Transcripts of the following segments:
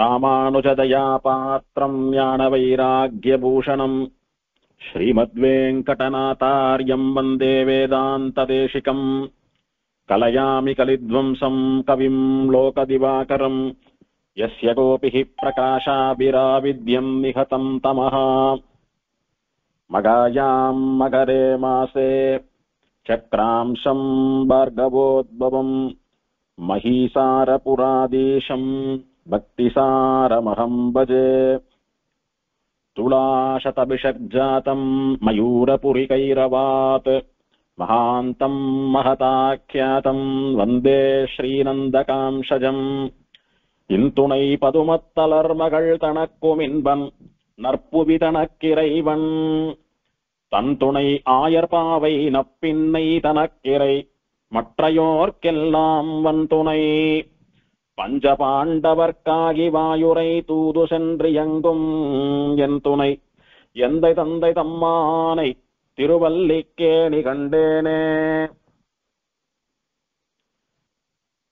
ராமானுஜதயா பாத்திரம் ஞான வைராக்யபூஷணம் ஸ்ரீமத்வேங்கடநாதார்யம் வந்தே வேதாந்ததேசிகம் கலயாமி கலித்வம்சம் கவிம் லோகதிவாகரம் யஸ்ய கோபிஹ பிரகாசாபிராவித்யம் நிஹதம் தமஹ மகாயாம் மகரே மாசே சக்ராம்சம் பார்கவோத்பவம் மஹீசாரபுராதீஷம் பக்திசாரமஹம் பஜே துளாசதபிஷக்ஜாதம் மயூரபுரிகைரவாத் மகாந்தம் மகதாख्यातம் வந்தே ஸ்ரீநந்தகாம்சஜம் இந்துணை பதுமத்தலர் மகள் தனக்குமின்பன் நற்புவி தனக்கிறைவன் தன் துணை ஆயர்பாவை நப்பின்னை தனக்கிறை மற்றையோர்க்கெல்லாம் வன் துணை பஞ்சபாண்டவர்க்காகி வாயுரை தூது சென்றியங்கும் என் துணை எந்தை தந்தை தம்மானை திருவல்லிக்கேணி கண்டேனே.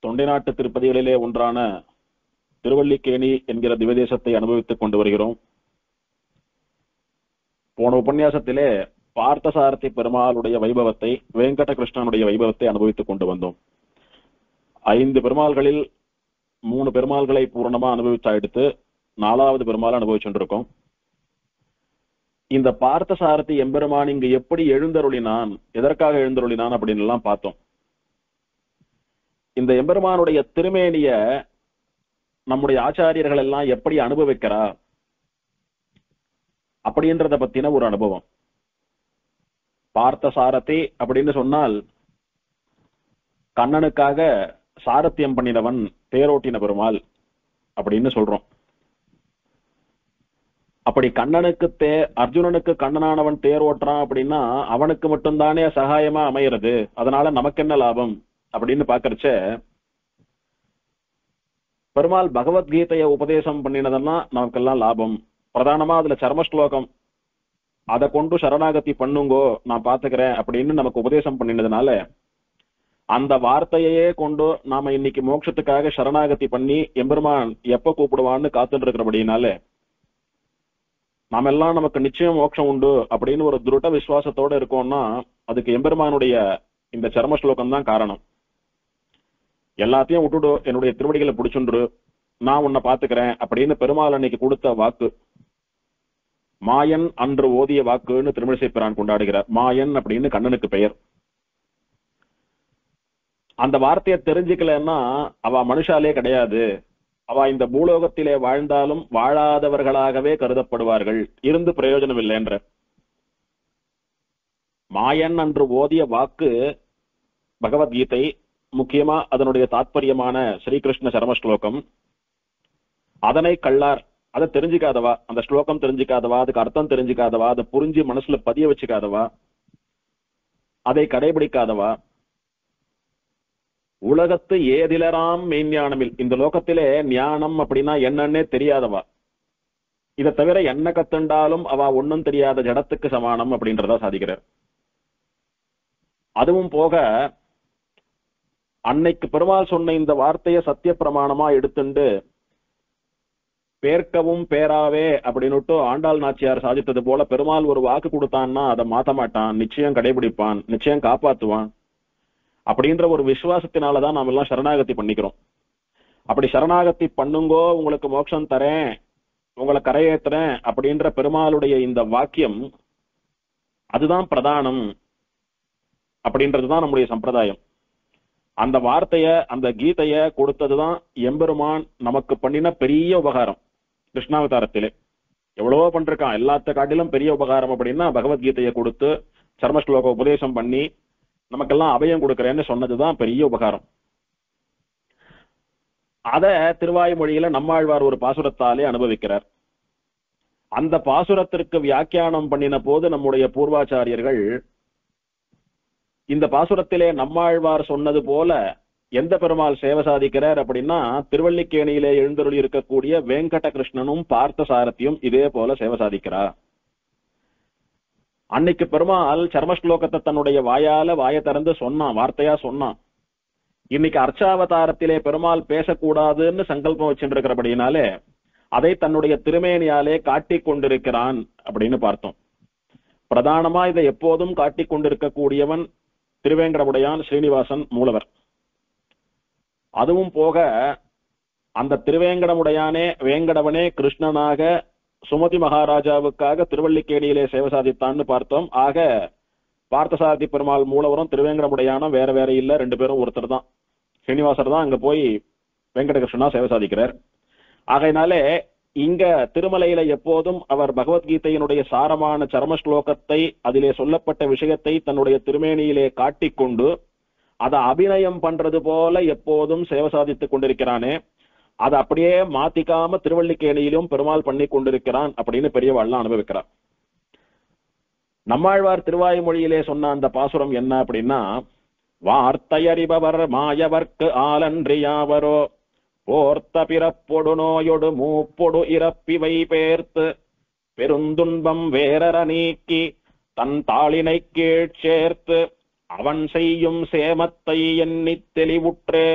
தொண்டை நாட்டு திருப்பதிகளிலே ஒன்றான திருவல்லிக்கேணி என்கிற திவதேசத்தை அனுபவித்துக் கொண்டு வருகிறோம். போன உபன்யாசத்திலே பார்த்தசாரதி பெருமாளுடைய வைபவத்தை, வெங்கட கிருஷ்ணனுடைய வைபவத்தை அனுபவித்துக் கொண்டு வந்தோம். 5 பெருமாள்களில் 3 பெருமாள்களை பூரணமா அனுபவிச்சா எடுத்து 4வது பெருமாள் அனுபவிச்சுருக்கோம். இந்த பார்த்தசாரதி எம்பெருமான் இங்கு எப்படி எழுந்தருளினான், எதற்காக எழுந்தருளினான் அப்படின்னு எல்லாம் பார்த்தோம். இந்த எம்பெருமானுடைய திருமேனிய நம்முடைய ஆச்சாரியர்கள் எல்லாம் எப்படி அனுபவிக்கிறா அப்படின்றத பத்தின ஒரு அனுபவம். பார்த்தசாரதி அப்படின்னு சொன்னால் கண்ணனுக்காக சாரத்தியம் பண்ணினவன், தேரோட்டின பெருமாள் அப்படின்னு சொல்றோம். அப்படி கண்ணனுக்கு அர்ஜுனனுக்கு கண்ணனானவன் தேரோட்டுறான் அப்படின்னா அவனுக்கு மட்டும்தானே சகாயமா அமைகிறது. அதனால நமக்கு என்ன லாபம் அப்படின்னு பாக்கறச்ச, பெருமாள் பகவத்கீதைய உபதேசம் பண்ணினதெல்லாம் நமக்கெல்லாம் லாபம். பிரதானமா அதுல சர்ம ஸ்லோகம், அதை கொண்டு சரணாகதி பண்ணுங்கோ நான் பாத்துக்கிறேன் அப்படின்னு நமக்கு உபதேசம் பண்ணினதுனால அந்த வார்த்தையே கொண்டு நாம இன்னைக்கு மோட்சத்துக்காக சரணாகதி பண்ணி எம்பெருமான் எப்ப கூப்பிடுவான்னு காத்துட்டு இருக்கிறபடினால நாம எல்லாம் நமக்கு நிச்சயம் மோட்சம் உண்டு அப்படின்னு ஒரு திருட விசுவாசத்தோட இருக்கோம்னா அதுக்கு எம்பெருமானுடைய இந்த சர்ம ஸ்லோகம் தான் காரணம். எல்லாத்தையும் விட்டுடு, என்னுடைய திருவடிகளை பிடிச்சுண்டு நான் உன்னை பாத்துக்கிறேன் அப்படின்னு பெருமாள் அன்னைக்கு கொடுத்த வாக்கு. மாயன் அன்று ஓதிய வாக்குன்னு திருமிழிசை பிரான் கொண்டாடுகிறார். மாயன் அப்படின்னு கண்ணனுக்கு பெயர். அந்த வார்த்தையை தெரிஞ்சுக்கலன்னா அவ மனுஷாலே கிடையாது, அவ இந்த பூலோகத்திலே வாழ்ந்தாலும் வாழாதவர்களாகவே கருதப்படுவார்கள், இருந்து பிரயோஜனம் இல்லை என்ற. மாயன் அன்று ஓதிய வாக்கு பகவத்கீதை, முக்கியமா அதனுடைய தாத்பரியமான ஸ்ரீகிருஷ்ண சர்ம ஸ்லோகம். அதனை கள்ளார், அதை தெரிஞ்சுக்காதவா, அந்த ஸ்லோகம் தெரிஞ்சுக்காதவா, அதுக்கு அர்த்தம் தெரிஞ்சுக்காதவா, அதை புரிஞ்சு மனசுல பதிய வச்சுக்காதவா, அதை கடைபிடிக்காதவா, உலகத்து ஏதிலராம் மெய்ஞானமில், இந்த லோகத்திலே ஞானம் அப்படின்னா என்னன்னே தெரியாதவா, இதை தவிர என்ன கத்துண்டாலும் அவ ஒன்னும் தெரியாத ஜடத்துக்கு சமானம் அப்படின்றத சாதிக்கிறார். அதுவும் போக அன்னைக்கு பெருமாள் சொன்ன இந்த வார்த்தையை சத்திய பிரமாணமா எடுத்துண்டு பேர்க்கவும் பேராவே அப்படின்னுட்டு ஆண்டாள் நாச்சியார் சாதித்தது போல பெருமாள் ஒரு வாக்கு கொடுத்தான்னா அதை மாத்த மாட்டான், நிச்சயம் கடைபிடிப்பான், நிச்சயம் காப்பாத்துவான் அப்படின்ற ஒரு விசுவாசத்தினாலதான் நாம எல்லாம் சரணாகதி பண்ணிக்கிறோம். அப்படி சரணாகதி பண்ணுங்கோ உங்களுக்கு மோட்சம் தரேன், உங்களை கரையேத்துறேன் அப்படின்ற பெருமாளுடைய இந்த வாக்கியம் அதுதான் பிரதானம் அப்படின்றதுதான் நம்முடைய சம்பிரதாயம். அந்த வார்த்தைய, அந்த கீதைய கொடுத்ததுதான் எம்பெருமான் நமக்கு பண்ணின பெரிய உபகாரம். கிருஷ்ணாவதாரத்திலே எவ்வளவோ பண்றான், எல்லாத்த காட்டிலும் பெரிய உபகாரம் அப்படின்னா பகவத்கீதையை கொடுத்து சர்மஸ்லோக உபதேசம் பண்ணி நமக்கெல்லாம் அபயம் கொடுக்கிறேன்னு சொன்னதுதான் பெரிய உபகாரம். அத திருவாய்மொழியில நம்மாழ்வார் ஒரு பாசுரத்தாலே அனுபவிக்கிறார். அந்த பாசுரத்திற்கு வியாக்கியானம் பண்ணின போது நம்முடைய பூர்வாச்சாரியர்கள் இந்த பாசுரத்திலே நம்மாழ்வார் சொன்னது போல எந்த பெருமாள் சேவை சாதிக்கிறார் அப்படின்னா திருவல்லிக்கேணியிலே எழுந்தருளி இருக்கக்கூடிய வெங்கட கிருஷ்ணனும் பார்த்த சாரதியும் இதே போல சேவை சாதிக்கிறார். அன்னைக்கு பெருமாள் சர்மஸ்லோகத்தை தன்னுடைய வாயை திறந்து சொன்னான், வார்த்தையா சொன்னான். இன்னைக்கு அர்ச்சாவதாரத்திலே பெருமாள் பேசக்கூடாதுன்னு சங்கல்பம் வச்சுட்டு இருக்கிறபடினாலே அதை தன்னுடைய திருமேனியாலே காட்டிக் கொண்டிருக்கிறான் அப்படின்னு பார்த்தோம். பிரதானமா இதை எப்போதும் காட்டிக் கொண்டிருக்கக்கூடியவன் திருவேங்கடமுடையான் ஸ்ரீனிவாசன் மூலவர். அதுவும் போக அந்த திருவேங்கடமுடையானே வேங்கடவனே கிருஷ்ணனாக சுமதி மகாராஜாவுக்காக திருவல்லிக்கேணியிலே சேவை சாதித்தான்னு பார்த்தோம். ஆக பார்த்தசாரதி பெருமாள் மூலவரும் திருவேங்கடமுடையானும் வேற வேற இல்ல, ரெண்டு பேரும் ஒருத்தர் தான். ஸ்ரீனிவாசர் தான் அங்க போய் வெங்கடகிருஷ்ணனா சேவை சாதிக்கிறார். ஆகையினாலே இங்க திருமலையில எப்போதும் அவர் பகவத்கீதையினுடைய சாரமான சரம ஸ்லோகத்தை, அதிலே சொல்லப்பட்ட விஷயத்தை தன்னுடைய திருமேனியிலே காட்டிக்கொண்டு அதை அபிநயம் பண்றது போல எப்போதும் சேவை சாதித்துக் கொண்டிருக்கிறானே, அதை அப்படியே மாத்திக்காம திருவல்லிக்கேணியிலும் பெருமாள் பண்ணி கொண்டிருக்கிறான் அப்படின்னு பெரியவாள்லாம் அனுபவிக்கிறார். நம்மாழ்வார் திருவாய்மொழியிலே சொன்ன அந்த பாசுரம் என்ன அப்படின்னா, வார்த்தையறிபவர் மாயவர்க்கு ஆலன்றியாவரோ போர்த்த பிறப்பொடு நோயொடு மூப்பொடு இறப்பிவை பேர்த்து பெருந்துன்பம் வேரற நீக்கி தன் தாளினை கீழ் சேர்த்து அவன் செய்யும் சேமத்தை எண்ணி தெளிவுற்றே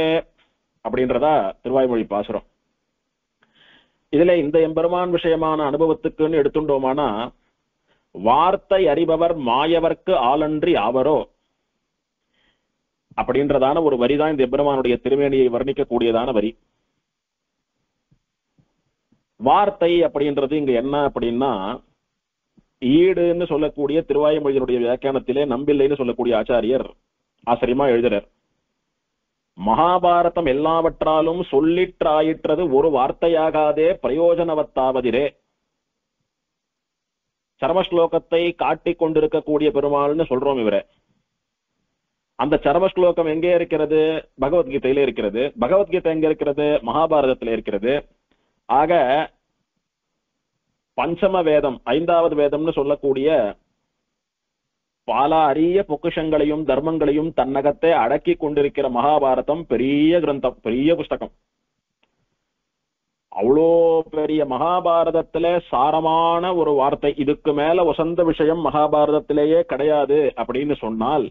அப்படின்றதா திருவாய்மொழி பாசுரம். இதுல இந்த எம்பெருமான் விஷயமான அனுபவத்துக்குன்னு எடுத்துட்டோமானா, வார்த்தை அறிபவர் மாயவர்க்கு ஆலன்றி ஆவரோ அப்படின்றதான ஒரு வரிதான் இந்த எம்பெருமானுடைய திருமேனியை வர்ணிக்கக்கூடியதான வரி. வார்த்தை அப்படின்றது இங்க என்ன அப்படின்னா, ஈடுன்னு சொல்லக்கூடிய திருவாய்மொழியினுடைய வியாக்கியானத்திலே நம்பில்லைன்னு சொல்லக்கூடிய ஆச்சாரியர் ஆச்சரியமா எழுதுறார். மகாபாரதம் எல்லாவற்றாலும் சொல்லிற்றாயிற்றது ஒரு வார்த்தையாகாதே பிரயோஜனவத்தாவதிரே. சரமஸ்லோகத்தை காட்டிக் கொண்டிருக்கக்கூடிய பெருமாள்னு சொல்றோம் இவரை. அந்த சரமஸ்லோகம் எங்கே இருக்கிறது? பகவத்கீதையில இருக்கிறது. பகவத்கீதை எங்க இருக்கிறது? மகாபாரதத்தில இருக்கிறது. ஆக பஞ்சம வேதம், ஐந்தாவது வேதம்னு சொல்லக்கூடிய பல அரிய பொக்கிஷங்களையும் தர்மங்களையும் தன்னகத்தை அடக்கி கொண்டிருக்கிற மகாபாரதம் பெரிய கிரந்தம், பெரிய புஸ்தகம். அவ்வளோ பெரிய மகாபாரதத்தில சாரமான ஒரு வார்த்தை, இதுக்கு மேல வசந்த விஷயம் மகாபாரதத்திலேயே கிடையாது அப்படின்னு சொன்னால்,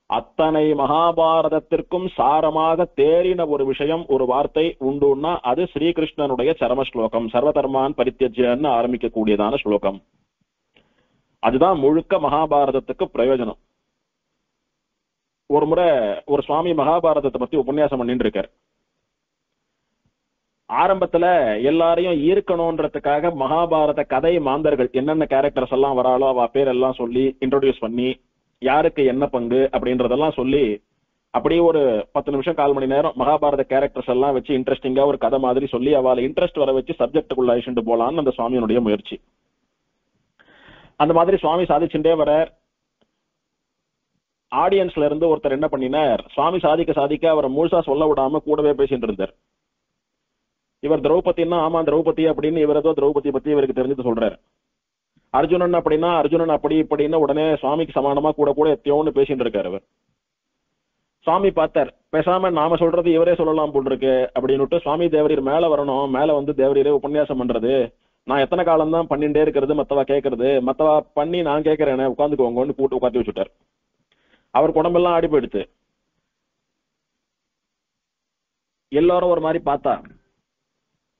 அத்தனை மகாபாரதத்திற்கும் சாரமாக தேறின ஒரு விஷயம், ஒரு வார்த்தை உண்டுன்னா அது ஸ்ரீகிருஷ்ணனுடைய சரம ஸ்லோகம். சர்வதர்மான் பரித்யஜ்யன்னு ஆரம்பிக்கக்கூடியதான ஸ்லோகம். அதுதான் முழுக்க மகாபாரதத்துக்கு பிரயோஜனம். ஒரு முறை ஒரு சுவாமி மகாபாரதத்தை பத்தி உபன்யாசம் பண்ணிட்டு இருக்கார். ஆரம்பத்துல எல்லாரையும் ஈர்க்கணும்ன்றதுக்காக மகாபாரத கதை மாந்தர்கள் என்னென்ன கேரக்டர்ஸ் எல்லாம் வராளோ அவ பேரெல்லாம் சொல்லி இன்ட்ரோடியூஸ் பண்ணி யாருக்கு என்ன பங்கு அப்படின்றதெல்லாம் சொல்லி அப்படியே ஒரு 10 நிமிஷம் 1/4 மணி நேரம் மகாபாரத கேரக்டர்ஸ் எல்லாம் வச்சு இன்ட்ரெஸ்டிங்கா ஒரு கதை மாதிரி சொல்லி அவளை இன்ட்ரெஸ்ட் வர வச்சு சப்ஜெக்டுக்குள்ள அழிச்சுட்டு போலான்னு அந்த சுவாமியினுடைய முயற்சி. அந்த மாதிரி சுவாமி சாதிச்சுட்டே வர ஆடியன்ஸ்ல இருந்து ஒருத்தர் என்ன பண்ணினார், சுவாமி சாதிக்க அவரை முழுசா சொல்ல விடாம கூடவே பேசிட்டு இருந்தார். இவர் திரௌபதினா ஆமா திரௌபதி அப்படின்னு இவர் ஏதோ திரௌபதி பத்தி இவருக்கு தெரிஞ்சது சொல்றாரு. அர்ஜுனன் அப்படின்னா அர்ஜுனன் அப்படி இப்படின்னு உடனே சுவாமிக்கு சமானமா கூட கூட எத்தியோன்னு பேசிட்டு இருக்காரு. அவர் சுவாமி பார்த்தார், பேசாம நாம சொல்றது இவரே சொல்லலாம் போல் இருக்கு அப்படின்னு சுவாமி தேவரீர் மேல வரணும், மேல வந்து தேவரீரே உபன்யாசம் பண்றது, நான் எத்தனை காலம் தான் பண்ணிட்டே இருக்கிறது, மத்தவா கேட்கறது, மத்தவா பண்ணி நான் கேட்கிறேன் உட்காந்துக்கோங்கன்னு கூட்டு உட்காந்து வச்சுட்டார். அவர் உடம்பெல்லாம் ஆடி போயிடுத்து. எல்லாரும் ஒரு மாதிரி பார்த்தா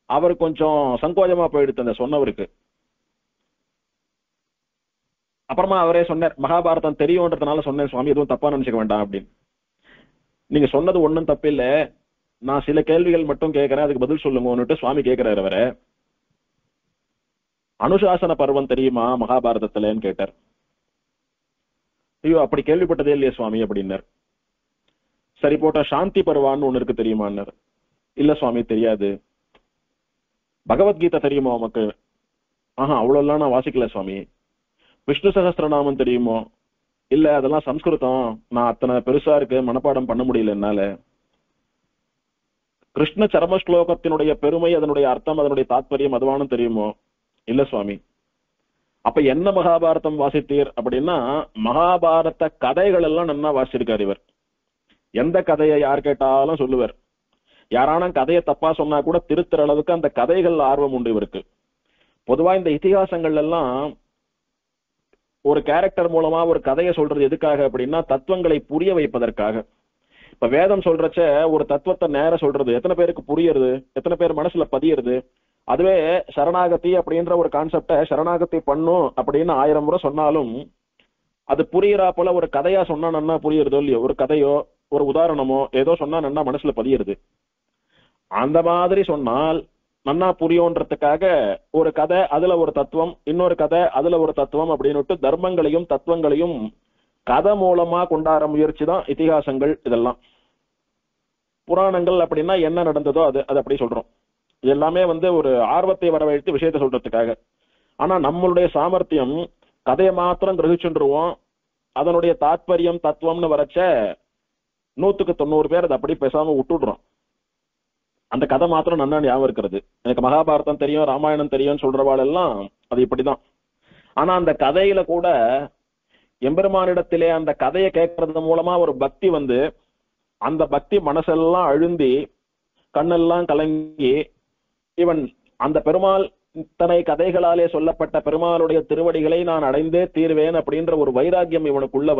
அவர் கொஞ்சம் சங்கோஜமா போயிடுத்து அந்த சொன்னவருக்கு. அப்புறமா அவரே சொன்னார், மகாபாரதம் தெரியும்ன்றதுனால சொன்னேன் சுவாமி, எதுவும் தப்பா நினைச்சுக்க வேண்டாம் அப்படின்னு. நீங்க சொன்னது ஒன்னும் தப்பில்ல, நான் சில கேள்விகள் மட்டும் கேட்கிறேன், அதுக்கு பதில் சொல்லுங்கன்னுட்டு சுவாமி கேட்கிறாரு. அவரை அனுசாசன பருவம் தெரியுமா மகாபாரதத்துலன்னு கேட்டார். ஐயோ அப்படி கேள்விப்பட்டதே இல்லையே சுவாமி அப்படின்னார். சரி போட்ட சாந்தி பருவான்னு ஒண்ணு இருக்கு தெரியுமான்னார். இல்ல சுவாமி தெரியாது. பகவத்கீதை தெரியுமா உமக்கு? ஆஹா அவ்வளவு எல்லாம் நான் வாசிக்கல சுவாமி. விஷ்ணு சகஸ்திரநாமம் தெரியுமோ? இல்ல அதெல்லாம் சம்ஸ்கிருதம், நான் அத்தனை பெருசா இருக்கு மனப்பாடம் பண்ண முடியல என்னால. கிருஷ்ண சரம ஸ்லோகத்தினுடைய பெருமை, அதனுடைய அர்த்தம், அதனுடைய தாத்பரியம் அதுவானும் தெரியுமோ? இல்ல சுவாமி. அப்ப என்ன மகாபாரதம் வாசித்தீர் அப்படின்னா, மகாபாரத கதைகள் எல்லாம் நல்லா வாசிச்சிருக்காரு இவர். எந்த கதையை யார் கேட்டாலும் சொல்லுவார். யாரான கதையை தப்பா சொன்னா கூட திருத்துற அளவுக்கு அந்த கதைகள் ஆர்வம் உண்டு இவருக்கு. பொதுவா இந்த இதிகாசங்கள் எல்லாம் ஒரு கேரக்டர் மூலமா ஒரு கதையை சொல்றது எதுக்காக அப்படின்னா, தத்துவங்களை புரிய வைப்பதற்காக. இப்ப வேதம் சொல்றச்ச ஒரு தத்துவத்தை நேர சொல்றது எத்தனை பேருக்கு புரியுறது, எத்தனை பேர் மனசுல பதியறது, அதுவே சரணாகதி அப்படின்ற ஒரு கான்செப்ட சரணாகதி பண்ணும் அப்படின்னு 1000 முறை சொன்னாலும் அது புரியுறா போல ஒரு கதையா சொன்னா நன்னா புரியுறதோ இல்லையோ, ஒரு கதையோ ஒரு உதாரணமோ ஏதோ சொன்னா நன்னா மனசுல பதியுறது. அந்த மாதிரி சொன்னால் நன்னா புரியும்ன்றதுக்காக ஒரு கதை அதுல ஒரு தத்துவம், இன்னொரு கதை அதுல ஒரு தத்துவம் அப்படின்னு தர்மங்களையும் தத்துவங்களையும் கதை மூலமா கொண்டாட முயற்சி தான் இதிகாசங்கள். இதெல்லாம் புராணங்கள் அப்படின்னா என்ன நடந்ததோ அது அது அப்படி சொல்றோம். எல்லாமே ஒரு ஆர்வத்தை வரவழைத்து விஷயத்தை சொல்றதுக்காக. ஆனா நம்மளுடைய சாமர்த்தியம் கதையை மாத்திரம் கிரகிச்சுருவோம், அதனுடைய தாத்பரியம் தத்துவம்னு வரச்ச 100க்கு 90 பேர் அதை அப்படி பேசாம விட்டுடுறோம். அந்த கதை மாத்திரம் நன்னா ஞாபகம் இருக்கிறது. எனக்கு மகாபாரதம் தெரியும் ராமாயணம் தெரியும் சொல்றவாள் எல்லாம் அது இப்படிதான். ஆனா அந்த கதையில கூட எம்பெருமானிடத்திலே அந்த கதையை கேட்கறது மூலமா ஒரு பக்தி அந்த பக்தி மனசெல்லாம் அழுந்தி கண்ணெல்லாம் கலங்கி இவன் அந்த பெருமாள் இத்தனை கதைகளாலே சொல்லப்பட்ட பெருமாளுடைய திருவடிகளை நான் அடைந்தே தீர்வேன் அப்படின்ற ஒரு வைராக்கியம் இவனுக்குள்ள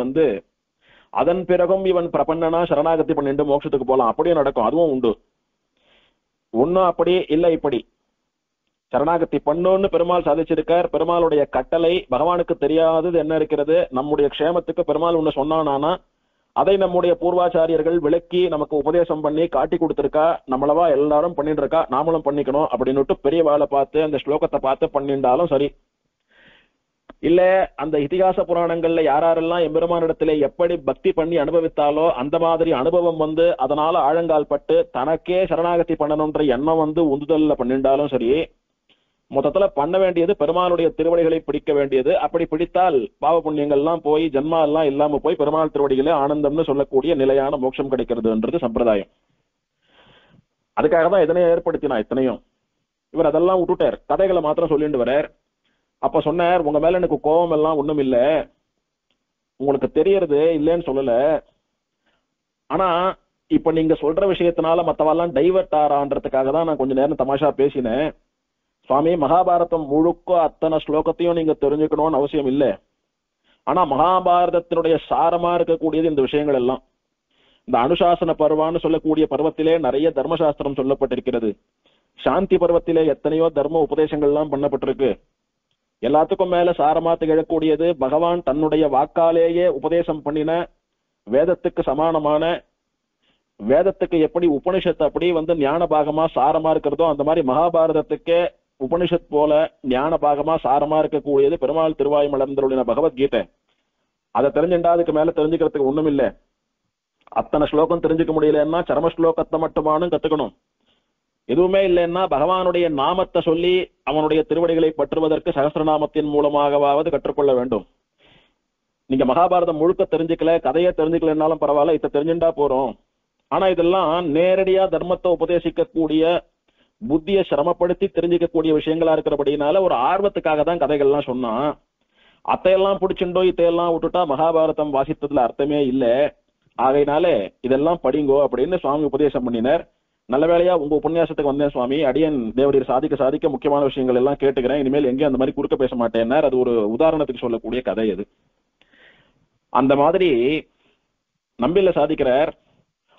அதன் பிறகும் இவன் பிரபன்னனா சரணாகதி பண்ணிட்டு மோட்சத்துக்கு போலாம். அப்படியே நடக்கும், அதுவும் உண்டு. ஒன்னும் அப்படி இல்ல இப்படி சரணாகதி பண்ணுன்னு பெருமாள் சாதிச்சிருக்கார். பெருமாளுடைய கட்டளை பகவானுக்கு தெரியாதது என்ன இருக்கிறது, நம்முடைய க்ஷேமத்துக்கு பெருமாள் ஒண்ணு சொன்னானா அதை நம்முடைய பூர்வாச்சாரியர்கள் விளக்கி நமக்கு உபதேசம் பண்ணி காட்டி கொடுத்திருக்கா. நம்மளவா எல்லாரும் பண்ணிட்டு இருக்கா, நாமளும் பண்ணிக்கணும் அப்படின்னு பெரிய வேலை பார்த்து அந்த ஸ்லோகத்தை பார்த்து பண்ணிண்டாலும் சரி, இல்ல அந்த இதிகாச புராணங்கள்ல யாரெல்லாம் எம்பெருமானிடத்திலே எப்படி பக்தி பண்ணி அனுபவித்தாலோ அந்த மாதிரி அனுபவம் அதனால ஆழங்கால் பட்டு தனக்கே சரணாகதி பண்ணணும்ன்ற எண்ணம் உந்துதல்ல பண்ணிண்டாலும் சரி, மொத்தத்துல பண்ண வேண்டியது பெருமாளுடைய திருவடிகளை பிடிக்க வேண்டியது. அப்படி பிடித்தால் பாவ புண்ணியங்கள்லாம் போய் ஜன்மா எல்லாம் இல்லாம போய் பெருமாள் திருவடிகளே ஆனந்தம்னு சொல்லக்கூடிய நிலையான மோட்சம் கிடைக்கிறதுன்றது சம்பிரதாயம். அதுக்காக தான் இதனையும் ஏற்படுத்தினா இத்தனையும். இவர் அதெல்லாம் விட்டுட்டார், கதைகளை மாத்திரம் சொல்லிட்டு வரார். அப்ப சொன்னார், உங்க மேல எனக்கு கோபம் எல்லாம் ஒண்ணும் இல்ல, உங்களுக்கு தெரியறது இல்லைன்னு சொல்லல. ஆனா இப்ப நீங்க சொல்ற விஷயத்தினால மத்தவெல்லாம் டைவர்ட் ஆறான்றதுக்காக தான் நான் கொஞ்ச நேரம் தமாஷா பேசினேன். சுவாமி, மகாபாரதம் முழுக்க அத்தனை ஸ்லோகத்தையும் நீங்க தெரிஞ்சுக்கணும்னு அவசியம் இல்லை. ஆனா மகாபாரதத்தினுடைய சாரமா இருக்கக்கூடியது இந்த விஷயங்கள் எல்லாம். இந்த அனுசாசன பருவான்னு சொல்லக்கூடிய பருவத்திலே நிறைய தர்மசாஸ்திரம் சொல்லப்பட்டிருக்கிறது. சாந்தி பருவத்திலே எத்தனையோ தர்ம உபதேசங்கள் எல்லாம் பண்ணப்பட்டிருக்கு. எல்லாத்துக்கும் மேல சாரமா திகழக்கூடியது பகவான் தன்னுடைய வாக்காலேயே உபதேசம் பண்ணின வேதத்துக்கு சமானமான, வேதத்துக்கு எப்படி உபனிஷத்து அப்படி ஞான பாகமா சாரமா இருக்கிறதோ அந்த மாதிரி மகாபாரதத்துக்கே உபனிஷத் போல ஞான பாகமா சாரமா இருக்கக்கூடியது பெருமாள் திருவாய் மலர்ந்தருளின பகவத்கீதை. அதை தெரிஞ்சுட்டா அதுக்கு மேல தெரிஞ்சுக்கிறதுக்கு ஒண்ணும் இல்லை. அத்தனை ஸ்லோகம் தெரிஞ்சுக்க முடியலன்னா சரம ஸ்லோகத்தை மட்டுமானும் கத்துக்கணும். எதுவுமே இல்லைன்னா பகவானுடைய நாமத்தை சொல்லி அவனுடைய திருவடிகளை பற்றுவதற்கு சகஸ்ரநாமத்தின் மூலமாகவாவது கற்றுக்கொள்ள வேண்டும். நீங்க மகாபாரதம் முழுக்க தெரிஞ்சுக்கல, கதையை தெரிஞ்சுக்கலன்னாலும் பரவாயில்ல, இதை தெரிஞ்சுட்டா போறோம். ஆனா இதெல்லாம் நேரடியா தர்மத்தை உபதேசிக்கக்கூடிய, புத்தியை சிரமப்படுத்தி தெரிஞ்சுக்கக்கூடிய விஷயங்களா இருக்கிறபடினால ஒரு ஆர்வத்துக்காக தான் கதைகள்லாம் சொன்னா. அத்தையெல்லாம் பிடிச்சுண்டோ இத்தையெல்லாம் விட்டுட்டா மகாபாரதம் வாசித்ததுல அர்த்தமே இல்லை. ஆகையினால இதெல்லாம் படிங்கோ அப்படின்னு சுவாமி உபதேசம் பண்ணினார். நல்ல வேளையா உங்க உபன்யாசத்துக்கு வந்தேன் சுவாமி, அடியன் தேவரீர் சாதிக்க சாதிக்க முக்கியமான விஷயங்கள் எல்லாம் கேட்டுக்கிறேன், இனிமேல் எங்கேயும் அந்த மாதிரி குறுக்க பேச மாட்டேன்னார். அது ஒரு உதாரணத்துக்கு சொல்லக்கூடிய கதை அது. அந்த மாதிரி நம்பில சாதிக்கிறார்,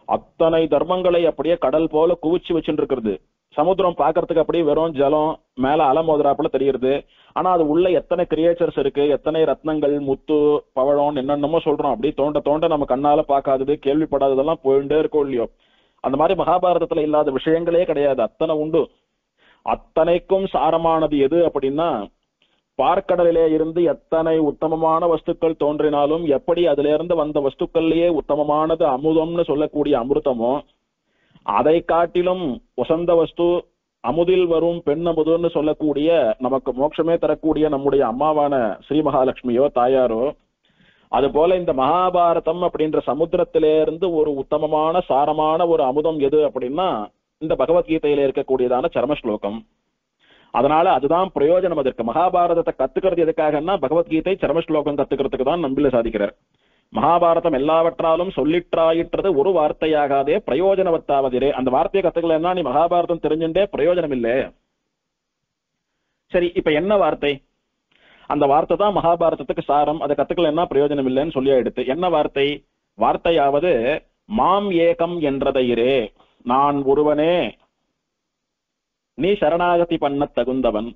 அத்தனை தர்மங்களை அப்படியே கடல் போல குவிச்சு வச்சுட்டு இருக்கிறது. சமுத்திரம் பாக்குறதுக்கு அப்படியே வெறும் ஜலம், மேல அலை மோதுறாப்புல தெரியுது. ஆனா அது உள்ள எத்தனை கிரியேச்சர்ஸ் இருக்கு, எத்தனை ரத்னங்கள் முத்து பவழம் என்னென்னமோ சொல்றோம். அப்படி தோண்ட தோண்ட நம்ம கண்ணால பாக்காதது கேள்விப்படாததெல்லாம் போயிட்டே இருக்கோம் இல்லையோ. அந்த மாதிரி மகாபாரதத்துல இல்லாத விஷயங்களே கிடையாது, அத்தனை உண்டு. அத்தனைக்கும் சாரமானது எது அப்படின்னா, பார்க்கடலிலே இருந்து எத்தனை உத்தமமான வஸ்துக்கள் தோன்றினாலும் எப்படி அதுல இருந்து வந்த வஸ்துக்கள்லயே உத்தமமானது அமுதம்னு சொல்லக்கூடிய அமிர்தமோ, அதை காட்டிலும் வசந்த வஸ்து அமுதில் வரும் பெண் அமுதுன்னு சொல்லக்கூடிய நமக்கு மோட்சமே தரக்கூடிய நம்முடைய அம்மாவான ஸ்ரீ மகாலட்சுமியோ தாயாரோ, அது போல இந்த மகாபாரதம் அப்படின்ற சமுத்திரத்திலே இருந்து ஒரு உத்தமமான சாரமான ஒரு அமுதம் எது அப்படின்னா இந்த பகவத்கீதையில இருக்கக்கூடியதான சரம ஸ்லோகம். அதனால அதுதான் பிரயோஜனம். அதற்கு மகாபாரதத்தை கத்துக்கிறது எதுக்காகன்னா பகவத்கீதை சரம ஸ்லோகம் கத்துக்கிறதுக்கு தான் நம்பில சாதிக்கிறார். மகாபாரதம் எல்லாவற்றாலும் சொல்லிற்றாயிற்றது ஒரு வார்த்தையாகாதே பிரயோஜனவத்தாவதிரே. அந்த வார்த்தையை கத்துக்கலன்னா நீ மகாபாரதம் தெரிஞ்சுட்டே பிரயோஜனம் இல்லை. சரி, இப்ப என்ன வார்த்தை? அந்த வார்த்தை தான் மகாபாரதத்துக்கு சாரம். அதை கத்துக்கலன்னா பிரயோஜனம் இல்லைன்னு சொல்லி எடுத்து என்ன வார்த்தை? வார்த்தையாவது மாம் ஏகம் என்றதையிரே, நான் ஒருவனே, நீ சரணாகதி பண்ண தகுந்தவன்,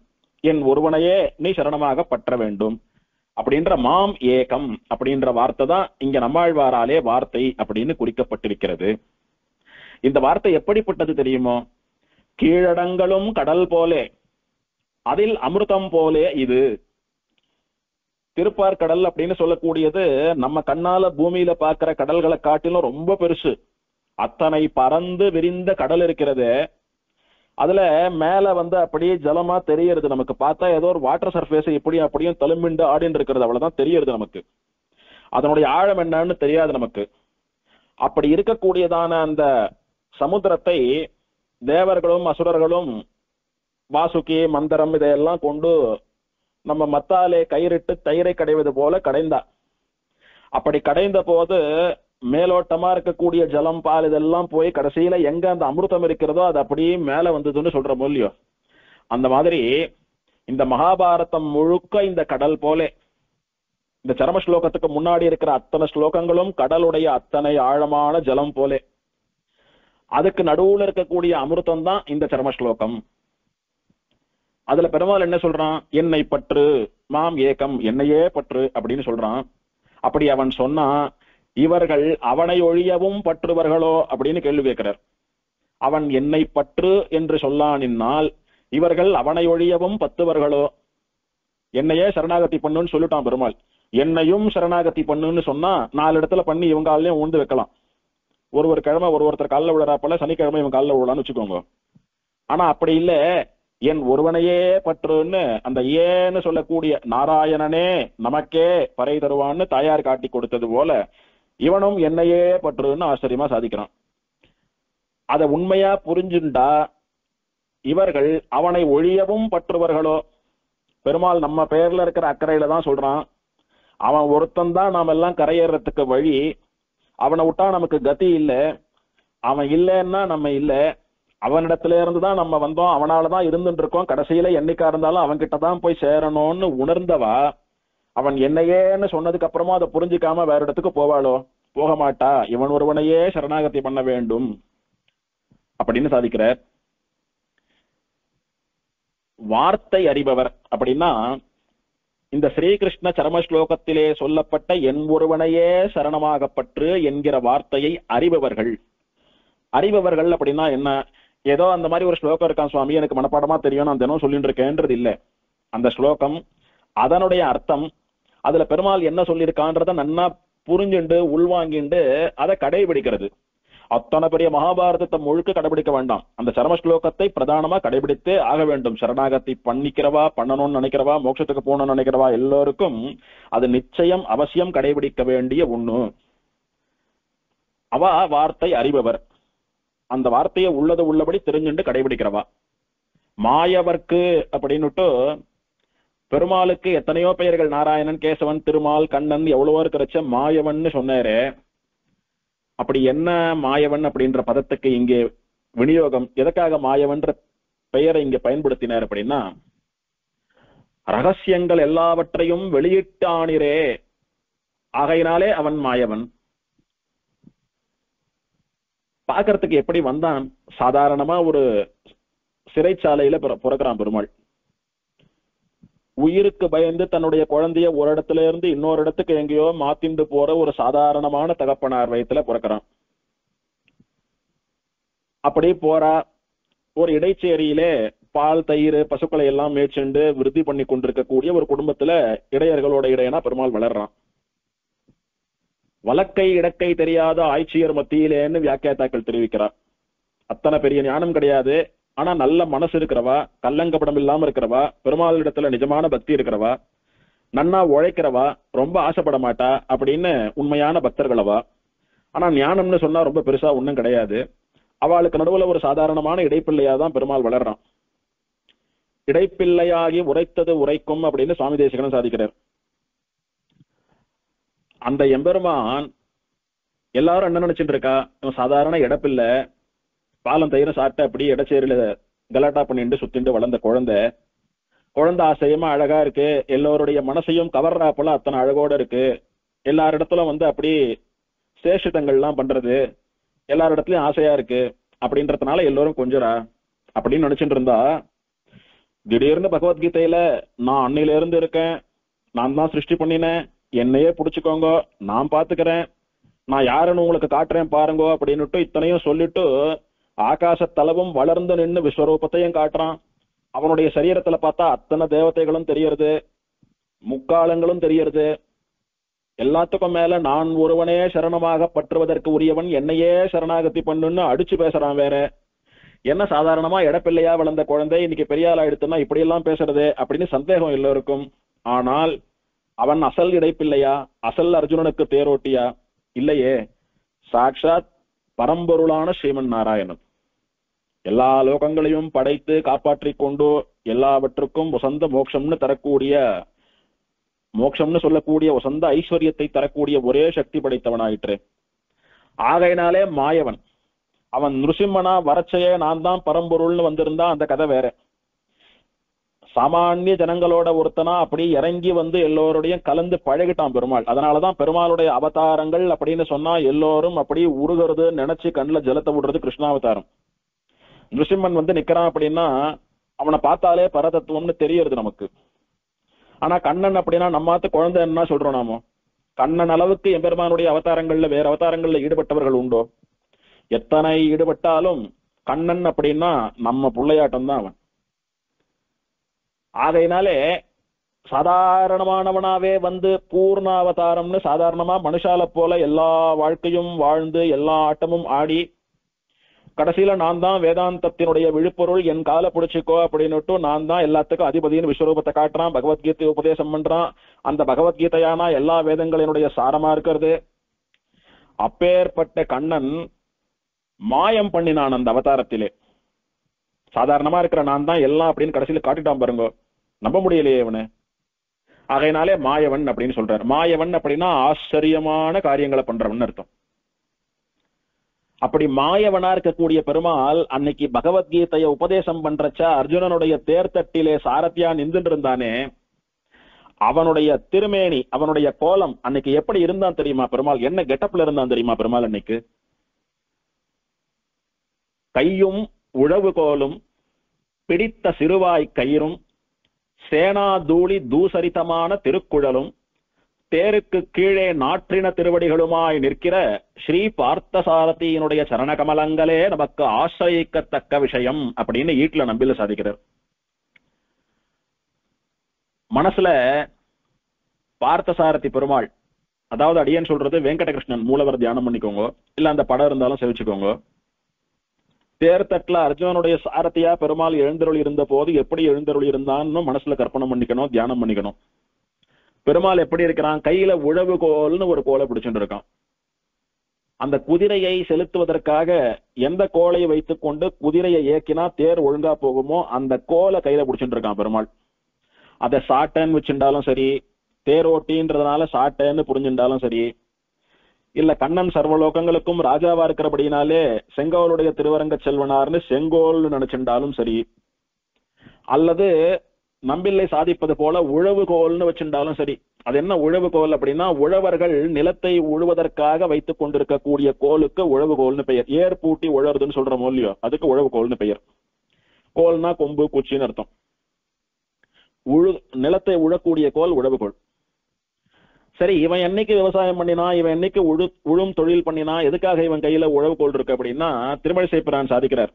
என் ஒருவனையே நீ சரணமாக பற்ற வேண்டும் அப்படின்ற மாம் ஏகம் அப்படின்ற வார்த்தை தான் இங்க நம்மாழ்வாராலே வார்த்தை அப்படின்னு குறிக்கப்பட்டிருக்கிறது. இந்த வார்த்தை எப்படிப்பட்டது தெரியுமோ? கீழடங்களும் கடல் போலே அதில் அமிர்தம் போலே இது. திருப்பார்கடல் அப்படின்னு சொல்லக்கூடியது நம்ம கண்ணால பூமியில பாக்குற கடல்களை காட்டிலும் ரொம்ப பெருசு. அத்தனை பறந்து விரிந்த கடல் இருக்கிறது. அதுல மேல அப்படியே ஜலமா தெரியறது. நமக்கு பார்த்தா ஏதோ ஒரு வாட்டர் சர்ஃபேஸ் இப்படியும் அப்படியும் தழும்பிண்டு ஆடின்னு இருக்கிறது, அவ்வளவுதான் தெரியறது நமக்கு. அதனுடைய ஆழம் என்னன்னு தெரியாது நமக்கு. அப்படி இருக்கக்கூடியதான அந்த சமுத்திரத்தை தேவர்களும் அசுரர்களும் வாசுகி மந்திரம் இதையெல்லாம் கொண்டு நம்ம மத்தாலே கயிறிட்டு தயிரை கடைவது போல கடைந்தா. அப்படி கடைந்த போது மேலோட்டமா இருக்கக்கூடிய ஜலம் பால் இதெல்லாம் போய் கடைசியில எங்க அந்த அமிர்தம் இருக்கிறதோ அது அப்படியே மேல வந்ததுன்னு சொல்ற மூலியம். அந்த மாதிரி இந்த மகாபாரதம் முழுக்க இந்த கடல் போலே. இந்த சரம ஸ்லோகத்துக்கு முன்னாடி இருக்கிற அத்தனை ஸ்லோகங்களும் கடலுடைய அத்தனை ஆழமான ஜலம் போலே. அதுக்கு நடுவுல இருக்கக்கூடிய அமிர்தம் தான் இந்த சரம ஸ்லோகம். அதுல பெருமாள் என்ன சொல்றான்? என்னை பற்று, மாம் ஏகம், என்னையே பற்று அப்படின்னு சொல்றான். அப்படி அவன் சொன்னா இவர்கள் அவனை ஒழியவும் பற்றுவர்களோ அப்படின்னு கேள்வி கேட்கிறார். அவன் என்னை பற்று என்று சொல்லானின்னால் இவர்கள் அவனை ஒழியவும் பத்துவர்களோ? என்னையே சரணாகதி பண்ணுன்னு சொல்லிட்டான் பெருமாள். என்னையும் சரணாகதி பண்ணுன்னு சொன்னா 4 இடத்துல பண்ணி இவங்க காலையும் ஊந்து வைக்கலாம். ஒரு கிழமை ஒருத்தர் காலில் விழுறாப்பல சனிக்கிழமை இவன் காலில் விழலான்னு வச்சுக்கோங்க. ஆனா அப்படி இல்ல, என் ஒருவனையே பற்றுன்னு அந்த ஏன்னு சொல்லக்கூடிய நாராயணனே நமக்கே பறை தருவான்னு தாயார் காட்டி கொடுத்தது போல இவனும் என்னையே பற்றுன்னு ஆச்சரியமா சாதிக்கிறான். அத உண்மையா புரிஞ்சுண்டா இவர்கள் அவனை ஒழியவும் பற்றுவர்களோ? பெருமாள் நம்ம பேர்ல இருக்கிற அக்கறையில தான் சொல்றான். அவன் ஒருத்தன் தான் நாம எல்லாம் கரையேறதுக்கு வழி. அவனை விட்டா நமக்கு கதி இல்லை. அவன் இல்லைன்னா நம்ம இல்லை. அவனிடத்துல இருந்துதான் நம்ம வந்தோம், அவனாலதான் இருந்துட்டு இருக்கோம். கடைசியில என்னைக்கா இருந்தாலும் அவன்கிட்டதான் போய் சேரணும்னு உணர்ந்தவா அவன் என்னையேன்னு சொன்னதுக்கு அப்புறமா அதை புரிஞ்சுக்காம வேற இடத்துக்கு போவாளோ? போக மாட்டா. இவன் ஒருவனையே சரணாகதி பண்ண வேண்டும் அப்படின்னு சாதிக்கிறார். வார்த்தை அறிபவர் அப்படின்னா இந்த ஸ்ரீகிருஷ்ண சரம ஸ்லோகத்திலே சொல்லப்பட்ட என் ஒருவனையே சரணமாகப்பற்று என்கிற வார்த்தையை அறிபவர்கள். அறிபவர்கள் அப்படின்னா என்ன? ஏதோ அந்த மாதிரி ஒரு ஸ்லோகம் இருக்கான் சுவாமி, எனக்கு மனப்பாடமா தெரியும், நான் தினம் சொல்லிட்டு இருக்கேன்றது இல்ல. அந்த ஸ்லோகம், அதனுடைய அர்த்தம், அதுல பெருமாள் என்ன சொல்லியிருக்கான்றத நன்னா புரிஞ்சுண்டு உள்வாங்கிண்டு அதை கடைபிடிக்கிறது. அத்தனை பெரிய மகாபாரதத்தை முழுக்க கடைபிடிக்க வேண்டாம், அந்த சரம ஸ்லோகத்தை பிரதானமா கடைபிடித்தே ஆக வேண்டும். சரணாகதி பண்ணிக்கிறவா, பண்ணணும்னு நினைக்கிறவா, மோட்சத்துக்கு போகணும்னு நினைக்கிறவா எல்லோருக்கும் அது நிச்சயம் அவசியம் கடைபிடிக்க வேண்டிய ஒண்ணு. அவ வார்த்தை அறிபவர், அந்த வார்த்தையை உள்ளது உள்ளபடி தெரிஞ்சுண்டு கடைபிடிக்கிறவா. மாயவர்க்கு அப்படின்னுட்டு பெருமாளுக்கு எத்தனையோ பெயர்கள், நாராயணன், கேசவன், திருமால், கண்ணன் எவ்வளவோ இருக்கிறச்ச மாயவன் சொன்னாரு. அப்படி என்ன மாயவன் அப்படின்ற பதத்துக்கு இங்கே விநியோகம், எதற்காக மாயவன்ற பெயரை இங்க பயன்படுத்தினார் அப்படின்னா, ரகசியங்கள் எல்லாவற்றையும் வெளியிட்டானிரே, ஆகையினாலே அவன் மாயவன். பாக்குறதுக்கு எப்படி வந்தான்? சாதாரணமா ஒரு சிறைச்சாலையில பிறக்கிறான் பெருமாள். உயிருக்கு பயந்து தன்னுடைய குழந்தைய ஒரு இடத்துல இருந்து இன்னொரு இடத்துக்கு எங்கேயோ மாத்திண்டு போற ஒரு சாதாரணமான தகப்பனார் வயத்துல பிறக்கிறான். அப்படி போறா, ஒரு இடைச்சேரியிலே பால் தயிர் பசுக்களை எல்லாம் மேய்ச்சுண்டு விருத்தி பண்ணி கொண்டிருக்கக்கூடிய ஒரு குடும்பத்துல இடையர்களோட இடையனா பெருமாள் வளர்றான். வழக்கை இடக்கை தெரியாத ஆய்ச்சியர் மத்தியிலேன்னு வியாக்கியாத்தாக்கள் தெரிவிக்கிறார். அத்தனை பெரிய ஞானம் கிடையாது, ஆனா நல்ல மனசு இருக்கிறவா, கல்லங்கப்படம் இல்லாம இருக்கிறவா, பெருமாள் இடத்துல நிஜமான பக்தி இருக்கிறவா, நன்னா உழைக்கிறவா, ரொம்ப ஆசைப்பட மாட்டா அப்படின்னு உண்மையான பக்தர்களவா. ஆனா ஞானம்னு சொன்னா ரொம்ப பெருசா ஒண்ணும் கிடையாது. அவளுக்கு நடுவுல ஒரு சாதாரணமான இடைப்பிள்ளையாதான் பெருமாள் வளர்றான். இடைப்பிள்ளையாகி உரைத்தது உரைக்கும் அப்படின்னு சுவாமி தேசிகனும் சாதிக்கிறார். அந்த எம்பெருமான் எல்லாரும் என்ன நினைச்சுட்டு இருக்கா, சாதாரண இடப்பில்லை, பாலம் தயிர சாப்பிட்ட அப்படி இடச்சேரியில கலாட்டா பண்ணிட்டு சுத்திண்டு வளர்ந்த குழந்தை ஆசையமா அழகா இருக்கு, எல்லோருடைய மனசையும் கவர்றா போல அத்தனை அழகோட இருக்கு, எல்லாரிடத்துல அப்படி சேஷிதங்கள்லாம் பண்றது எல்லாரிடத்துலயும் ஆசையா இருக்கு அப்படின்றதுனால எல்லோரும் கொஞ்சரா. அப்படின்னு நினைச்சிட்டு இருந்தா, திடீர்னு பகவத்கீதையில நான் அன்னையில இருந்து இருக்கேன், நான் தான் சிருஷ்டி பண்ணினேன், என்னையே புடிச்சுக்கோங்க, நான் பாத்துக்கிறேன், நான் யாருன்னு உங்களுக்கு காட்டுறேன் பாருங்க அப்படின்னுட்டு இத்தனையும் சொல்லிட்டு ஆகாசத்தளவும் வளர்ந்து நின்று விஸ்வரூபத்தையும் காட்டுறான். அவனுடைய சரீரத்துல பார்த்தா அத்தனை தேவதைகளும் தெரியறது, முக்காலங்களும் தெரியறது. எல்லாத்துக்கும் மேல நான் ஒருவனே சரணமாக பற்றுவதற்கு உரியவன், என்னையே சரணாகதி பண்ணுன்னு அடிச்சு பேசுறான். வேற என்ன சாதாரணமா இடப்பிள்ளையா வளர்ந்த குழந்தை இன்னைக்கு பெரிய ஆள் ஆயிடுத்துன்னா இப்படி எல்லாம் பேசுறது அப்படின்னு சந்தேகம் எல்லோருக்கும். ஆனால் அவன் அசல் இடைப்பிள்ளையா, அசல் அர்ஜுனனுக்கு தேரோட்டியா? இல்லையே, சாட்சாத் பரம்பொருளான ஸ்ரீமன் நாராயணன் எல்லா லோகங்களையும் படைத்து காப்பாற்றிக் கொண்டு எல்லாவற்றுக்கும் வசந்த மோட்சம்னு தரக்கூடிய, மோட்சம்னு சொல்லக்கூடிய வசந்த ஐஸ்வர்யத்தை தரக்கூடிய ஒரே சக்தி படைத்தவனாயிற்று. ஆகையினாலே மாயவன். அவன் நிருசிம்மனா வரச்சையே நான் தான் பரம்பொருள்னு வந்திருந்தா அந்த கதை வேற. சாமானிய ஜனங்களோட ஒருத்தனா அப்படி இறங்கி வந்து எல்லோருடையும் கலந்து பழகிட்டான் பெருமாள். அதனாலதான் பெருமாளுடைய அவதாரங்கள் அப்படின்னு சொன்னா எல்லோரும் அப்படி உருகிறது, நினைச்சு கண்ணுல ஜலத்தை விடுறது கிருஷ்ணாவதாரம். நிருசிம்மன் வந்து நிக்கிறான் அப்படின்னா அவனை பார்த்தாலே பரதத்துவம்னு தெரியறது நமக்கு. ஆனா கண்ணன் அப்படின்னா நம்மாத்து குழந்தை என்ன சொல்றோம் நாமோ? கண்ணன் அளவுக்கு எம்பெருமானுடைய அவதாரங்கள்ல வேற அவதாரங்கள்ல ஈடுபட்டவர்கள் உண்டோ? எத்தனை ஈடுபட்டாலும் கண்ணன் அப்படின்னா நம்ம பிள்ளையாட்டம் தான் அவன். ஆகையினாலே சாதாரணமானவனாவே வந்து பூர்ண அவதாரம்னு சாதாரணமா மனுஷால போல எல்லா வாழ்க்கையும் வாழ்ந்து எல்லா ஆட்டமும் ஆடி கடைசியில நான் தான் வேதாந்தத்தினுடைய விழுப்பொருள், என் காலை பிடிச்சிக்கோ அப்படின்னுட்டு நான் தான் எல்லாத்துக்கும் அதிபதினு விஸ்வரூபத்தை காட்டுறான், பகவத்கீதை உபதேசம் பண்றான். அந்த பகவத்கீதையானா எல்லா வேதங்களினுடைய சாரமா இருக்கிறது. அப்பேற்பட்ட கண்ணன் மாயம் பண்ணினான் அந்த அவதாரத்திலே. சாதாரணமா இருக்கிற நான் தான் எல்லாம் அப்படின்னு கடைசியில காட்டிட்டான் பாருங்க, நம்ப முடியலையே இவனு. ஆகையினாலே மாயவன் அப்படின்னு சொல்றாரு. மாயவன் அப்படின்னா ஆச்சரியமான காரியங்களை பண்றவன் அர்த்தம். அப்படி மாயவனா இருக்கக்கூடிய பெருமாள் அன்னைக்கு பகவத்கீதைய உபதேசம் பண்றச்ச அர்ஜுனனுடைய தேர்தட்டிலே சாரத்தியா நின்றுட்டு இருந்தானே, அவனுடைய திருமேனி, அவனுடைய கோலம் அன்னைக்கு எப்படி இருந்தான் தெரியுமா பெருமாள்? என்ன கெட்டப்ல இருந்தான் தெரியுமா பெருமாள்? அன்னைக்கு கையும் உழவு கோலும் பிடித்த சிறுவாய் கயிறும் சேனா தூளி தூசரித்தமான திருக்குழலும் தேருக்கு கீழே நாற்றின திருவடிகளுமாய் நிற்கிற ஸ்ரீ பார்த்தசாரதியினுடைய சரணகமலங்களே நமக்கு ஆசிரியக்கத்தக்க விஷயம் அப்படின்னு ஈட்ல நம்பில சாதிக்கிறார். மனசுல பார்த்தசாரதி பெருமாள், அதாவது அடியேன் சொல்றது வெங்கடகிருஷ்ணன் மூலவர் தியானம் பண்ணிக்கோங்க, இல்ல அந்த படம் இருந்தாலும் செவிச்சுக்கோங்க. தேர்தட்டுல அர்ஜுனனுடைய சாரதியா பெருமாள் எழுந்தருள் இருந்த போது எப்படி எழுந்தருள் இருந்தான்னு மனசுல கற்பனை பண்ணிக்கணும், தியானம் பண்ணிக்கணும். பெருமாள் எப்படி இருக்கிறான்? கையில உழவு கோல்னு ஒரு கோலை பிடிச்சுட்டு இருக்கான். அந்த குதிரையை செலுத்துவதற்காக எந்த கோலை வைத்துக் கொண்டு குதிரையை இயக்கினா தேர் ஒழுங்கா போகுமோ அந்த கோலை கையில பிடிச்சுட்டு இருக்கான் பெருமாள். அதை சாட்டைன்னு வச்சுட்டாலும் சரி, தேரோட்டின்றதுனால சாட்டைன்னு புரிஞ்சுட்டாலும் சரி, இல்ல கண்ணன் சர்வலோகங்களுக்கும் ராஜாவா இருக்கிறபடினாலே செங்கோலுடைய திருவரங்க செல்வனார்னு செங்கோல்னு நினைச்சுட்டாலும் சரி, அல்லது நம்பில்லை சாதிப்பது போல உழவு கோல்னு வச்சுட்டாலும் சரி. அது என்ன உழவு கோல் அப்படின்னா, உழவர்கள் நிலத்தை உழுவதற்காக வைத்துக் கொண்டிருக்கக்கூடிய கோலுக்கு உழவு கோல்னு பெயர். ஏர் பூட்டி உழறதுன்னு சொல்றோம் இல்லையோ, அதுக்கு உழவு கோல்னு பெயர். கோல்னா கொம்பு குச்சின்னு அர்த்தம். நிலத்தை உழக்கூடிய கோல் உழவு கோல். சரி, இவன் என்னைக்கு விவசாயம் பண்ணினா, இவன் என்னைக்கு உழும் தொழில் பண்ணினா, எதுக்காக இவன் கையில உழவு கோல் இருக்கு அப்படின்னா திருமழிசை பிரான் சாதிக்கிறார்.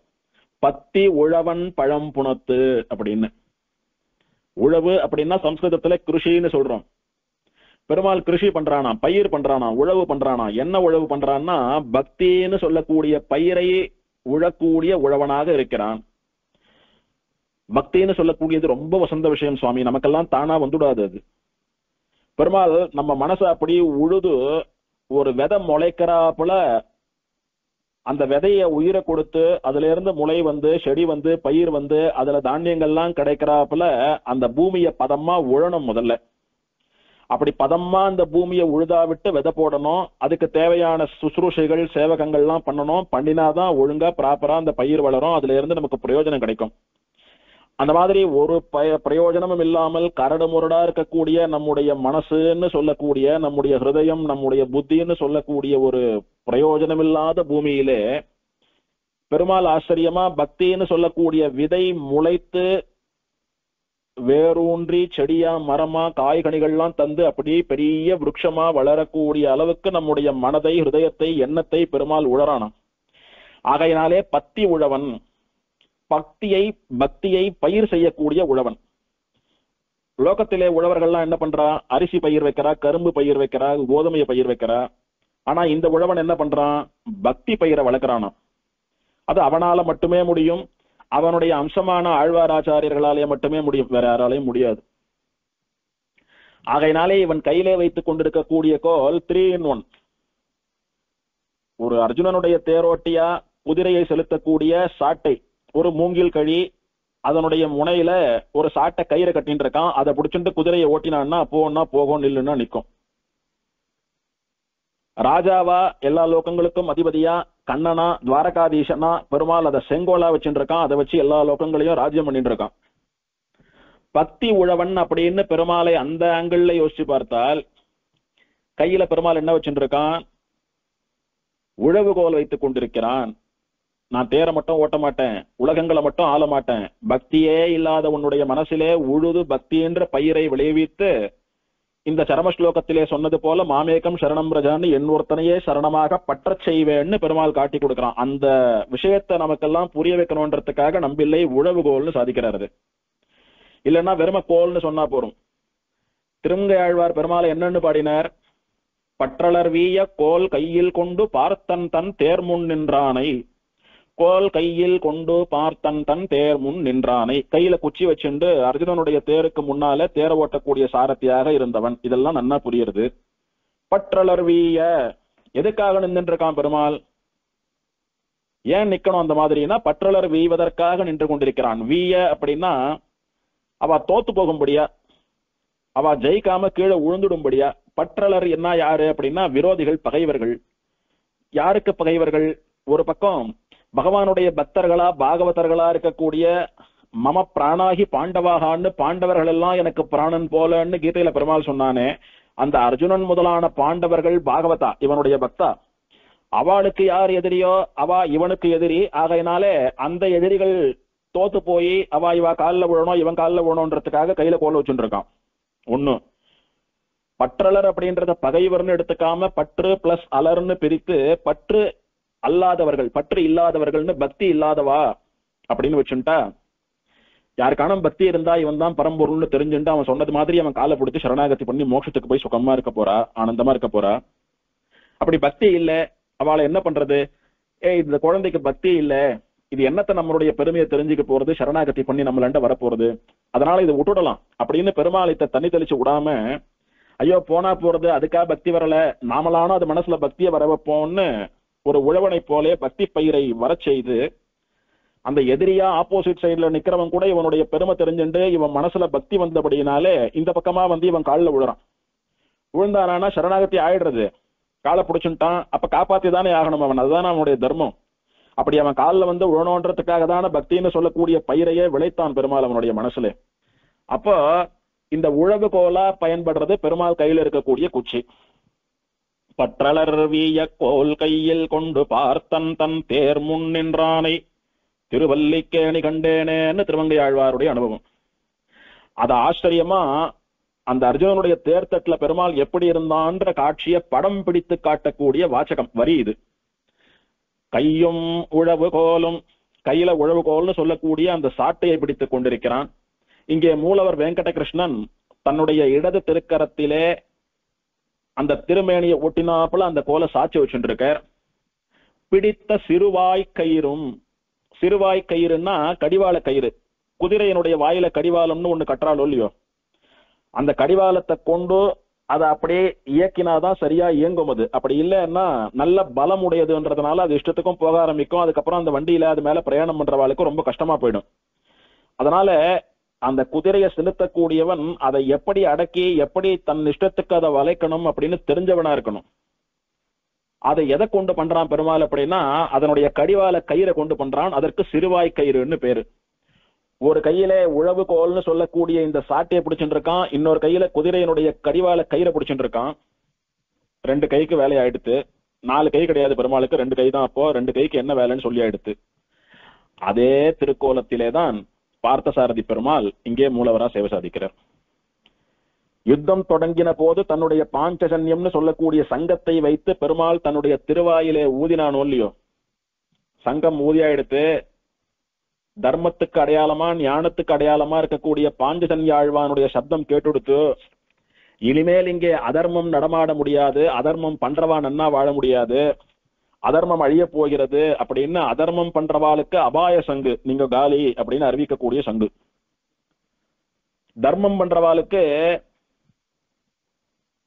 பத்தி உழவன் பழம் புணத்து அப்படின்னு. உழவு அப்படின்னா சம்ஸ்கிருதத்துல கிருஷின்னு சொல்றோம். பெருமாள் கிருஷி பண்றானா, பயிர் பண்றானா, உழவு பண்றானா. என்ன உழவு பண்றான்னா பக்தின்னு சொல்லக்கூடிய பயிரை உழக்கூடிய உழவனாக இருக்கிறான். பக்தின்னு சொல்லக்கூடியது ரொம்ப வசந்த விஷயம் சுவாமி, நமக்கெல்லாம் தானா வந்துடாது அது. பெருமாள் நம்ம மனசை அப்படி உழுது ஒரு விதை முளைக்கிறாப்புல அந்த விதைய உயிரை கொடுத்து அதுல இருந்து முளை வந்து செடி வந்து பயிர் வந்து அதுல தானியங்கள்லாம் கிடைக்கிறாப்புல அந்த பூமியை பதமா உழணும். முதல்ல அப்படி பதமா அந்த பூமியை உழுதா விட்டு விதை போடணும். அதுக்கு தேவையான சுசுரூஷைகள் சேவகங்கள்லாம் பண்ணணும். பண்ணினாதான் ஒழுங்கா ப்ராப்பரா அந்த பயிர் வளரும், அதுல இருந்து நமக்கு பிரயோஜனம் கிடைக்கும். அந்த மாதிரி ஒரு பிரயோஜனமும் இல்லாமல் கரடு முரடா இருக்கக்கூடிய நம்முடைய மனசுன்னு சொல்லக்கூடிய நம்முடைய ஹிருதயம், நம்முடைய புத்தின்னு சொல்லக்கூடிய ஒரு பிரயோஜனம் இல்லாத பூமியிலே பெருமாள் ஆச்சரியமா பக்தின்னு சொல்லக்கூடிய விதை முளைத்து வேரூன்றி செடியா மரமா காய்கனிகள்லாம் தந்து அப்படி பெரிய விருட்சமா வளரக்கூடிய அளவுக்கு நம்முடைய மனதை ஹிருதயத்தை எண்ணத்தை பெருமாள் உழறானாம். ஆகையினாலே பத்தி உழவன், பக்தியை பயிர் செய்யக்கூடிய உழவன். லோகத்திலே உழவர்கள்லாம் என்ன பண்றா? அரிசி பயிர் வைக்கிறா, கரும்பு பயிர் வைக்கிறா, கோதுமையை பயிர் வைக்கிறா. ஆனா இந்த உழவன் என்ன பண்றான்? பக்தி பயிரை வளர்க்கிறானா. அது அவனால மட்டுமே முடியும், அவனுடைய அம்சமான ஆழ்வாராச்சாரியர்களாலே மட்டுமே முடியும், வேற யாராலையும் முடியாது. ஆகையினாலே இவன் கையிலே வைத்துக் கொண்டிருக்கக்கூடிய கோல் 3 in 1. ஒரு அர்ஜுனனுடைய தேரோட்டியா குதிரையை செலுத்தக்கூடிய சாட்டை, ஒரு மூங்கில் கழி, அதனுடைய முனையில ஒரு சாட்டை கயிறை கட்டின்னு இருக்கான். அதை பிடிச்சிட்டு குதிரையை ஓட்டினான்னா போனா போகும், நில்லுன்னா நிற்கும். ராஜாவா எல்லா லோகங்களுக்கும் அதிபதியா கண்ணனா துவாரகாதீசனா பெருமாள் அதை செங்கோலா வச்சுட்டு இருக்கான். அதை வச்சு எல்லா லோகங்களையும் ராஜ்யம் பண்ணிட்டு இருக்கான். பக்தி உழவன் அப்படின்னு பெருமாளை அந்த ஆங்கிள் யோசிச்சு பார்த்தால் கையில பெருமாள் என்ன வச்சுட்டு இருக்கான்? உழவுகோல் வைத்துக் கொண்டிருக்கிறான். நான் தேரை மட்டும் ஓட்ட மாட்டேன், உலகங்களை மட்டும் ஆள மாட்டேன், பக்தியே இல்லாத உன்னுடைய மனசிலே உழுது பக்தி என்ற பயிரை விளைவித்து இந்த சரம ஸ்லோகத்திலே சொன்னது போல மாமேகம் சரணம் பிரஜான்னு என்னொருத்தனையே சரணமாக பற்றச் செய்வேன்னு பெருமாள் காட்டி கொடுக்கிறான். அந்த விஷயத்தை நமக்கெல்லாம் புரிய வைக்கணும்ன்றதுக்காக நம்பில்லை உழவுகோல்னு சாதிக்கிறாரு. இல்லைன்னா வெறும கோல்னு சொன்னா போறோம். திருமங்கை ஆழ்வார் பெருமாளை என்னன்னு பாடினார்? பற்றலர் வீய கோல் கையில் கொண்டு பார்த்தன் தன் தேர் முன் நின்றானை, கோல் கையில் கொண்டு பார்த்தன் தன் தேர் முன் நின்றானை. கையில குச்சி வச்சுண்டு அர்ஜுனனுடைய தேருக்கு முன்னால தேர ஓட்டக்கூடிய சாரதியாக இருந்தவன். இதெல்லாம் நன்னா புரியுறது. பற்றலர் வீய எதுக்காக நின்று இருக்கான் பெருமாள்? ஏன் நிக்கணும் அந்த மாதிரினா பற்றலர் வீவதற்காக நின்று கொண்டிருக்கிறான். வீய அப்படின்னா அவ தோத்து போகும்படியா, அவ ஜெயிக்காம கீழே உழுந்துடும்படியா. பற்றலர் என்ன யாரு அப்படின்னா விரோதிகள், பகைவர்கள். யாருக்கு பகைவர்கள்? ஒரு பக்கம் பகவானுடைய பக்தர்களா பாகவதர்களா இருக்கக்கூடிய மம பிராணாகி பாண்டவாகான்னு பாண்டவர்கள் எல்லாம் எனக்கு பிராணன் போலன்னு கீதையில பெருமாள் சொன்னானே, அந்த அர்ஜுனன் முதலான பாண்டவர்கள் பாகவதா, இவனுடைய பக்தா. அவளுக்கு யார் எதிரியோ அவ இவனுக்கு எதிரி. ஆகையினாலே அந்த எதிரிகள் தோத்து போய் அவ இவ காலில் விழணும், இவன் காலில் விழணும்ன்றதுக்காக கையில கோல் வச்சுட்டு இருக்கான். ஒண்ணு. பற்றலர் அப்படின்றத பகைவர்னு எடுத்துக்காம பற்று பிளஸ் அலர்னு பிரித்து பற்று அல்லாதவர்கள், பற்று இல்லாதவர்கள்னு பக்தி இல்லாதவா அப்படின்னு வச்சுட்டா, யாருக்கான பக்தி இருந்தா இவன் தான் பரம்பொருள்னு தெரிஞ்சுட்டு அவன் சொன்னது மாதிரி அவன் காலை பிடிச்சி சரணாகதி பண்ணி மோட்சத்துக்கு போய் சுகமா இருக்க போறா, ஆனந்தமா இருக்க போறா. அப்படி பக்தி இல்ல, அவளை என்ன பண்றது? இந்த குழந்தைக்கு பக்தி இல்ல, இது என்னத்தை நம்மளுடைய பெருமையை தெரிஞ்சுக்க போறது, சரணாகதி பண்ணி நம்மளண்ட வரப்போறது, அதனால இதை விட்டுடலாம் அப்படின்னு பெருமாளத்தை தண்ணி தெளிச்சு விடாம, ஐயோ போனா போறது, அதுக்காக பக்தி வரல, நாமளானோ அது மனசுல பக்தியை வர வைப்போம்னு ஒரு உழவனை போலே பக்தி பயிரை வர செய்து, அந்த எதிரியா ஆப்போசிட் சைட்ல நிக்கிறவன் கூட இவனுடைய பெருமை தெரிஞ்சுட்டு இவன் மனசுல பக்தி வந்தபடினாலே இந்த பக்கமா வந்து இவன் காலில் விழுறான். விழுந்தானா சரணாகதி ஆயிடுறது, காலை பிடிச்சுட்டான், அப்ப காப்பாத்தி தானே ஆகணும் அவன், அதுதானே அவனுடைய தர்மம். அப்படி அவன் காலில் வந்து விழணுன்றதுக்காக தானே பக்தின்னு சொல்லக்கூடிய பயிரையே விளைத்தான் பெருமாள் அவனுடைய மனசுல. அப்போ இந்த உழவு கோலா பயன்படுறது பெருமாள் கையில இருக்கக்கூடிய குச்சி. பற்றலர் வீய கோல் கையில் கொண்டு பார்த்தன் தன் தேர் முன் நின்றானை, திருவல்லிக்கேணி கண்டேனேன்னு திருமங்கை ஆழ்வாருடைய அனுபவம். அது ஆச்சரியமா அந்த அர்ஜுனனுடைய தேர்தட்டுல பெருமாள் எப்படி இருந்தான்ற காட்சியை படம் பிடித்து காட்டக்கூடிய வாசகம் வரி இது. கையும் உழவு கோலும், கையில உழவு கோல்னு சொல்லக்கூடிய அந்த சாட்டையை பிடித்துக் கொண்டிருக்கிறான். இங்கே மூலவர் வெங்கடகிருஷ்ணன் தன்னுடைய இடது திருக்கரத்திலே அந்த திருமேனியை ஒட்டினாப்புல அந்த கோலை சாட்சி வச்சுட்டு இருக்கார். பிடித்த சிறுவாய் கயிறும், சிறுவாய் கயிறுன்னா கடிவாள கயிறு, குதிரையினுடைய வாயில கடிவாளம்னு ஒண்ணு கட்டுறாளோ இல்லையோ, அந்த கடிவாளத்தை கொண்டு அதை அப்படியே இயக்கினாதான் சரியா இயங்கும். அது அப்படி இல்லைன்னா நல்ல பலம் உடையதுன்றதுனால அது இஷ்டத்துக்கும் போக ஆரம்பிக்கும். அதுக்கப்புறம் அந்த வண்டியில அது மேல பிரயாணம் பண்றவாளுக்கு ரொம்ப கஷ்டமா போயிடும். அதனால அந்த குதிரையை செலுத்தக்கூடியவன் அதை எப்படி அடக்கி எப்படி தன் இஷ்டத்துக்கு அதை வளைக்கணும் அப்படின்னு தெரிஞ்சவனா இருக்கணும். அதை எதை கொண்டு பண்றான் பெருமாள் அப்படின்னா அதனுடைய கடிவாள கயிறை கொண்டு பண்றான். அதற்கு சிறுவாய் கயிறுன்னு பேரு. ஒரு கையில உழவு கோல்னு சொல்லக்கூடிய இந்த சாட்டையை பிடிச்சுட்டு இருக்கான், இன்னொரு கையில குதிரையினுடைய கடிவாள கயிறை பிடிச்சுட்டு இருக்கான். 2 கைக்கு வேலையாயிடுத்து. 4 கை கிடையாது பெருமாளுக்கு, 2 கை தான். அப்போ 2 கைக்கு என்ன வேலைன்னு சொல்லி ஆயிடுத்து. அதே திருக்கோலத்திலேதான் பார்த்தசாரதி பெருமாள் இங்கே மூலவரா சேவை சாதிக்கிறார். யுத்தம் தொடங்கின போது தன்னுடைய பாஞ்சஜன்யம்னு சொல்லக்கூடிய சங்கத்தை வைத்து பெருமாள் தன்னுடைய திருவாயிலே ஊதினானோ இல்லையோ, சங்கம் ஊதியா எடுத்து தர்மத்துக்கு அடையாளமா ஞானத்துக்கு அடையாளமா இருக்கக்கூடிய பாஞ்சஜன்யாழ்வானுடைய சப்தம் கேட்டுடுத்து, இனிமேல் இங்கே அதர்மம் நடமாட முடியாது, அதர்மம் பண்றவா நன்னா வாழ முடியாது, அதர்மம் அழிய போகிறது அப்படின்னு அதர்மம் பண்றவாளுக்கு அபாய சங்கு, நீங்க காலி அப்படின்னு அறிவிக்கக்கூடிய சங்கு. தர்மம் பண்றவாளுக்கு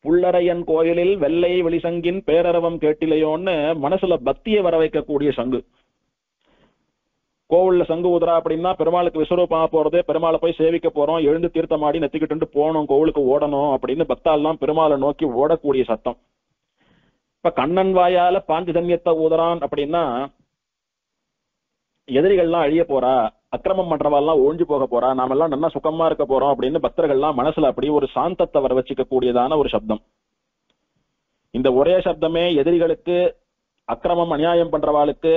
புள்ளரையன் கோயிலில் வெள்ளை வெளிசங்கின் பேரரவம் கேட்டிலையோன்னு மனசுல பக்தியை வர வைக்கக்கூடிய சங்கு. கோவில்ல சங்கு ஊதுறா அப்படின்னா பெருமாளுக்கு விஸ்வரூபமா போறது, பெருமாளை போய் சேவிக்க போறோம், எழுந்து தீர்த்தமாடி நெத்திக்கிட்டு போனோம், கோவிலுக்கு ஓடணும் அப்படின்னு பக்தாலாம் பெருமாளை நோக்கி ஓடக்கூடிய சத்தம். இப்ப கண்ணன் வாயால பாஞ்சஜன்யத்தை ஊதுறான் அப்படின்னா எதிரிகள்லாம் அழிய போறா, அக்கிரமம் பண்றவாள்லாம் ஒழிஞ்சு போக போறா, நாம எல்லாம் நல்லா சுகமா இருக்க போறோம் அப்படின்னு பக்தர்கள்லாம் மனசுல அப்படி ஒரு சாந்தத்தை வர வச்சுக்க கூடியதான ஒரு சப்தம். இந்த ஒரே சப்தமே எதிரிகளுக்கு, அக்கிரமம் அநியாயம் பண்றவாளுக்கு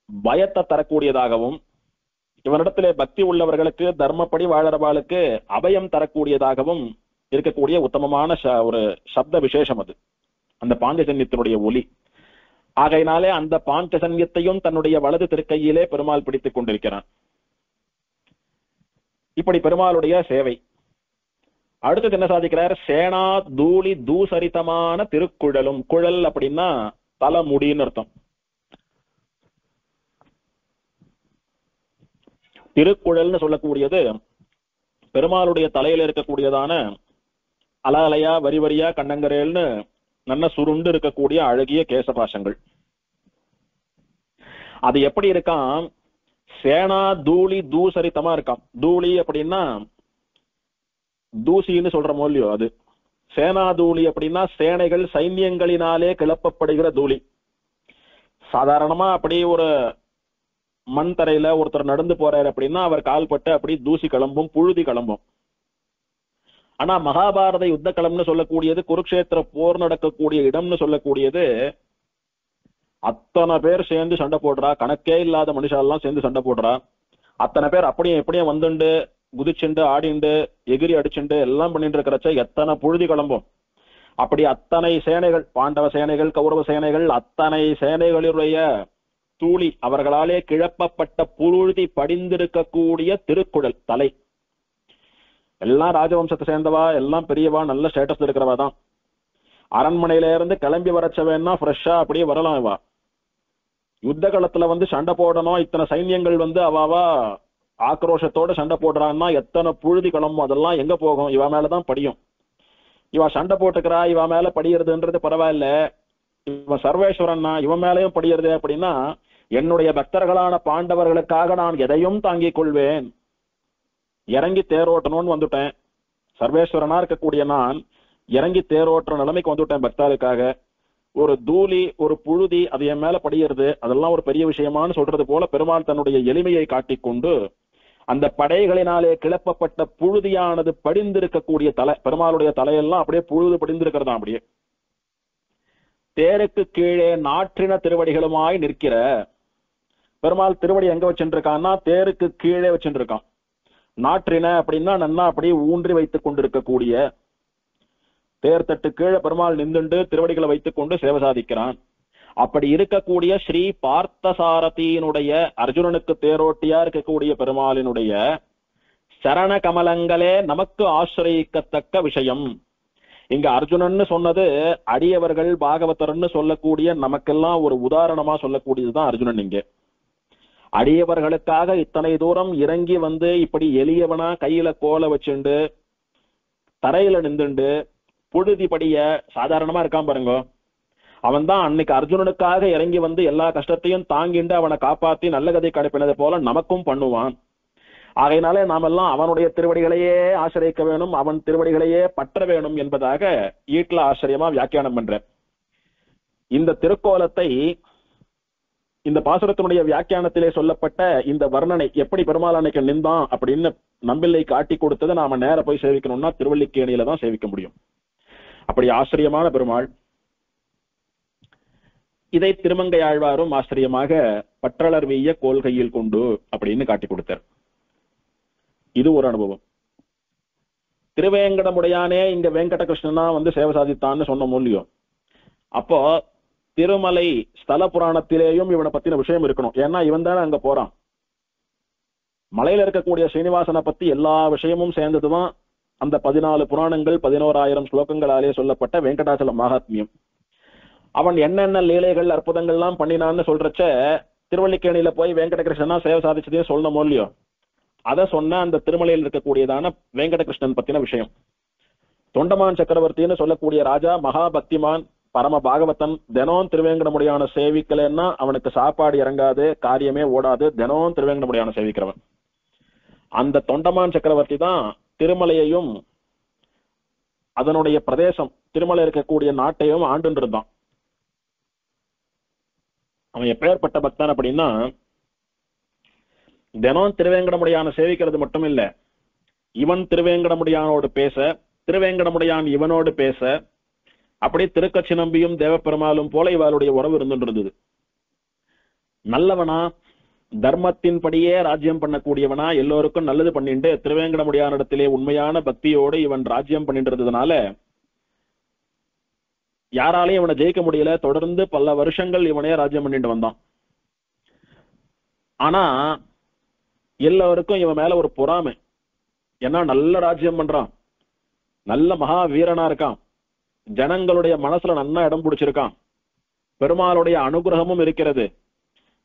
பயத்தை தரக்கூடியதாகவும், இவனிடத்திலே பக்தி உள்ளவர்களுக்கு தர்மப்படி வாழறவாளுக்கு அபயம் தரக்கூடியதாகவும் இருக்கக்கூடிய உத்தமமான ஒரு சப்த விசேஷம் அது, அந்த பாஞ்சஜன்யத்தினுடைய ஒலி. ஆகையினாலே அந்த பாஞ்சஜன்யத்தையும் தன்னுடைய வலது திருக்கையிலே பெருமாள் பிடித்துக் கொண்டிருக்கிறான். இப்படி பெருமாளுடைய சேவை. அடுத்தது என்ன சாதிக்கிறார்? சேனா தூளி தூசரிதமான திருக்குழலும். குழல் அப்படின்னா தலைமுடின்னு அர்த்தம். திருக்குழல்னு சொல்லக்கூடியது பெருமாளுடைய தலையில இருக்கக்கூடியதான அலாலையா வரி வரியா கண்ணங்கரேல்னு நல்ல சுருண்டு இருக்கக்கூடிய அழகிய கேசபாசங்கள். அது எப்படி இருக்கான்? சேனா தூளி தூசரித்தமா இருக்கான். தூளி அப்படின்னா தூசின்னு சொல்ற மூலியோ அது. சேனா தூளி அப்படின்னா சேனைகள் சைன்யங்களினாலே கிளப்பப்படுகிற தூளி. சாதாரணமா அப்படி ஒரு மண் தரையில ஒருத்தர் நடந்து போறாரு அப்படின்னா அவர் கால்பட்டு அப்படி தூசி கிளம்பும், புழுதி கிளம்பும். ஆனா மகாபாரத யுத்த களம்னு சொல்லக்கூடியது, குருக்ஷேத்திர போர் நடக்கக்கூடிய இடம்னு சொல்லக்கூடியது, அத்தனை பேர் சேர்ந்து சண்டை போடுறா, கணக்கே இல்லாத மனுஷாலாம் சேர்ந்து சண்டை போடுறா. அத்தனை பேர் அப்படியே எப்படியே வந்துண்டு குதிச்சுண்டு ஆடிண்டு எகிரி அடிச்சுண்டு எல்லாம் பண்ணிட்டு இருக்கிறச்ச எத்தனை புழுதி கிளம்பும். அப்படி அத்தனை சேனைகள், பாண்டவ சேனைகள், கௌரவ சேனைகள், அத்தனை சேனைகளுடைய தூளி, அவர்களாலே கிளப்பப்பட்ட புழுதி படிந்திருக்கக்கூடிய திருக்குழல் தலை. எல்லாம் ராஜவம்சத்தை சேர்ந்தவா, எல்லாம் பெரியவா, நல்ல ஸ்டேட்டஸ் இருக்கிறவா தான். அரண்மனையில இருந்து கிளம்பி வரச்சவேன்னா ஃப்ரெஷ்ஷா அப்படியே வரலாம். இவா யுத்த காலத்துல வந்து சண்டை போடணும், இத்தனை சைன்யங்கள் வந்து அவாவா ஆக்ரோஷத்தோட சண்டை போடுறான்னா எத்தனை புழுதி கிளம்பும், அதெல்லாம் எங்க போகும்? இவ மேலதான் படியும். இவ சண்டை போட்டுக்கிறா, இவ மேல படிக்கிறதுன்றது பரவாயில்ல, இவன் சர்வேஸ்வரன்னா இவன் மேலையும் படிக்கிறது அப்படின்னா, என்னுடைய பக்தர்களான பாண்டவர்களுக்காக நான் எதையும் தாங்கிக் கொள்வேன், இறங்கி தேரோட்டணும்னு வந்துட்டேன். சர்வேஸ்வரனா இருக்கக்கூடிய நான் இறங்கி தேரோட்டுற நிலைமைக்கு வந்துட்டேன் பக்தர்களுக்காக. ஒரு தூளி, ஒரு புழுதி அது என் மேல படிகிறது, அதெல்லாம் ஒரு பெரிய விஷயமானு சொல்றது போல பெருமாள் தன்னுடைய எளிமையை காட்டிக்கொண்டு அந்த படைகளினாலே கிளப்பப்பட்ட புழுதியானது படிந்திருக்கக்கூடிய தலை, பெருமாளுடைய தலையெல்லாம் அப்படியே புழுது படிந்திருக்கிறதா. அப்படியே தேருக்கு கீழே நாற்றின திருவடிகளுமாய் நிற்கிற பெருமாள் திருவடி எங்க வச்சுருக்கான்னா தேருக்கு கீழே வச்சுருக்கான். நாற்றின அப்படின்னா நன்னா அப்படியே ஊன்றி வைத்துக் கொண்டிருக்கக்கூடிய, தேர்தட்டு கீழே பெருமாள் நின்றுண்டு திருவடிகளை வைத்துக் கொண்டு சேவை சாதிக்கிறான். அப்படி இருக்கக்கூடிய ஸ்ரீ பார்த்தசாரதியினுடைய, அர்ஜுனனுக்கு தேரோட்டியா இருக்கக்கூடிய பெருமாளினுடைய சரண கமலங்களே நமக்கு ஆசிரியக்கத்தக்க விஷயம். இங்க அர்ஜுனன்னு சொன்னது அடியவர்கள் பாகவதர்ன்னு சொல்லக்கூடிய நமக்கெல்லாம் ஒரு உதாரணமா சொல்லக்கூடியதுதான் அர்ஜுனன். இங்கே அடியவர்களுக்காக இத்தனை தூரம் இறங்கி வந்து இப்படி எளியவனா கையில கோலை வச்சுண்டு தரையில நின்றுண்டு புழுதி படிய சாதாரணமா இருக்கான் பாருங்க. அவன் தான் அன்னைக்கு அர்ஜுனனுக்காக இறங்கி வந்து எல்லா கஷ்டத்தையும் தாங்கிண்டு அவனை காப்பாத்தி நல்ல கதை கடைப்பினது போல நமக்கும் பண்ணுவான். ஆகையினாலே நாமெல்லாம் அவனுடைய திருவடிகளையே ஆசிரியக்க வேணும், அவன் திருவடிகளையே பற்ற வேணும் என்பதாக ஈட்ல ஆச்சரியமா வியாக்கியானம் பண்ற. இந்த திருக்கோலத்தை, இந்த பாசுரத்தினுடைய வியாக்கியானத்திலே சொல்லப்பட்ட இந்த வர்ணனை எப்படி பெருமாள் அன்னைக்கு நின்றான் அப்படின்னு நம்பிள்ளை காட்டி கொடுத்ததை நாம நேர போய் சேவிக்கணும்னா திருவல்லிக்கேணியில தான் சேவிக்க முடியும். அப்படி ஆச்சரியமான பெருமாள். இதை திருமங்கை ஆழ்வாரும் ஆச்சரியமாக பற்றளர் வீய கோல்கையில் கொண்டு அப்படின்னு காட்டி கொடுத்தார். இது ஒரு அனுபவம். திருவேங்கடமுடையானே இங்க வெங்கடகிருஷ்ணனா சேவை சாதித்தான்னு சொன்ன மூலியம். அப்போ திருமலை ஸ்தல புராணத்திலேயும் இவனை பத்தின விஷயம் இருக்கணும். ஏன்னா இவன் தானே அங்க போறான். மலையில இருக்கக்கூடிய ஸ்ரீனிவாசனை பத்தி எல்லா விஷயமும் சேர்ந்ததுதான் அந்த 14 புராணங்கள் 11,000 ஸ்லோகங்களாலே சொல்லப்பட்ட வெங்கடாச்சல மகாத்மியம். அவன் என்னென்ன லீலைகள் அற்புதங்கள்லாம் பண்ணினான்னு சொல்றச்ச திருவல்லிக்கேணியில போய் வெங்கடகிருஷ்ணனா சேவை சாதிச்சதே சொல்லணும் இல்லையோ. அதை சொன்ன அந்த திருமலையில் இருக்கக்கூடியதான வெங்கடகிருஷ்ணன் பத்தின விஷயம். தொண்டமான் சக்கரவர்த்தின்னு சொல்லக்கூடிய ராஜா மகா பக்திமான், பரம பாகவதன். தினம் திருவேங்கடமுடியான சேவிக்கலன்னா அவனுக்கு சாப்பாடு இறங்காது, காரியமே ஓடாது. தினம் திருவேங்கடமுடியான சேவிக்கிறவன். அந்த தொண்டமான் சக்கரவர்த்தி தான் திருமலையையும் அதனுடைய பிரதேசம் திருமலை இருக்கக்கூடிய நாட்டையும் ஆண்டு இருந்தான். அவன் எப்பேற்பட்ட பக்தன் அப்படின்னா, தினம் திருவேங்கடமுடியான சேவிக்கிறது மட்டும் இல்ல, இவன் திருவேங்கடமுடியானோடு பேச, திருவேங்கடமுடியான் இவனோடு பேச, அப்படி திருக்கச்சி நம்பியும் தேவப்பெருமாளும் போல இவளுடைய உறவு இருந்துன்றது. நல்லவனா, தர்மத்தின்படியே ராஜ்யம் பண்ணக்கூடியவனா, எல்லோருக்கும் நல்லது பண்ணிட்டு திருவேங்கடமுடியான இடத்திலே உண்மையான பக்தியோடு இவன் ராஜ்யம் பண்ணின்றதுனால யாராலையும் இவனை ஜெயிக்க முடியல. தொடர்ந்து பல வருஷங்கள் இவனே ராஜ்யம் பண்ணிட்டு வந்தான். ஆனா எல்லாருக்கும் இவன் மேல ஒரு பொறாமை. ஏன்னா நல்ல ராஜ்யம் பண்றான், நல்ல மகா வீரனா இருக்கான், ஜனங்களுடைய மனசுல நல்லா இடம் பிடிச்சிருக்கான், பெருமாளுடைய அனுகிரகமும் இருக்கிறது,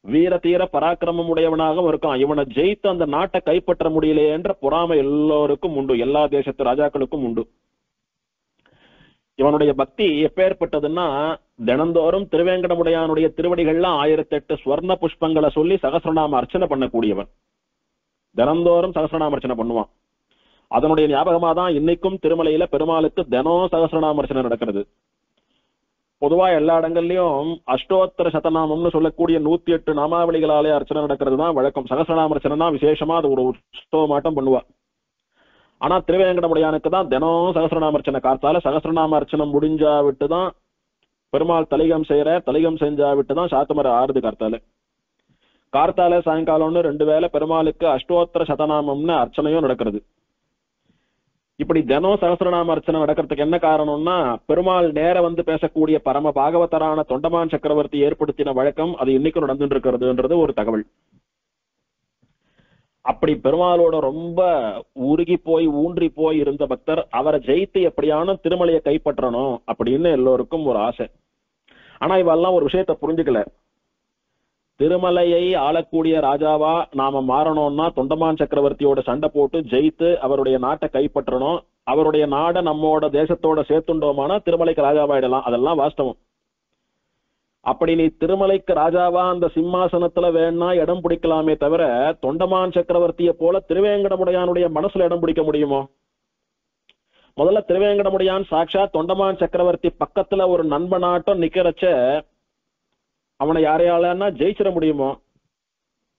வீர தீர பராக்கிரமம் உடையவனாகவும் இருக்கான். இவனை ஜெயித்து அந்த நாட்டை கைப்பற்ற முடியலையே என்ற பொறாமை எல்லோருக்கும் உண்டு, எல்லா தேசத்து ராஜாக்களுக்கும் உண்டு. இவனுடைய பக்தி எப்பேற்பட்டதுன்னா, தினந்தோறும் திருவேங்கடமுடையானுடைய திருவடிகள்ல 1008 ஸ்வர்ண புஷ்பங்களை சொல்லி சகஸ்ரநாம அர்ச்சனை பண்ணக்கூடியவன். தினந்தோறும் சகஸ்ரநாம அர்ச்சனை பண்ணுவான். அதனுடைய ஞாபகமா தான் இன்னைக்கும் திருமலையில பெருமாளுக்கு தினம் சகஸ்ரநாம அர்ச்சனை நடக்கிறது. பொதுவா எல்லா இடங்கள்லயும் அஷ்டோத்தர சதநாமம்னு சொல்லக்கூடிய 108 நாமாவளிகளாலே அர்ச்சனை நடக்கிறது தான் வழக்கம். சகஸ்ரநாம அர்ச்சனை விசேஷமா அது ஒரு உற்சவமாட்டம் பண்ணுவா. ஆனா திருவேங்கடமுடையானுக்கு தான் தினம் சகஸ்ரநாம அர்ச்சனை. காத்தால சகஸ்ரநாம அர்ச்சனை முடிஞ்சா விட்டுதான் பெருமாள் தலிகம் செய்யற, தலிகம் செஞ்சா விட்டுதான் சாத்துமர ஆறுது கார்த்தால சாயங்காலம்னு 2 வேளை பெருமாளுக்கு அஷ்டோத்தர சதநாமம்னு அர்ச்சனையும் நடக்கிறது. இப்படி தினம் சகஸ்ரநாம அர்ச்சனை நடக்கிறதுக்கு என்ன காரணம்னா, பெருமாள் நேர பேசக்கூடிய பரம பாகவதரான தொண்டமான் சக்கரவர்த்தி ஏற்படுத்தின வழக்கம் அது இன்னைக்கும் நடந்துட்டு இருக்கிறதுன்றது ஒரு தகவல். அப்படி பெருமாளோட ரொம்ப உருகி போய் ஊன்றி போய் இருந்த பக்தர், அவரை ஜெயித்து எப்படியான திருமலையை கைப்பற்றணும் அப்படின்னு எல்லோருக்கும் ஒரு ஆசை. ஆனா இவெல்லாம் ஒரு விஷயத்த புரிஞ்சுக்கல. திருமலையை ஆளக்கூடிய ராஜாவா நாம மாறணும்னா தொண்டமான் சக்கரவர்த்தியோட சண்டை போட்டு ஜெயித்து அவருடைய நாட்டை கைப்பற்றணும். அவருடைய நாடை நம்மோட தேசத்தோட சேர்த்துண்டோமானா திருமலைக்கு ராஜாவாயிடலாம். அதெல்லாம் வாஸ்தவம். அப்படி நீ திருமலைக்கு ராஜாவா அந்த சிம்மாசனத்துல வேணா இடம் பிடிக்கலாமே தவிர, தொண்டமான் சக்கரவர்த்தியை போல திருவேங்கடமுடையானுடைய மனசுல இடம் பிடிக்க முடியுமோ? முதல்ல திருவேங்கடமுடையான் சாட்சா தொண்டமான் சக்கரவர்த்தி பக்கத்துல ஒரு நண்பனாட்டம் நிக்கிறச்ச அவனை யாரையாலன்னா ஜெயிச்சிட முடியுமோ?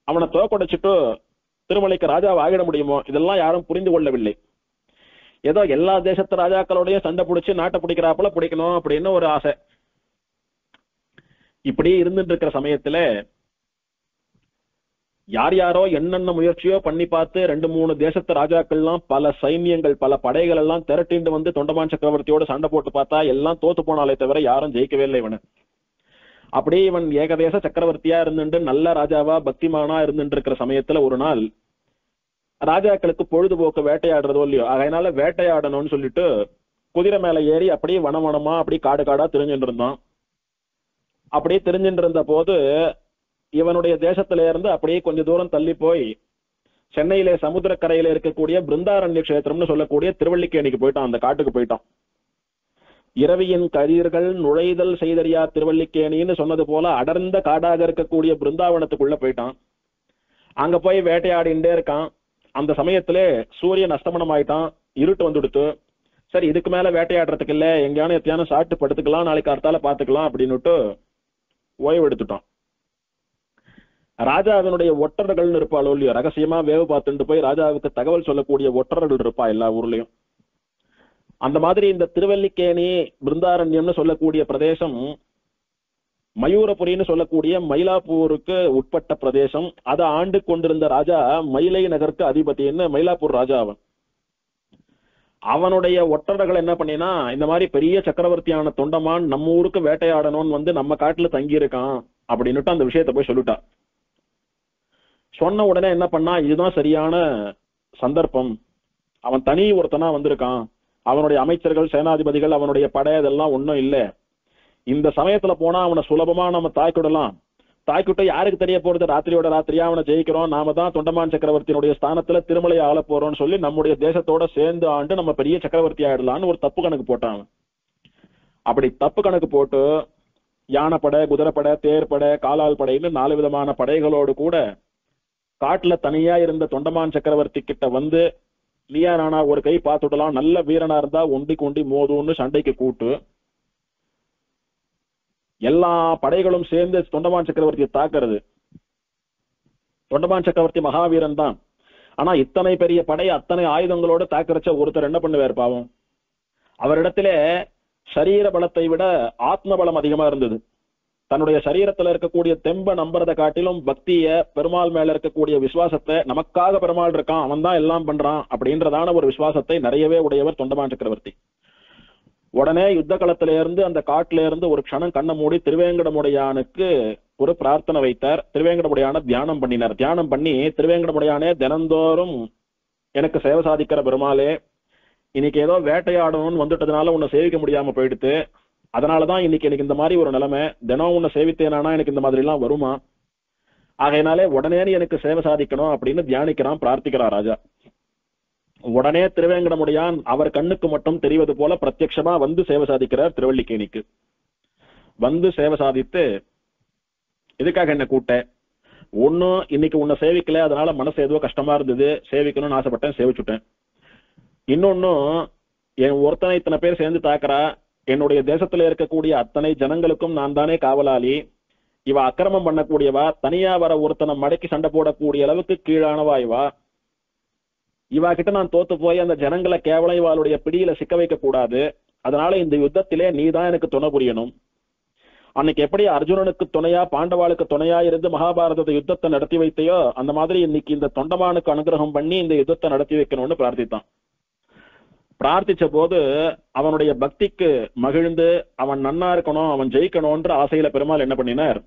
அவனை தோக்கடைச்சிட்டு திருமலைக்கு ராஜாவை ஆகிட முடியுமோ? இதெல்லாம் யாரும் புரிந்து கொள்ளவில்லை. ஏதோ எல்லா தேசத்து ராஜாக்களோடய சண்டை பிடிச்சு நாட்டை பிடிக்கிறாப்புல பிடிக்கணும் அப்படின்னு ஒரு ஆசை. இப்படி இருந்துட்டு இருக்கிற சமயத்துல யார் யாரோ என்னென்ன முயற்சியோ பண்ணி பார்த்து 2-3 தேசத்து ராஜாக்கள்லாம் பல சைன்யங்கள் பல படைகள் எல்லாம் திரட்டிண்டு தொண்டமான் சக்கரவர்த்தியோட சண்டை போட்டு பார்த்தா எல்லாம் தோத்து போனாலே தவிர யாரும் ஜெயிக்கவே இல்லை இவனை. அப்படியே இவன் ஏகதேச சக்கரவர்த்தியா இருந்துட்டு நல்ல ராஜாவா பக்திமானா இருந்துட்டு இருக்கிற சமயத்துல ஒரு நாள் ராஜாக்களுக்கு பொழுதுபோக்கு வேட்டையாடுறதோ இல்லையோ, அதனால வேட்டையாடணும்னு சொல்லிட்டு குதிரை மேல ஏறி அப்படியே வனவனமா அப்படியே காடு காடா தெரிஞ்சுட்டு இருந்தான். அப்படியே தெரிஞ்சுட்டு இருந்த போது இவனுடைய தேசத்தில இருந்து அப்படியே கொஞ்ச தூரம் தள்ளி போய் சென்னையிலே சமுத்திரக்கரையில இருக்கக்கூடிய பிருந்தாரண்ய கஷேத்திரம்னு சொல்லக்கூடிய திருவல்லிக்கேணிக்கு போயிட்டான். அந்த காட்டுக்கு போயிட்டான். இரவியின் கதிர்கள் நுழைதல் செய்தறியா திருவல்லிக்கேணின்னு சொன்னது போல அடர்ந்த காடாக இருக்கக்கூடிய பிருந்தாவனத்துக்குள்ள போயிட்டான். அங்க போய் வேட்டையாடிண்டே இருக்கான். அந்த சமயத்திலே சூரியன் அஸ்தமனம் ஆயிட்டான், இருட்டு வந்துடுத்து. சரி, இதுக்கு மேல வேட்டையாடுறதுக்கு இல்ல, எங்கேயான எத்தையான சாப்பிட்டு படுத்துக்கலாம், நாளைக்கு அடுத்தால பாத்துக்கலாம் அப்படின்னுட்டு ஓய்வு எடுத்துட்டான். ராஜாவினுடைய ஒற்றர்கள்னு இருப்பாளோ இல்லையோ, ரகசியமா வேவு பார்த்துட்டு போய் ராஜாவுக்கு தகவல் சொல்லக்கூடிய ஒற்றர்கள் இருப்பா எல்லா ஊர்லயும். அந்த மாதிரி இந்த திருவல்லிக்கேணி பிருந்தாரண்யம்னு சொல்லக்கூடிய பிரதேசம் மயூரபுரின்னு சொல்லக்கூடிய மயிலாப்பூருக்கு உட்பட்ட பிரதேசம். அதை ஆண்டு கொண்டிருந்த ராஜா மயிலை நகருக்கு அதிபதினு மயிலாப்பூர் ராஜா அவன். அவனுடைய ஒற்றர்கள் என்ன பண்ணினா, இந்த மாதிரி பெரிய சக்கரவர்த்தியான தொண்டமான் நம்ம ஊருக்கு வேட்டையாடணும்னு வந்து நம்ம காட்டுல தங்கி இருக்கான் அப்படின்னுட்டு அந்த விஷயத்த போய் சொல்லிட்டா. சொன்ன உடனே என்ன பண்ணா, இதுதான் சரியான சந்தர்ப்பம், அவன் தனி ஒருத்தனா வந்திருக்கான், அவனுடைய அமைச்சர்கள் சேனாதிபதிகள் அவனுடைய படை இதெல்லாம் ஒன்னும் இல்ல, இந்த சமயத்துல போனா அவனை சுலபமா நம்ம தாக்கிடலாம், தாக்கிட்ட யாருக்கு தெரிய போறது, ராத்திரியோட ராத்திரியா அவனை ஜெயிக்கிறோம், நாம தான் தொண்டமான் சக்கரவர்த்தியினுடைய ஸ்தானத்துல திருமலையை ஆள போறோம்னு சொல்லி நம்முடைய தேசத்தோட சேர்ந்து ஆண்டு நம்ம பெரிய சக்கரவர்த்தி ஆயிடலான்னு ஒரு தப்பு கணக்கு போட்டான். அப்படி தப்பு கணக்கு போட்டு யானைப்படை, குதிரைப்படை, தேர்ப்படை, காலால் படைன்னு 4 விதமான படைகளோடு கூட காட்டுல தனியா இருந்த தொண்டமான் சக்கரவர்த்தி கிட்ட வந்து, நீயா நானா ஒரு கை பார்த்துடலாம், நல்ல வீரனா இருந்தா ஒண்டிக்கு ஒண்டி மோதுன்னு சண்டைக்கு கூட்டு எல்லா படைகளும் சேர்ந்து தொண்டமான் சக்கரவர்த்தியை தாக்குறது. தொண்டமான் சக்கரவர்த்தி மகாவீரன் தான், ஆனா இத்தனை பெரிய படை அத்தனை ஆயுதங்களோடு தாக்கறச்ச ஒருத்தர் என்ன பண்ணுவார் பாவம், அவரிடத்திலே சரீர பலத்தை விட ஆத்ம பலம் அதிகமா இருந்தது. தன்னுடைய சரீரத்துல இருக்கக்கூடிய தெம்ப நம்புறதை காட்டிலும் பக்திய, பெருமாள் மேல இருக்கக்கூடிய விசுவாசத்தை, நமக்காக பெருமாள் இருக்கான், அவன் தான் எல்லாம் பண்றான் அப்படின்றதான ஒரு விசுவாசத்தை நிறையவே உடையவர் தொண்டமான் சக்கரவர்த்தி. உடனே யுத்த களத்தில இருந்து அந்த காட்டுல இருந்து ஒரு க்ஷணம் கண்ணை மூடி திருவேங்கடமுடையானுக்கு ஒரு பிரார்த்தனை வைத்தார். திருவேங்கடமுடையான தியானம் பண்ணினார். தியானம் பண்ணி, திருவேங்கடமுடையானே, தினந்தோறும் எனக்கு சேவை சாதிக்கிற பெருமாளே, இன்னைக்கு ஏதோ வேட்டையாடணும்னு வந்துட்டதுனால உன்னை சேவிக்க முடியாம போயிடுத்து, அதனாலதான் இன்னைக்கு எனக்கு இந்த மாதிரி ஒரு நிலைமை, தினம் உன்னை சேவித்தேனா எனக்கு இந்த மாதிரி எல்லாம் வருமா, ஆகையினாலே உடனே நீ எனக்கு சேவை சாதிக்கணும் அப்படின்னு தியானிக்கிறான், பிரார்த்திக்கிறான் ராஜா. உடனே திருவேங்கடமுடையான் அவர் கண்ணுக்கு மட்டும் தெரிவது போல பிரத்யட்சமா வந்து சேவை சாதிக்கிறார். திருவல்லிக்கேணிக்கு வந்து சேவை சாதித்து, இதுக்காக என்ன கூட்ட, ஒன்னும் இன்னைக்கு உன்னை சேவிக்கல, அதனால மனசு ஏதோ கஷ்டமா இருந்தது, சேவிக்கணும்னு ஆசைப்பட்டேன், சேவிச்சுட்டேன். இன்னொன்னும், என் ஒருத்தனை இத்தனை பேர் சேர்ந்து தாக்குறா, என்னுடைய தேசத்துல இருக்கக்கூடிய அத்தனை ஜனங்களுக்கும் நான் தானே காவலாளி, இவ அக்கிரமம் பண்ணக்கூடியவா, தனியா வர ஒருத்தனை மடக்கி சண்டை போடக்கூடிய அளவுக்கு கீழானவா இவா, இவா கிட்ட நான் தோத்து போய் அந்த ஜனங்களை கேவலம் இவாளுடைய பிடியில சிக்க வைக்க கூடாது, அதனால இந்த யுத்தத்திலே நீதான் எனக்கு துணை புரியணும். அன்னைக்கு எப்படி அர்ஜுனனுக்கு துணையா பாண்டவாளுக்கு துணையா இருந்து மகாபாரத யுத்தத்தை நடத்தி வைத்தையோ, அந்த மாதிரி இன்னைக்கு இந்த தொண்டமானுக்கு அனுகிரகம் பண்ணி இந்த யுத்தத்தை நடத்தி வைக்கணும்னு பிரார்த்தித்தான். பிரார்த்திச்ச போது அவனுடைய பக்திக்கு மகிழ்ந்து அவன் நன்னா இருக்கணும், அவன் ஜெயிக்கணும்ன்ற ஆசையில பெருமாள் என்ன பண்ணினார்,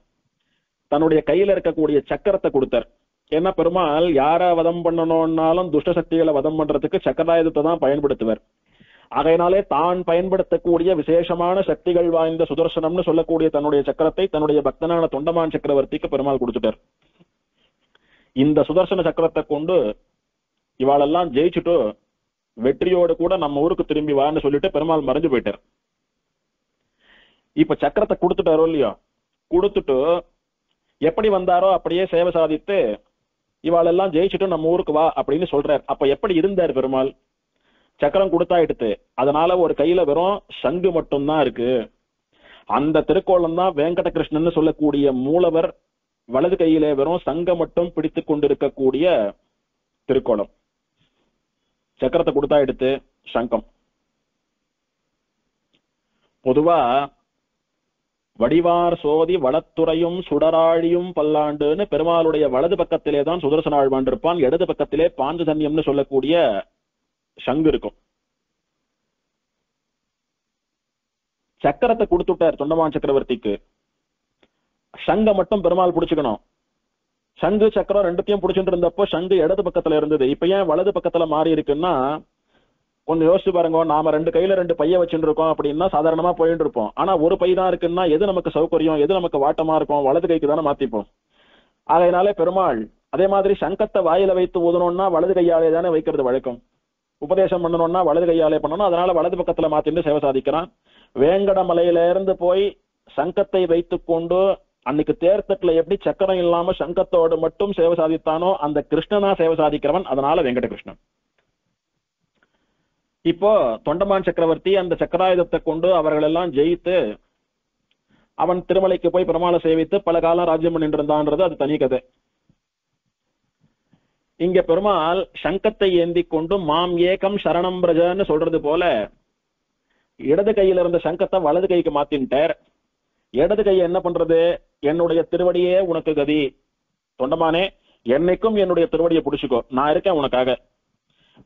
தன்னுடைய கையில இருக்கக்கூடிய சக்கரத்தை கொடுத்தார். ஏன்னா பெருமாள் யார வதம் பண்ணணும்னாலும் துஷ்ட சக்திகளை வதம் பண்றதுக்கு சக்கராயுதத்தை தான் பயன்படுத்துவர். ஆகையினாலே தான் பயன்படுத்தக்கூடிய விசேஷமான சக்திகள் வாய்ந்த சுதர்சனம்னு சொல்லக்கூடிய தன்னுடைய சக்கரத்தை தன்னுடைய பக்தனான தொண்டமான் சக்கரவர்த்திக்கு பெருமாள் கொடுத்துட்டார். இந்த சுதர்சன சக்கரத்தை கொண்டு இவாளெல்லாம் ஜெயிச்சுட்டு வெற்றியோடு கூட நம்ம ஊருக்கு திரும்பி வான்னு சொல்லிட்டு பெருமாள் மறைஞ்சு போயிட்டார். இப்ப சக்கரத்தை கொடுத்துட்டாரோ இல்லையோ, கொடுத்துட்டு எப்படி வந்தாரோ அப்படியே சேவை சாதித்து இவாளெல்லாம் ஜெயிச்சுட்டு நம்ம ஊருக்கு வா அப்படின்னு சொல்றார். அப்ப எப்படி இருந்தார் பெருமாள், சக்கரம் கொடுத்தாயிடுத்து, அதனால ஒரு கையில வெறும் சங்கு மட்டும்தான் இருக்கு. அந்த திருக்கோலம் தான் வெங்கட கிருஷ்ணன் சொல்லக்கூடிய மூலவர் வலது கையிலே வெறும் சங்க மட்டும் பிடித்து கொண்டிருக்கக்கூடிய திருக்கோலம். சக்கரத்தை கொடுத்தா எடுத்து சங்கம். பொதுவா வடிவார் சோதி வளத்துறையும் சுடராழியும் பல்லாண்டுன்னு பெருமாளுடைய வலது பக்கத்திலே தான் சுதர்சன ஆழ்வான் இருப்பான், இடது பக்கத்திலே பாஞ்சஜன்யம்னு சொல்லக்கூடிய சங்கு இருக்கும். சக்கரத்தை கொடுத்துட்டார் தொண்டமான் சக்கரவர்த்திக்கு, சங்க மட்டும் பெருமாள் பிடிச்சுக்கணும். சங்கு சக்கரம் ரெண்டுத்தையும் பிடிச்சிட்டு இருந்தப்போ சங்கு இடது பக்கத்துல இருந்தது, இப்ப ஏன் வலது பக்கத்துல மாறி இருக்குன்னா, கொஞ்சம் யோசிச்சு பாருங்க, நாம 2 கையில 2 பைய வச்சுட்டு இருக்கோம் அப்படின்னா சாதாரணமா போயிட்டு இருப்போம். ஆனா ஒரு பை தான் இருக்குன்னா எது நமக்கு சௌகரியம், எது நமக்கு வாட்டமா இருக்கும், வலது கைக்கு தானே மாத்திப்போம். ஆகையினாலே பெருமாள் அதே மாதிரி சங்கத்தை வாயில வைத்து ஊதணும்னா வலது கையாலே தானே வைக்கிறது வழக்கம், உபதேசம் பண்ணணும்னா வலது கையாலே பண்ணணும், அதனால வலது பக்கத்துல மாத்திட்டு சேவை சாதிக்கிறான். வேங்கடமலையில இருந்து போய் சங்கத்தை வைத்துக் கொண்டு அன்னைக்கு தேர்தட்டுல எப்படி சக்கரம் இல்லாம சங்கத்தோடு மட்டும் சேவை சாதித்தானோ அந்த கிருஷ்ணனா சேவை சாதிக்கிறவன், அதனால வெங்கட கிருஷ்ணன். இப்போ தொண்டமான் சக்கரவர்த்தி அந்த சக்கராயுதத்தை கொண்டு அவர்கள் எல்லாம் ஜெயித்து அவன் திருமலைக்கு போய் பெருமாளை சேவித்து பல காலம் ராஜ்யம் பண்ணிட்டு இருந்தான்றது அது தனி கதை. இங்க பெருமாள் சங்கத்தை ஏந்தி கொண்டு மாம் ஏகம் சரணம் பிரஜன்னு சொல்றது போல இடது கையில இருந்த சங்கத்தை வலது கைக்கு மாத்தின்ட்டார். இடது கையை என்ன பண்றது? என்னுடைய திருவடியே உனக்கு கதி, தொண்டமானே என்னைக்கும் என்னுடைய திருவடியை பிடிச்சுக்கோ, நான் இருக்கேன் உனக்காக.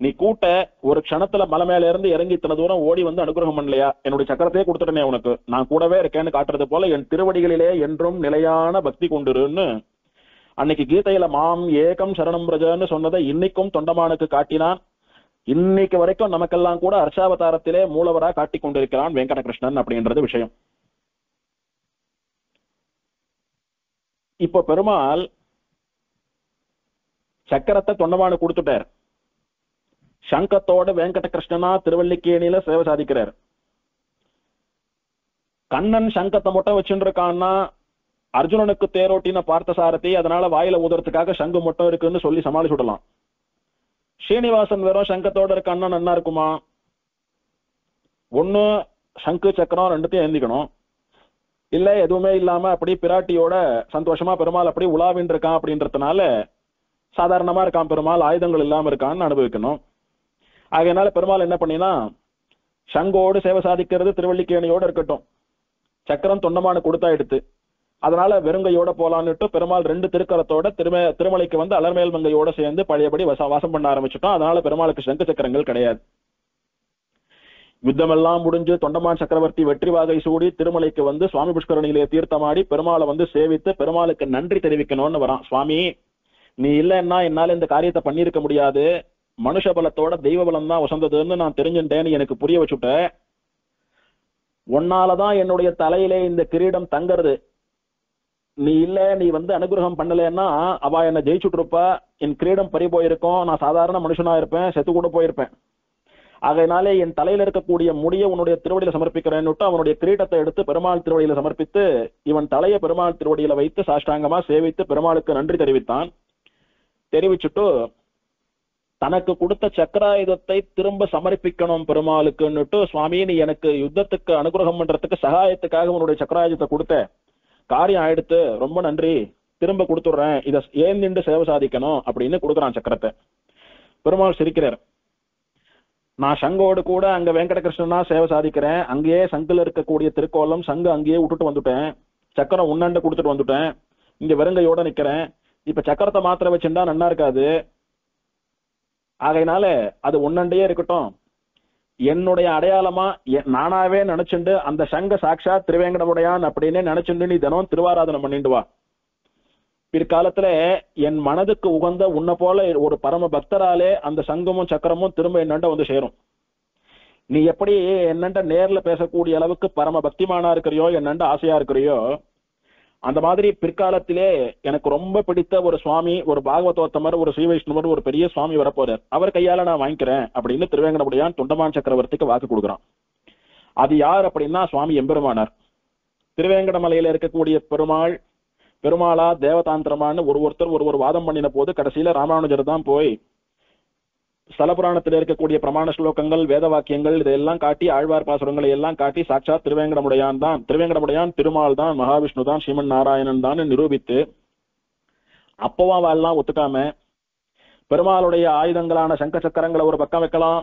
நீ கூட்ட ஒரு க்ஷணத்துல மலை மேல இருந்து இறங்கி இத்தனை தூரம் ஓடி வந்து அனுகிரகம் பண்ணலையா? என்னுடைய சக்கரத்தையே கொடுத்துட்டனே உனக்கு, நான் கூடவே இருக்கேன்னு காட்டுறது போல என் திருவடிகளிலே என்றும் நிலையான பக்தி கொண்டுருன்னு அன்னைக்கு கீதையில மாம் ஏகம் சரணம் பிரஜன்னு சொன்னதை இன்னைக்கும் தொண்டமானுக்கு காட்டினான். இன்னைக்கு வரைக்கும் நமக்கெல்லாம் கூட அர்ச்சாவதாரத்திலே மூலவரா காட்டி கொண்டிருக்கிறான் வெங்கடகிருஷ்ணன் அப்படின்றது விஷயம். இப்போ பெருமாள் சக்கரத்தை தொண்டமானு கொடுத்துட்டார். சங்கத்தோட வெங்கடகிருஷ்ணனா திருவல்லிக்கேணியில சேவை சாதிக்கிறார். கண்ணன் சங்கத்தை மட்டும் வச்சுட்டு இருக்கான்னா அர்ஜுனனுக்கு தேரோட்டின பார்த்தசாரதி, அதனால வாயில ஊதுறதுக்காக சங்கு மட்டும் இருக்குன்னு சொல்லி சமாளிச்சுடலாம். ஸ்ரீனிவாசன் வெறும் சங்கத்தோட இருக்கான்னா நன்னா இருக்குமா? ஒண்ணு சங்கு சக்கரம் ரெண்டுத்தையும் ஏந்திக்கணும், இல்ல எதுவுமே இல்லாம அப்படி பிராட்டியோட சந்தோஷமா பெருமாள் அப்படி உலாவின் இருக்கான் அப்படின்றதுனால சாதாரணமா இருக்கான் பெருமாள், ஆயுதங்கள் இல்லாம இருக்கான்னு அனுபவிக்கணும். ஆகையினால பெருமாள் என்ன பண்ணினா சங்கோடு சேவை சாதிக்கிறது திருவல்லிக்கேணியோட இருக்கட்டும், சக்கரம் தொண்டமான கொடுத்தா எடுத்து, அதனால வெறுங்கையோட போலான்னுட்டு பெருமாள் ரெண்டு திருக்கரத்தோட திருமலைக்கு வந்து அலர்மேல் மங்கையோட சேர்ந்து பழையபடி வாசம் பண்ண ஆரம்பிச்சுட்டோம். அதனால பெருமாளுக்கு சங்கு சக்கரங்கள் கிடையாது. யுத்தமெல்லாம் முடிஞ்சு தொண்டமான் சக்கரவர்த்தி வெற்றி வாகை சூடி திருமலைக்கு வந்து சுவாமி புஷ்கரணியிலே தீர்த்தமாடி பெருமாளை வந்து சேவித்து பெருமாளுக்கு நன்றி தெரிவிக்கணும்னு வரான். சுவாமி நீ இல்லைன்னா என்னால இந்த காரியத்தை பண்ணிருக்க முடியாது, மனுஷ பலத்தோட தெய்வ பலம் தான் வசந்ததுன்னு நான் தெரிஞ்சுட்டேன்னு எனக்கு புரிய வச்சுட்ட. உன்னாலதான் என்னுடைய தலையிலே இந்த கிரீடம் தங்கறது, நீ இல்ல நீ வந்து அனுகிரகம் பண்ணலன்னா அவ என்ன ஜெயிச்சுட்டு இருப்பா, என் கிரீடம் பறி போயிருக்கும், நான் சாதாரண மனுஷனா இருப்பேன், செத்து கூட போயிருப்பேன். ஆகையினாலே என் தலையில இருக்கக்கூடிய முடிய உன்னுடைய திருவடியில சமர்ப்பிக்கிறேன்னு அவனுடைய கிரீடத்தை எடுத்து பெருமாள் திருவடியில சமர்ப்பித்து இவன் தலையை பெருமாள் திருவடியில வைத்து சாஷ்டாங்கமா சேவித்து பெருமாளுக்கு நன்றி தெரிவித்தான். தெரிவிச்சுட்டு தனக்கு கொடுத்த சக்கராயுதத்தை திரும்ப சமர்ப்பிக்கணும் பெருமாளுக்குன்னுட்டு, சுவாமி நீ எனக்கு யுத்தத்துக்கு அனுகிரகம் பண்றதுக்கு சகாயத்துக்காக உன்னுடைய சக்கராயுதத்தை கொடுத்த, காரியம் ஆயிடுத்து, ரொம்ப நன்றி, திரும்ப கொடுத்துடுறேன், இதை ஏன் நின்று சேவை சாதிக்கணும் அப்படின்னு கொடுக்குறான் சக்கரத்தை. பெருமாள் சிரிக்கிறார். நான் சங்கோடு கூட அங்க வெங்கடகிருஷ்ணனா சேவை சாதிக்கிறேன், அங்கேயே சங்குல இருக்கக்கூடிய திருக்கோலம் சங்கு அங்கேயே விட்டுட்டு வந்துட்டேன், சக்கரம் உன்னண்ட கொடுத்துட்டு வந்துட்டேன், இங்க வெறுங்கையோட நிக்கிறேன், இப்ப சக்கரத்தை மாத்திர வச்சுட்டா நன்னா இருக்காது, ஆகையினால அது உன்னண்டையே இருக்கட்டும், என்னுடைய அடையாளமா நானாவே நினைச்சுண்டு அந்த சங்க சாட்சாத் திருவேங்கடமுடையான் அப்படின்னு நினைச்சுண்டு நீ தினம் திருவாராதனம் பண்ணிட்டு வா. பிற்காலத்துல என் மனதுக்கு உகந்த உன்னை போல ஒரு பரம பக்தராலே அந்த சங்கமும் சக்கரமும் திரும்ப என்னண்ட வந்து சேரும். நீ எப்படி என்னண்ட நேர்ல பேசக்கூடிய அளவுக்கு பரம பக்திமானா இருக்கிறியோ, என்னண்ட ஆசையா இருக்கிறியோ, அந்த மாதிரி பிற்காலத்திலே எனக்கு ரொம்ப பிடித்த ஒரு சுவாமி, ஒரு பாகவதோத்தமர், ஒரு ஸ்ரீ வைஷ்ணவர், ஒரு பெரிய சுவாமி வரப்போறார், அவர் கையால நான் வாங்கிக்கிறேன் அப்படின்னு திருவேங்கடமுடையான் தொண்டமான் சக்கரவர்த்திக்கு வாக்கு கொடுக்குறான். அது யார் அப்படின்னா சுவாமி எம்பெருமானார். திருவேங்கடமலையில இருக்கக்கூடிய பெருமாளா தேவதாந்திரமானு ஒருத்தர் வாதம் பண்ணின போது கடைசியில ராமானுஜர் தான் போய் ஸ்தலபுராணத்தில் இருக்கக்கூடிய பிரமாண ஸ்லோகங்கள், வேத வாக்கியங்கள் இதையெல்லாம் காட்டி, ஆழ்வார் பாசுரங்களை எல்லாம் காட்டி சாட்சாத் திருவேங்கடமுடையான் திருமால் தான், மகாவிஷ்ணு தான், ஸ்ரீமன் நாராயணன் தான் நிரூபித்து, அப்பவும் அவெல்லாம் ஒத்துக்காம பெருமாளுடைய ஆயுதங்களான சங்க சக்கரங்களை ஒரு பக்கம் வைக்கலாம்,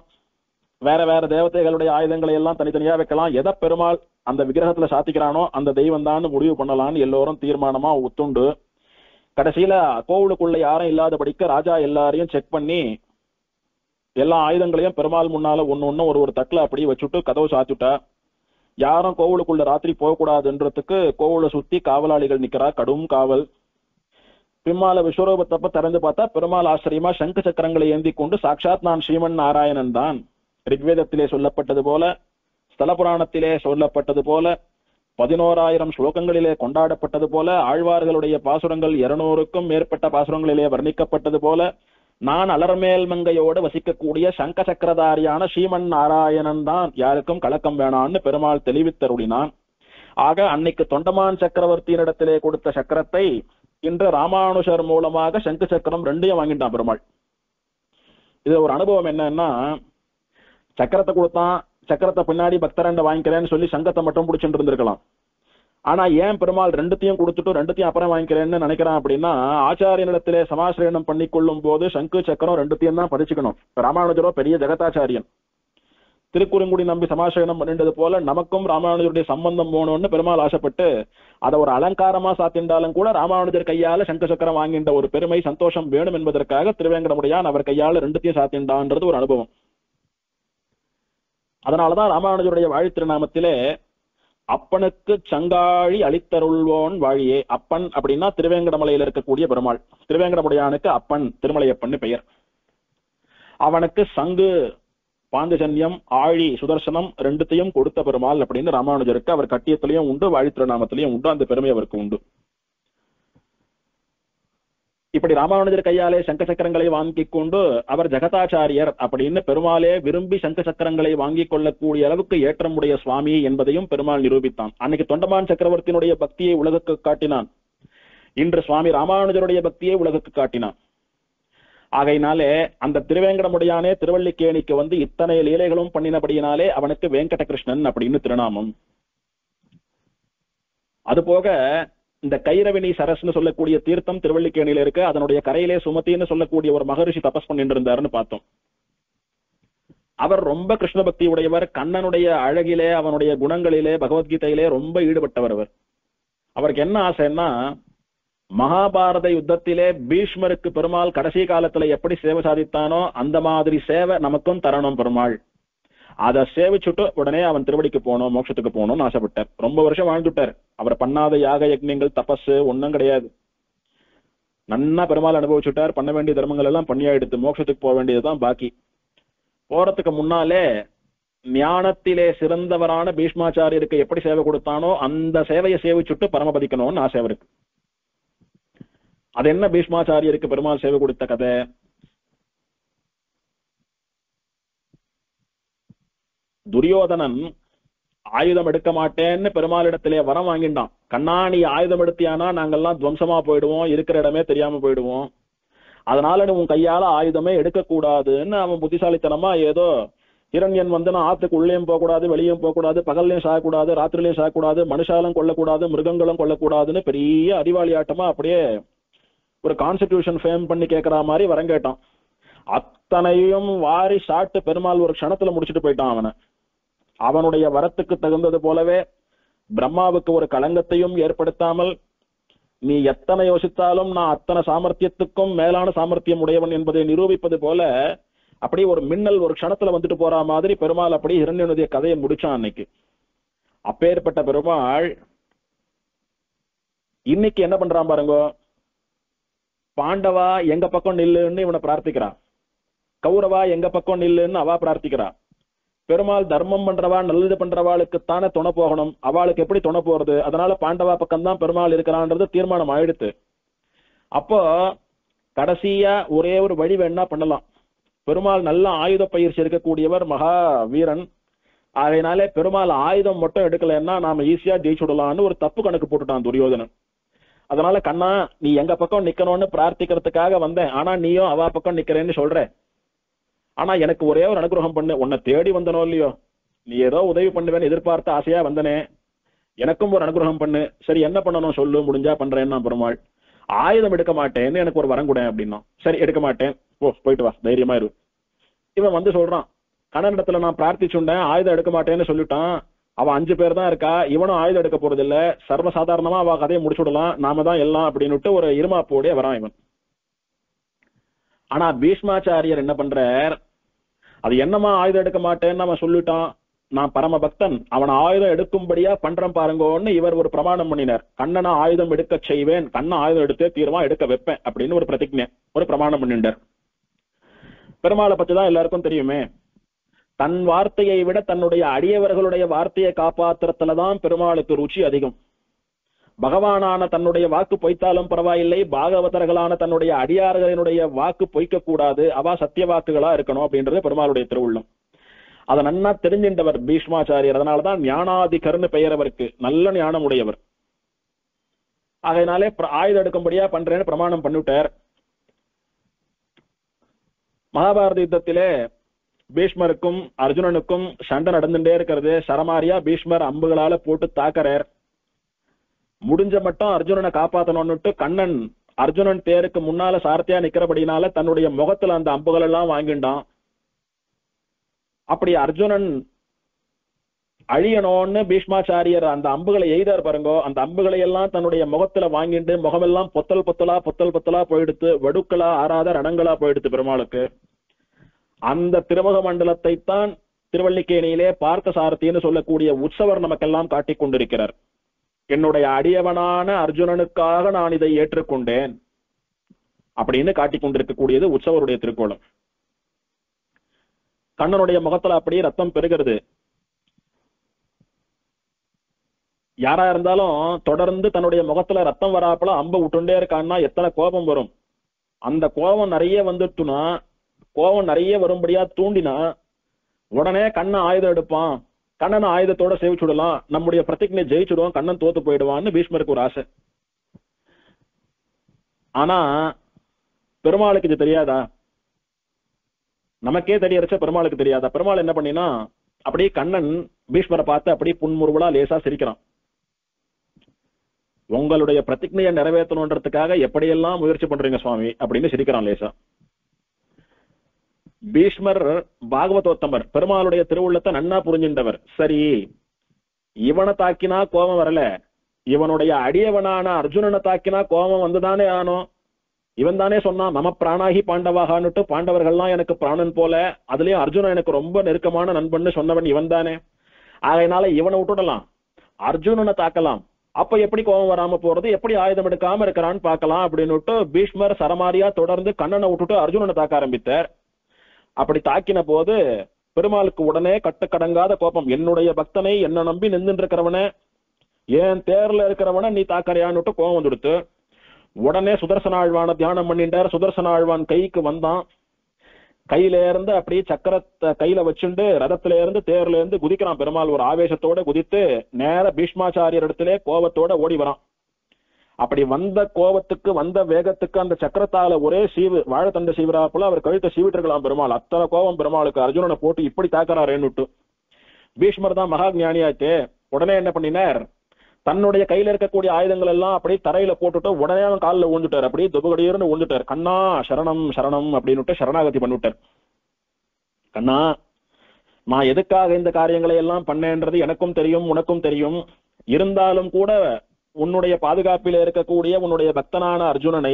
வேற வேற தேவதைகளுடைய ஆயுதங்களை எல்லாம் தனித்தனியா வைக்கலாம், எதை பெருமாள் அந்த விக்கிரகத்துல சாத்திக்கிறானோ அந்த தெய்வம் தான் முடிவு பண்ணலாம்னு எல்லோரும் தீர்மானமா ஒத்துண்டு கடைசியில கோவிலுக்குள்ள யாரும் இல்லாதபடிக்கு ராஜா எல்லாரையும் செக் பண்ணி எல்லா ஆயுதங்களையும் பெருமாள் முன்னால ஒன்னு ஒரு தட்டுல அப்படியே வச்சுட்டு கதவு சாத்திட்டா. யாரும் கோவிலுக்குள்ள ராத்திரி போகக்கூடாதுன்றதுக்கு கோவிலை சுத்தி காவலாளிகள் நிக்கிறா, கடும் காவல். பிம்மால விஸ்வரூபத்தப்ப திறந்து பார்த்தா பெருமாள் ஆச்சரியமா சங்கு சக்கரங்களை ஏந்தி கொண்டு சாட்சாத் நான் ஸ்ரீமன் நாராயணன் தான், ரிக்வேதத்திலே சொல்லப்பட்டது போல, ஸ்தல புராணத்திலே சொல்லப்பட்டது போல, 11,000 ஸ்லோகங்களிலே கொண்டாடப்பட்டது போல, ஆழ்வார்களுடைய பாசுரங்கள் 200க்கும் மேற்பட்ட பாசுரங்களிலே வர்ணிக்கப்பட்டது போல, நான் அலர்மேல் மங்கையோடு வசிக்கக்கூடிய சங்க சக்கரதாரியான ஸ்ரீமன் நாராயணன் தான், யாருக்கும் கலக்கம் வேணான்னு பெருமாள் தெளிவித்தருளினான். ஆக அன்னைக்கு தொண்டமான் சக்கரவர்த்தியினிடத்திலே கொடுத்த சக்கரத்தை இன்று ராமானுஷர் மூலமாக சங்கு சக்கரம் ரெண்டையும் வாங்கிட்டான் பெருமாள். இது ஒரு அனுபவம் என்னன்னா, சக்கரத்தை கொடுத்தான், சக்கரத்தை பின்னாடி பக்தரண்ட வாங்கிக்கிறேன்னு சொல்லி சங்கத்தை மட்டும் பிடிச்சிட்டு இருந்திருக்கலாம். ஆனா ஏன் பெருமாள் ரெண்டுத்தையும் கொடுத்துட்டு ரெண்டுத்தையும் அப்புறம் வாங்கிக்கிறேன்னு நினைக்கிறான் அப்படின்னா, ஆச்சாரியனிடத்திலே சமாசிரயணம் பண்ணி கொள்ளும் போது சங்கு சக்கரம் ரெண்டுத்தையும் தான் பதிச்சுக்கணும். ராமானுஜரோ பெரிய ஜெகதாச்சாரியன், திருக்குறுங்குடி நம்பி சமாசயனம் பண்ணிட்டது போல நமக்கும் ராமானுஜருடைய சம்பந்தம் போகணும்னு பெருமாள் ஆசைப்பட்டு அதை ஒரு அலங்காரமா சாத்தின்றாலும் கூட ராமானுஜர் கையால சங்க சக்கரம் வாங்கின்ற ஒரு பெருமை சந்தோஷம் வேணும் என்பதற்காக திருவேங்கடமுடையான் அவர் கையால ரெண்டுத்தையும் சாத்தின்றான்றது ஒரு அனுபவம். அதனாலதான் ராமானுஜருடைய வாழி திருநாமத்திலே அப்பனுக்கு சங்காழி அளித்தருள்வோன் வாழியே. அப்பன் அப்படின்னா திருவேங்கடமலையில் இருக்கக்கூடிய பெருமாள். திருவேங்கடமுடையானுக்கு அப்பன், திருமலையப்பன் பெயர். அவனுக்கு சங்கு பாஞ்சஜன்யம் ஆழி சுதர்சனம் ரெண்டுத்தையும் கொடுத்த பெருமாள் அப்படின்னு ராமானுஜருக்கு அவர் கட்டியத்திலையும் உண்டு, வாழி திருநாமத்திலையும் உண்டு. அந்த பெருமை அவருக்கு உண்டு. இப்படி ராமானுஜர் கையாலே சங்க சக்கரங்களை வாங்கி கொண்டு அவர் ஜெகதாச்சாரியர் அப்படின்னு பெருமாளே விரும்பி சங்க சக்கரங்களை வாங்கி கொள்ளக்கூடிய அளவுக்கு ஏற்றமுடைய சுவாமி என்பதையும் பெருமாள் நிரூபித்தான். அன்னைக்கு தொண்டமான் சக்கரவர்த்தியினுடைய பக்தியை உலகுக்கு காட்டினான். இன்று சுவாமி ராமானுஜருடைய பக்தியை உலகுக்கு காட்டினான். ஆகையினாலே அந்த திருவேங்கடமுடையானே திருவள்ளிக்கேணிக்கு வந்து இத்தனை லீலைகளும் பண்ணினபடியினாலே அவனுக்கு வெங்கடகிருஷ்ணன் அப்படின்னு திருநாமம். அதுபோக இந்த கைரவினி சரஸ்ன்னு சொல்லக்கூடிய தீர்த்தம் திருவள்ளிக்கேணியில இருக்கு. அதனுடைய கரையிலே சுமத்தின்னு சொல்லக்கூடிய ஒரு மகரிஷி தபஸ் பண்ணிட்டு இருந்தாருன்னு பார்த்தோம். அவர் ரொம்ப கிருஷ்ண பக்தி உடையவர். கண்ணனுடைய அழகிலே அவனுடைய குணங்களிலே பகவத்கீதையிலே ரொம்ப ஈடுபட்டவர். அவருக்கு என்ன ஆசைன்னா, மகாபாரத யுத்தத்திலே பீஷ்மருக்கு பெருமாள் கடைசி காலத்துல எப்படி சேவை சாதித்தானோ அந்த மாதிரி சேவை நமக்கும் தரணும் பெருமாள். அதை சேவிச்சுட்டு உடனே அவன் திருவடிக்கு போகணும், மோட்சத்துக்கு போகணும்னு ஆசைப்பட்டார். ரொம்ப வருஷம் வாழ்ந்துட்டார். அவர் பண்ணாத யாக யக்ஞங்கள் தபஸ் ஒன்னும் கிடையாது. நன்னா பெருமாள் அனுபவிச்சுட்டார். பண்ண வேண்டிய தர்மங்கள் எல்லாம் பண்ணியாயிடுத்து. மோட்சத்துக்கு போக வேண்டியதுதான் பாக்கி. போறதுக்கு முன்னாலே ஞானத்திலே சிறந்தவரான பீஷ்மாச்சாரியருக்கு எப்படி சேவை கொடுத்தானோ அந்த சேவையை சேவிச்சுட்டு பரமபதிக்கணும்னு ஆசை அவருக்கு. அது என்ன பீஷ்மாச்சாரியருக்கு பெருமாள் சேவை கொடுத்த கதை? துரியோதனன் ஆயுதம் எடுக்க மாட்டேன்னு பெருமாளிடத்திலே வரம் வாங்கிட்டான். கண்ணா நீ ஆயுதம் எடுத்தியானா நாங்கெல்லாம் துவம்சமா போயிடுவோம், இருக்கிற இடமே தெரியாம போயிடுவோம், அதனால நீ உன் கையால ஆயுதமே எடுக்க கூடாதுன்னு அவன் புத்திசாலித்தனமா ஏதோ இரண்யன் வந்து நான் ஆத்துக்கு உள்ளேயும் போகக்கூடாது, வெளியும் போகக்கூடாது, பகல்லையும் சாகக்கூடாது, ராத்திரிலையும் சாகக்கூடாது, மனுஷாலும் கொல்லக்கூடாது, மிருகங்களும் கொல்லக்கூடாதுன்னு பெரிய அறிவாளி ஆட்டமா அப்படியே ஒரு கான்ஸ்டிடியூஷன் ஃபேம் பண்ணி கேட்கற மாதிரி வரம் கேட்டான். அத்தனையும் வாரி சாட்டு பெருமாள் ஒரு க்ஷணத்துல முடிச்சுட்டு போயிட்டான் அவனை. அவனுடைய வரத்துக்கு தகுந்தது போலவே பிரம்மாவுக்கு ஒரு களங்கத்தையும் ஏற்படுத்தாமல், நீ எத்தனை யோசித்தாலும் நான் அத்தனை சாமர்த்தியத்துக்கும் மேலான சாமர்த்தியம் உடையவன் என்பதை நிரூபிப்பது போல அப்படி ஒரு மின்னல் ஒரு க்ஷணத்துல வந்துட்டு போற மாதிரி பெருமாள் அப்படி இரண்யனுடைய கதையை முடிச்சான் அன்னைக்கு. அப்பேற்பட்ட பெருமாள் இன்னைக்கு என்ன பண்றான் பாருங்க. பாண்டவா எங்க பக்கம் நில்லுன்னு இவனை பிரார்த்திக்கிறான், கௌரவா எங்க பக்கம் நில்லுன்னு அவா பிரார்த்திக்கிறா. பெருமாள் தர்மம் பண்றவா நல்லது பண்றவாளுக்குத்தானே துணை போகணும், அவளுக்கு எப்படி துணை போறது? அதனால பாண்டவா பக்கம்தான் பெருமாள் இருக்கிறான்றது தீர்மானம் ஆயிடுத்து. அப்போ கடைசியா ஒரே ஒரு வழி வேணா பண்ணலாம். பெருமாள் நல்ல ஆயுத பயிற்சி இருக்கக்கூடியவர், மகா வீரன். அதனாலே பெருமாள் ஆயுதம் மட்டும் எடுக்கலன்னா நாம ஈஸியா ஜெயிச்சுடலாம்னு ஒரு தப்பு கணக்கு போட்டுட்டான் துரியோதனன். அதனால கண்ணா நீ எங்க பக்கம் நிக்கணும்னு பிரார்த்திக்கிறதுக்காக வந்தேன், ஆனா நீயும் அவா பக்கம் நிக்கிறேன்னு சொல்ற. ஆனா எனக்கு ஒரே ஒரு அனுகிரகம் பண்ணு, உன்னை தேடி வந்தனோ இல்லையோ, நீ ஏதோ உதவி பண்ணுவேன்னு எதிர்பார்த்து ஆசையா வந்தனே, எனக்கும் ஒரு அனுகிரகம் பண்ணு. சரி என்ன பண்ணணும் சொல்லு, முடிஞ்சா பண்றேன்னா பெருமாள். ஆயுதம் எடுக்க மாட்டேன்னு எனக்கு ஒரு வரம் கூட அப்படின்னா. சரி எடுக்க மாட்டேன், ஓ போயிட்டு வா, தைரியமா இரு. இவன் வந்து சொல்றான், கண்ணனிடத்துல நான் பிரார்த்திச்சுண்டேன், ஆயுதம் எடுக்க மாட்டேன்னு சொல்லிட்டான். அவன் 5 பேர் தான் இருக்கா, இவனும் ஆயுதம் எடுக்க போறது இல்ல, சர்வசாதாரணமா அவ கதையை முடிச்சுடலாம், நாம தான் எல்லாம் அப்படின்னுட்டு ஒரு இருமாப்போடைய வரான் இவன். ஆனா பீஷ்மாச்சாரியர் என்ன பண்றார், அது என்னமா ஆயுதம் எடுக்க மாட்டேன்னு அவன் சொல்லிட்டான், நான் பரம பக்தன், அவன் ஆயுதம் எடுக்கும்படியா பண்றேன் பாருங்கன்னு இவர் ஒரு பிரமாணம் பண்ணினார். கண்ணனை ஆயுதம் எடுக்க செய்வேன், கண்ணன் ஆயுதம் எடுத்தே தீர்வான், எடுக்க வைப்பேன் அப்படின்னு ஒரு பிரதிஜை, ஒரு பிரமாணம் பண்ணிட்டார். பெருமாளை பத்தி தான் எல்லாருக்கும் தெரியுமே. தன் வார்த்தையை விட தன்னுடைய அடியவர்களுடைய வார்த்தையை காப்பாத்துறதுலதான் பெருமாளுக்கு ருச்சி அதிகம். பகவானான தன்னுடைய வாக்கு பொய்த்தாலும் பரவாயில்லை, பாகவதர்களான தன்னுடைய அடியார்களினுடைய வாக்கு பொய்க்க கூடாது, அவா சத்திய வாக்குகளா இருக்கணும் அப்படின்றது பெருமாளுடைய திருவுள்ளம். அதை நன்னா தெரிஞ்சின்றவர் பீஷ்மாச்சாரியர். அதனாலதான் ஞானாதிகர்னு பெயர் அவருக்கு, நல்ல ஞானம் உடையவர். அதனாலே ஆயுதம் எடுக்கும்படியா பண்றேன்னு பிரமாணம் பண்ணிவிட்டார். மகாபாரத யுத்தத்திலே பீஷ்மருக்கும் அர்ஜுனனுக்கும் சண்டை நடந்துட்டே இருக்கிறது. சரமாரியா பீஷ்மர் அம்புகளால போட்டு தாக்கறார். முடிஞ்ச மட்டும் அர்ஜுனனை காப்பாத்தணும்னுட்டு கண்ணன் அர்ஜுனன் தேருக்கு முன்னால சாரத்தியா நிக்கிறபடினால தன்னுடைய முகத்துல அந்த அம்புகள் எல்லாம் வாங்கிண்டான். அப்படி அர்ஜுனன் அழியணும்னு பீஷ்மாச்சாரியர் அந்த அம்புகளை எய்தார் பாருங்கோ, அந்த அம்புகளை எல்லாம் தன்னுடைய முகத்துல வாங்கிட்டு முகமெல்லாம் பொத்தல் பொத்தலா போயிடுத்து, வடுக்களா ஆறாத ரணங்களா போயிடுத்து பெருமாளுக்கு. அந்த திருமுக மண்டலத்தை தான் திருவல்லிக்கேணியிலே பார்த்த சாரதின்னு சொல்லக்கூடிய உற்சவர் நமக்கெல்லாம் காட்டிக் கொண்டிருக்கிறார். என்னுடைய அடியவனான அர்ஜுனனுக்காக நான் இதை ஏற்றுக்கொண்டேன் அப்படின்னு காட்டிக் கொண்டிருக்கக்கூடியது உற்சவருடைய திருக்கோலம். கண்ணனுடைய முகத்துல அப்படியே ரத்தம் பெருகிறது. யாரா இருந்தாலும் தொடர்ந்து தன்னுடைய முகத்துல ரத்தம் வராப்பல அம்ப விட்டுண்டே இருக்கான்னா எத்தனை கோபம் வரும். அந்த கோபம் நிறைய வந்துட்டுனா, கோபம் நிறைய வரும்படியா தூண்டினா உடனே கண்ணன் ஆயுதம் எடுப்பான், கண்ணனை ஆயுதத்தோட சேவிச்சுடலாம், நம்முடைய பிரதிஜ்ஞை ஜெயிச்சுடுவோம், கண்ணன் தோத்து போயிடுவான்னு பீஷ்மருக்கு ஒரு ஆசை. ஆனா பெருமாளுக்கு இது தெரியாதா? நமக்கே தெரியறச்ச பெருமாளுக்கு தெரியாதா? பெருமாள் என்ன பண்ணினா அப்படியே கண்ணன் பீஷ்மரை பார்த்து அப்படியே புன்முறுவலா லேசா சிரிக்கிறான். உங்களுடைய பிரதிஜ்ஞையை நிறைவேற்றணுன்றதுக்காக எப்படியெல்லாம் முயற்சி பண்றீங்க சுவாமி அப்படின்னு சிரிக்கிறான் லேசா. பீஷ்மர் பாகவதோத்தமர், பெருமாளுடைய திருவுள்ளத்தை நன்னா புரிஞ்சின்றவர். சரி, இவனை தாக்கினா கோபம் வரல, இவனுடைய அடியவனான அர்ஜுனனை தாக்கினா கோபம் வந்துதானே ஆனோம். இவன் தானே சொன்னான் மம பிராணாகி பாண்டவாகான்னுட்டு, பாண்டவர்கள்லாம் எனக்கு பிராணன் போல, அதுலயும் அர்ஜுனன் எனக்கு ரொம்ப நெருக்கமான நண்பன் சொன்னவன் இவன் தானே. அதனால இவனை விட்டுடலாம், அர்ஜுனனை தாக்கலாம். அப்ப எப்படி கோபம் வராம போறது, எப்படி ஆயுதம் எடுக்காம இருக்கிறான்னு பாக்கலாம் அப்படின்னு பீஷ்மர் சரமாரியா தொடர்ந்து கண்ணனை விட்டுட்டு அர்ஜுனனை தாக்க ஆரம்பித்தார். அப்படி தாக்கின போது பெருமாளுக்கு உடனே கட்டுக்கடங்காத கோபம். என்னுடைய பக்தனை என்ன நம்பி நின்று இருக்கிறவன, ஏன் தேர்ல இருக்கிறவன நீ தாக்கறையான்னு கோபம் வந்துடுத்து. உடனே சுதர்சன ஆழ்வான தியானம் பண்ணிட்டார். சுதர்சன ஆழ்வான் கைக்கு வந்தான். கையில இருந்து அப்படியே சக்கரத்தை கையில வச்சுண்டு ரதத்தில இருந்து தேர்ல இருந்து குதிக்கிறான் பெருமாள். ஒரு ஆவேசத்தோட குதித்து நேர பீஷ்மாச்சாரியர் இடத்திலே கோபத்தோட ஓடி வரான். அப்படி வந்த கோபத்துக்கு வந்த வேகத்துக்கு அந்த சக்கரத்தால ஒரே சீவு, வாழைத்தண்டை சீவராப்புல அவர் கழுத்தை சீவிட்டுருக்கலாம் பெருமாள். அத்தனை கோபம் பெருமாளுக்கு, அர்ஜுனனை போட்டு இப்படி தாக்கறாருன்னுட்டு. பீஷ்மர் தான் மகா ஞானியாச்சு. உடனே என்ன பண்ணினார், தன்னுடைய கையில இருக்கக்கூடிய ஆயுதங்கள் எல்லாம் அப்படியே தரையில போட்டுட்டு உடனே அவன் காலில் ஊந்துட்டார். அப்படியே துபகடியர்னு ஊந்துட்டார். கண்ணா சரணம் சரணம் அப்படின்னு சரணாகதி பண்ணிவிட்டார். கண்ணா, நான் எதுக்காக இந்த காரியங்களை எல்லாம் பண்ணேன்றது எனக்கும் தெரியும், உனக்கும் தெரியும். இருந்தாலும் கூட உன்னுடைய பாதுகாப்பில இருக்கக்கூடிய உன்னுடைய பக்தனான அர்ஜுனனை,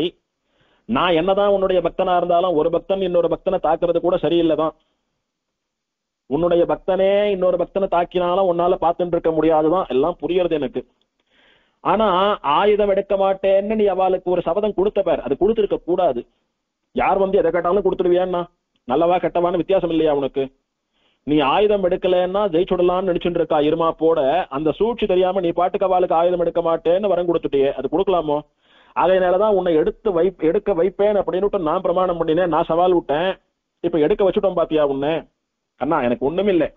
நான் என்னதான் உன்னுடைய பக்தனா இருந்தாலும் ஒரு பக்தன் இன்னொரு பக்தனை தாக்குறது கூட சரியில்லைதான். உன்னுடைய பக்தனே இன்னொரு பக்தனை தாக்கினாலும் உன்னால பார்த்துட்டு இருக்க முடியாதுதான், எல்லாம் புரியறது எனக்கு. ஆனா ஆயுதம் எடுக்க மாட்டேன்னு நீ அவளுக்கு ஒரு சபதம் கொடுத்த பேர், அது கொடுத்திருக்க கூடாது. யார் வந்து எதை கேட்டாலும் கொடுத்துடுவியான்னா, நல்லவா கெட்டவான்னு வித்தியாசம் இல்லையா உனக்கு? நீ ஆயுதம் எடுக்கலன்னா ஜெயிச்சுடலாம்னு நினைச்சுட்டு இருக்கா இருமா போட, அந்த சூழ்ச்சி தெரியாம நீ பாட்டுக்கு அவளுக்கு ஆயுதம் எடுக்க மாட்டேன்னு வரம் கொடுத்துட்டியே, அது கொடுக்கலாமோ? அதனாலதான் உன்னை எடுக்க வைப்பேன் அப்படின்னு நான் பிரமாணம் பண்ணினேன், நான் சவால் விட்டேன். இப்ப எடுக்க வச்சுட்டோம் பாத்தியா உன்னை? அண்ணா எனக்கு ஒண்ணுமில்லை,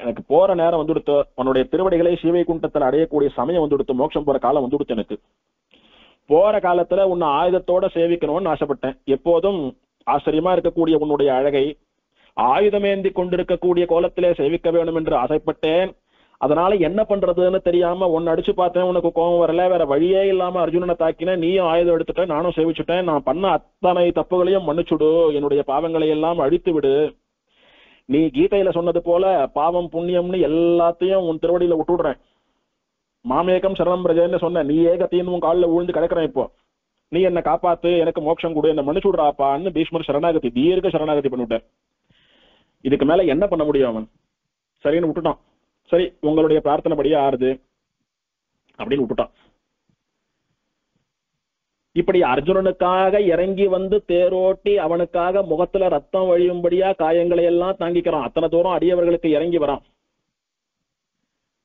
எனக்கு போற நேரம் வந்துடுத்து, உன்னுடைய திருவடிகளை சீவைகுண்டத்தில் அடையக்கூடிய சமயம் வந்துடுத்து, மோட்சம் போற காலம் வந்துடுத்து. எனக்கு போற காலத்துல உன்னை ஆயுதத்தோட சேவிக்கணும்னு ஆசைப்பட்டேன். எப்போதும் ஆச்சரியமா இருக்கக்கூடிய உன்னுடைய அழகை ஆயுதமேந்தி கொண்டிருக்கக்கூடிய கோலத்திலே சேவிக்க வேணும் என்று ஆசைப்பட்டேன். அதனால என்ன பண்றதுன்னு தெரியாம உன்னை அடிச்சு பார்த்தேன், உனக்கு கோபம் வரல, வேற வழியே இல்லாம அர்ஜுனனை தாக்கின, நீயும் ஆயுதம் எடுத்துட்டேன், நானும் சேவிச்சுட்டேன். நான் பண்ண அத்தனை தப்புகளையும் மன்னிச்சுடு, என்னுடைய பாவங்களை எல்லாம் அழித்து விடு. நீ கீதையில சொன்னது போல பாவம் புண்ணியம்னு எல்லாத்தையும் உன் திருவடியில விட்டுடுறேன். மாமேகம் சரணம் பிரஜன்னு சொன்ன, நீ ஏகத்தையும் உன் காலில் விழுந்து கிடக்கிறேன். இப்போ நீ என்ன காப்பாத்து, எனக்கு மோட்சம் கொடு, என்ன மன்னிச்சு விடுறாப்பான்னு பீஷ்மர் சரணாகதி, தீர்க்க சரணாகதி பண்ணிவிட்டார். இதுக்கு மேல என்ன பண்ண முடியும் அவன்? சரின்னு விட்டுட்டான். சரி, உங்களுடைய பிரார்த்தனை படியே ஆறுது அப்படின்னு விட்டுட்டான். இப்படி அர்ஜுனனுக்காக இறங்கி வந்து தேரோட்டி அவனுக்காக முகத்துல ரத்தம் வழியும்படியா காயங்களை எல்லாம் தாங்கிக்கிறான். அத்தனை தூரம் அடியவர்களுக்கு இறங்கி வரான்.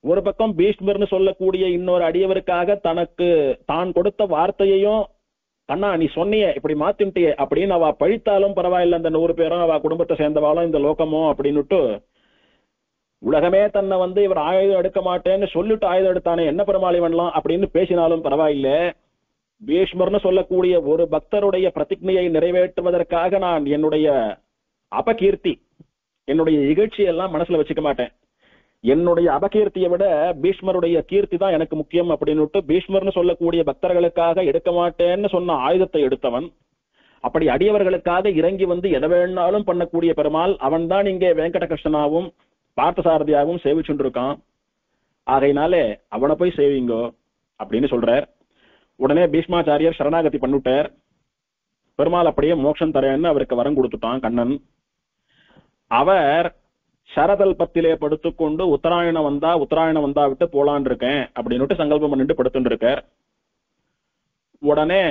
ஒரு பக்கம் பீஷ்மர்னு சொல்லக்கூடிய இன்னொரு அடியவருக்காக தனக்கு தான் கொடுத்த வார்த்தையையும், அண்ணா நீ சொன்னியே இப்படி மாத்தின்ட்டியே அப்படின்னு அவ பழித்தாலும் பரவாயில்ல, அந்த 100 பேரும் அவ குடும்பத்தை சேர்ந்தவாளும் இந்த லோகமோ அப்படின்னுட்டு உலகமே தன்னை வந்து இவர் ஆயுதம் எடுக்க மாட்டேன்னு சொல்லிட்டு ஆயுதம் எடுத்தானே, என்ன பெருமாள் இவன்லாம் அப்படின்னு பேசினாலும் பரவாயில்ல, பீஷ்மர்னு சொல்லக்கூடிய ஒரு பக்தருடைய பிரதிஜ்ஞையை நிறைவேற்றுவதற்காக நான் என்னுடைய அபகீர்த்தி, என்னுடைய இகழ்ச்சியெல்லாம் மனசுல வச்சுக்க மாட்டேன். என்னுடைய அபகீர்த்தியை விட பீஷ்மருடைய கீர்த்தி தான் எனக்கு முக்கியம் அப்படின்னுட்டு பீஷ்மர்னு சொல்லக்கூடிய பக்தர்களுக்காக எடுக்க மாட்டேன்னு சொன்ன ஆயுதத்தை எடுத்தவன், அப்படி அடியவர்களுக்காக இறங்கி வந்து எதை வேணாலும் பண்ணக்கூடிய பெருமாள் அவன் தான் இங்கே வெங்கடகிருஷ்ணனாவும் பார்த்தசாரதியாகவும் சேவிச்சுட்டு இருக்கான். ஆகையினாலே அவனை போய் சேவிங்கோ அப்படின்னு சொல்றார். உடனே பீஷ்மாச்சாரியர் சரணாகதி பண்ணிவிட்டார். பெருமாள் அப்படியே மோட்சம் தரேன்னு அவருக்கு வரம் கொடுத்துட்டான் கண்ணன். அவர் சரதல்பத்திலே படுத்துக்கொண்டு உத்தராயணம் வந்தா விட்டு போலான் இருக்கேன் அப்படின்னு சங்கல்பம் பண்ணிட்டு படுத்துட்டு இருக்கார். உடனே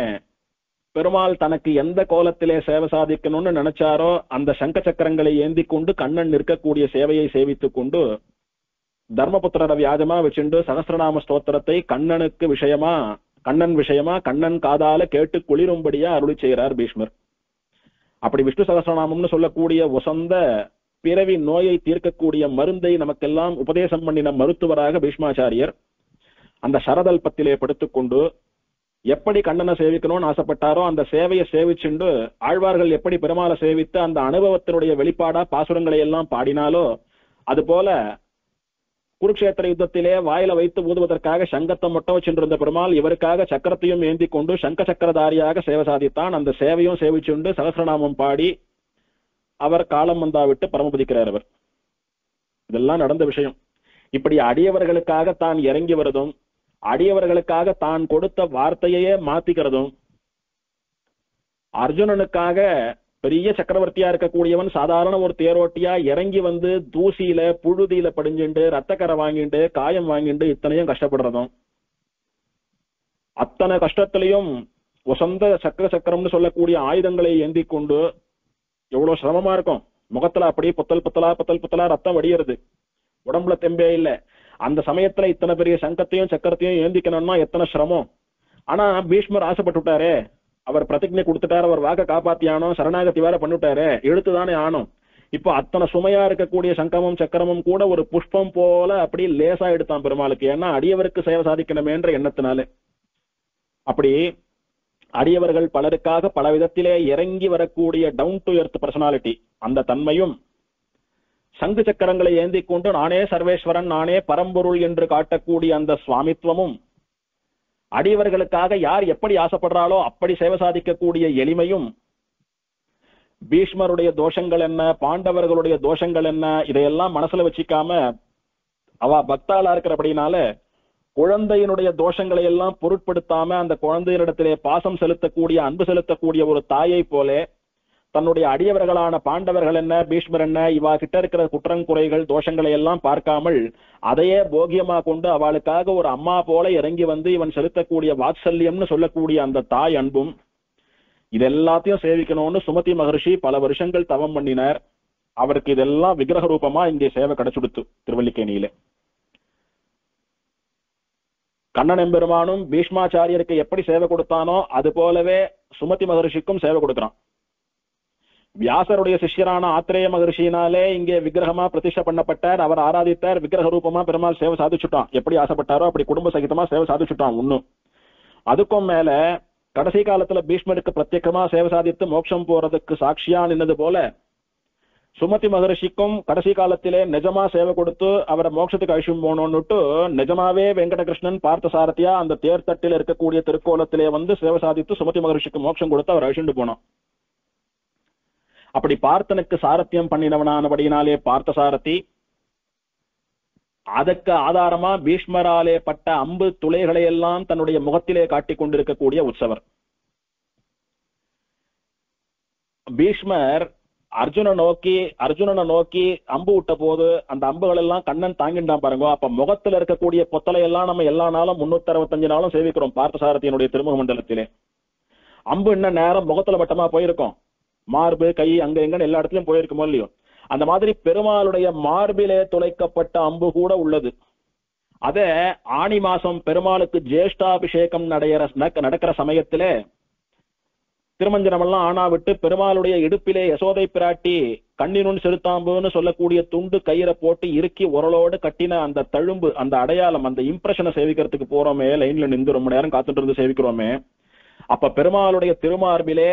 பெருமாள் தனக்கு எந்த கோலத்திலே சேவை சாதிக்கணும்னு நினைச்சாரோ அந்த சங்க சக்கரங்களை ஏந்தி கொண்டு கண்ணன் நிற்கக்கூடிய சேவையை சேவித்துக் கொண்டு தர்மபுத்திரரை வியாஜமா வச்சுண்டு சகஸ்ரநாம ஸ்தோத்திரத்தை கண்ணன் விஷயமா கண்ணன் காதால கேட்டு குளிரும்படியா அருளி செய்கிறார் பீஷ்மர். அப்படி விஷ்ணு சகஸ்ரநாமம்னு சொல்லக்கூடிய வசந்த பிறவி நோயை தீர்க்கக்கூடிய மருந்தை நமக்கெல்லாம் உபதேசம் பண்ணின மருத்துவராக பீஷ்மாச்சாரியர் அந்த சரதல்பத்திலே படுத்துக்கொண்டு எப்படி கண்ணனை சேவிக்கணும்னு ஆசைப்பட்டாரோ அந்த சேவையை சேவிச்சுண்டு ஆழ்வார்கள் எப்படி பெருமாளை சேவித்து அந்த அனுபவத்தினுடைய வெளிப்பாடா பாசுரங்களை எல்லாம் பாடினாலோ அது போல குருக்ஷேத்திர யுத்தத்திலே வாயில வைத்து ஊதுவதற்காக சங்கத்தை மட்டும் வச்சிருந்த பெருமாள் இவருக்காக சக்கரத்தையும் ஏந்தி கொண்டு சங்க சக்கரதாரியாக சேவை சாதித்தான். அந்த சேவையும் சேவிச்சுண்டு சகஸ்ரநாமம் பாடி அவர் காலம் வந்தாவிட்டு பரமபதிக்கிறார். அவர் இதெல்லாம் நடந்த விஷயம். இப்படி அடியவர்களுக்காக தான் இறங்கி வருதும் அடியவர்களுக்காக தான் கொடுத்த வார்த்தையே மாத்திக்கிறதும் அர்ஜுனனுக்காக பெரிய சக்கரவர்த்தியா இருக்கக்கூடியவன் சாதாரண ஒரு தேரோட்டியா இறங்கி வந்து தூசியில புழுதியில படிஞ்சுண்டு ரத்தக்கரை வாங்கிட்டு காயம் வாங்கிட்டு இத்தனையும் கஷ்டப்படுறதும் அத்தனை கஷ்டத்திலையும் வசந்த சக்கரம்னு சொல்லக்கூடிய ஆயுதங்களை ஏந்தி கொண்டு எவ்வளவு சிரமமா இருக்கும். முகத்துல அப்படியே புத்தல் புத்தலா ரத்தம் வடிகிறது, உடம்புல தெம்பே இல்ல. அந்த சமயத்துல இத்தனை பெரிய சங்கத்தையும் சக்கரத்தையும் ஏந்திக்கணும்னா எத்தனை சிரமம். ஆனா பீஷ்மர் ஆசைப்பட்டுட்டாரே, அவர் பிரதிஜை கொடுத்துட்டாரு, அவர் வாக்க காப்பாத்தியானோ, சரணாகதி வேற பண்ணிட்டாரு, எழுத்துதானே ஆனும். இப்போ அத்தனை சுமையா இருக்கக்கூடிய சங்கமும் சக்கரமும் கூட ஒரு புஷ்பம் போல அப்படி லேசா எடுத்தான் பெருமாளுக்கு. ஏன்னா அடியவருக்கு சேவை சாதிக்கணுமேன்ற எண்ணத்தினால. அப்படி அடியவர்கள் பலருக்காக பல விதத்திலே இறங்கி வரக்கூடிய டவுன் டு எர்த் பர்சனாலிட்டி அந்த தன்மையும் சங்கு சக்கரங்களை ஏந்தி கொண்டு நானே சர்வேஸ்வரன் நானே பரம்பொருள் என்று காட்டக்கூடிய அந்த சுவாமித்துவமும் அடியவர்களுக்காக யார் எப்படி ஆசைப்படுறாளோ அப்படி சேவை சாதிக்கக்கூடிய எளிமையும் பீஷ்மருடைய தோஷங்கள் என்ன, பாண்டவர்களுடைய தோஷங்கள் என்ன, இதையெல்லாம் மனசுல வச்சுக்காம அவ பக்தாளா இருக்கிறபடினால குழந்தையினுடைய தோஷங்களை எல்லாம் பொருட்படுத்தாம அந்த குழந்தையினிடத்திலே பாசம் செலுத்தக்கூடிய அன்பு செலுத்தக்கூடிய ஒரு தாயை போல தன்னுடைய அடியவர்களான பாண்டவர்கள் என்ன பீஷ்மர் என்ன இவா கிட்ட இருக்கிற குற்றங்குறைகள் தோஷங்களை எல்லாம் பார்க்காமல் அதையே போகியமா கொண்டு அவளுக்காக ஒரு அம்மா போல இறங்கி வந்து இவன் செலுத்தக்கூடிய வாத்சல்யம்னு சொல்லக்கூடிய அந்த தாய் அன்பும் இதெல்லாத்தையும் சேவிக்கணும்னு சுமதி மகர்ஷி பல வருஷங்கள் தவம் பண்ணினார். அவருக்கு இதெல்லாம் விக்கிரக ரூபமா இங்கே சேவை கிடைச்சுடுத்து. திருவல்லிக்கேணியில கண்ணன் எம்பெருமானும் பீஷ்மாச்சாரியருக்கு எப்படி சேவை கொடுத்தானோ அது போலவே சுமதி மகர்ஷிக்கும் சேவை கொடுக்கிறான். வியாசருடைய சிஷ்யரான ஆத்திரேய மகர்ஷியினாலே இங்கே விக்கிரகமா பிரதிஷ்டை பண்ணப்பட்டார். அவர் ஆராதித்தார், விக்கிரக ரூபமா பெருமாள் சேவை சாதிச்சுட்டான். எப்படி ஆசைப்பட்டாரோ அப்படி குடும்ப சகிதமா சேவை சாதிச்சுட்டான். ஒன்னும் அதுக்கும் மேல கடைசி காலத்துல பீஷ்மருக்கு பிரத்யேகமா சேவை சாதித்து மோட்சம் போறதுக்கு சாட்சியா நின்னது போல சுமதி மகர்ஷிக்கும் கடைசி காலத்திலே நிஜமா சேவை கொடுத்து அவரை மோட்சத்துக்கு அழிச்சும் போனோன்னுட்டு நிஜமாவே வெங்கடகிருஷ்ணன் பார்த்தசாரதியா அந்த தேர்தட்டில் இருக்கக்கூடிய திருக்கோலத்திலே வந்து சேவை சாதித்து சுமதி மகர்ஷிக்கு மோட்சம் கொடுத்து அவர் அழிச்சுண்டு போனோம். அப்படி பார்த்தனுக்கு சாரத்தியம் பண்ணினவனானபடியினாலே பார்த்தசாரதி அதற்கு ஆதாரமா பீஷ்மராலே பட்ட அம்பு துளைகளை எல்லாம் தன்னுடைய முகத்திலே காட்டிக் கொண்டிருக்கக்கூடிய உற்சவர். பீஷ்மர் அர்ஜுனனை நோக்கி அம்பு விட்ட போது அந்த அம்புகள் எல்லாம் கண்ணன் தாங்கிட்டான் பாருங்க. அப்ப முகத்துல இருக்கக்கூடிய பொத்தலை எல்லாம் நம்ம எல்லா நாளும் 365 நாளும் சேவிக்கிறோம் பார்த்தசாரதியினுடைய திருமுக மண்டலத்திலே. அம்பு இன்னும் நேரம் முகத்துல வட்டமா போயிருக்கும், மார்பு கை அங்க எங்கன்னு எல்லா இடத்துலயும் போயிருக்குமோ இல்லையோ. அந்த மாதிரி பெருமாளுடைய மார்பிலே துளைக்கப்பட்ட அம்பு கூட உள்ளது. அத ஆணி மாசம் பெருமாளுக்கு ஜேஷ்டாபிஷேகம் நடக்கிற சமயத்திலே திருமஞ்சனம் எல்லாம் ஆனா விட்டு பெருமாளுடைய இடுப்பிலே யசோதை பிராட்டி கண்ணினுன் செலுத்தாம்புன்னு சொல்லக்கூடிய துண்டு கயிறை போட்டு இறுக்கி உரலோடு கட்டின அந்த தழும்பு அந்த அடையாளம் அந்த இம்ப்ரெஷனை சேவிக்கிறதுக்கு போறோமே, லைன்ல நின்று ரொம்ப நேரம் காத்துட்டு இருந்து சேவிக்கிறோமே, அப்ப பெருமாளுடைய திருமார்பிலே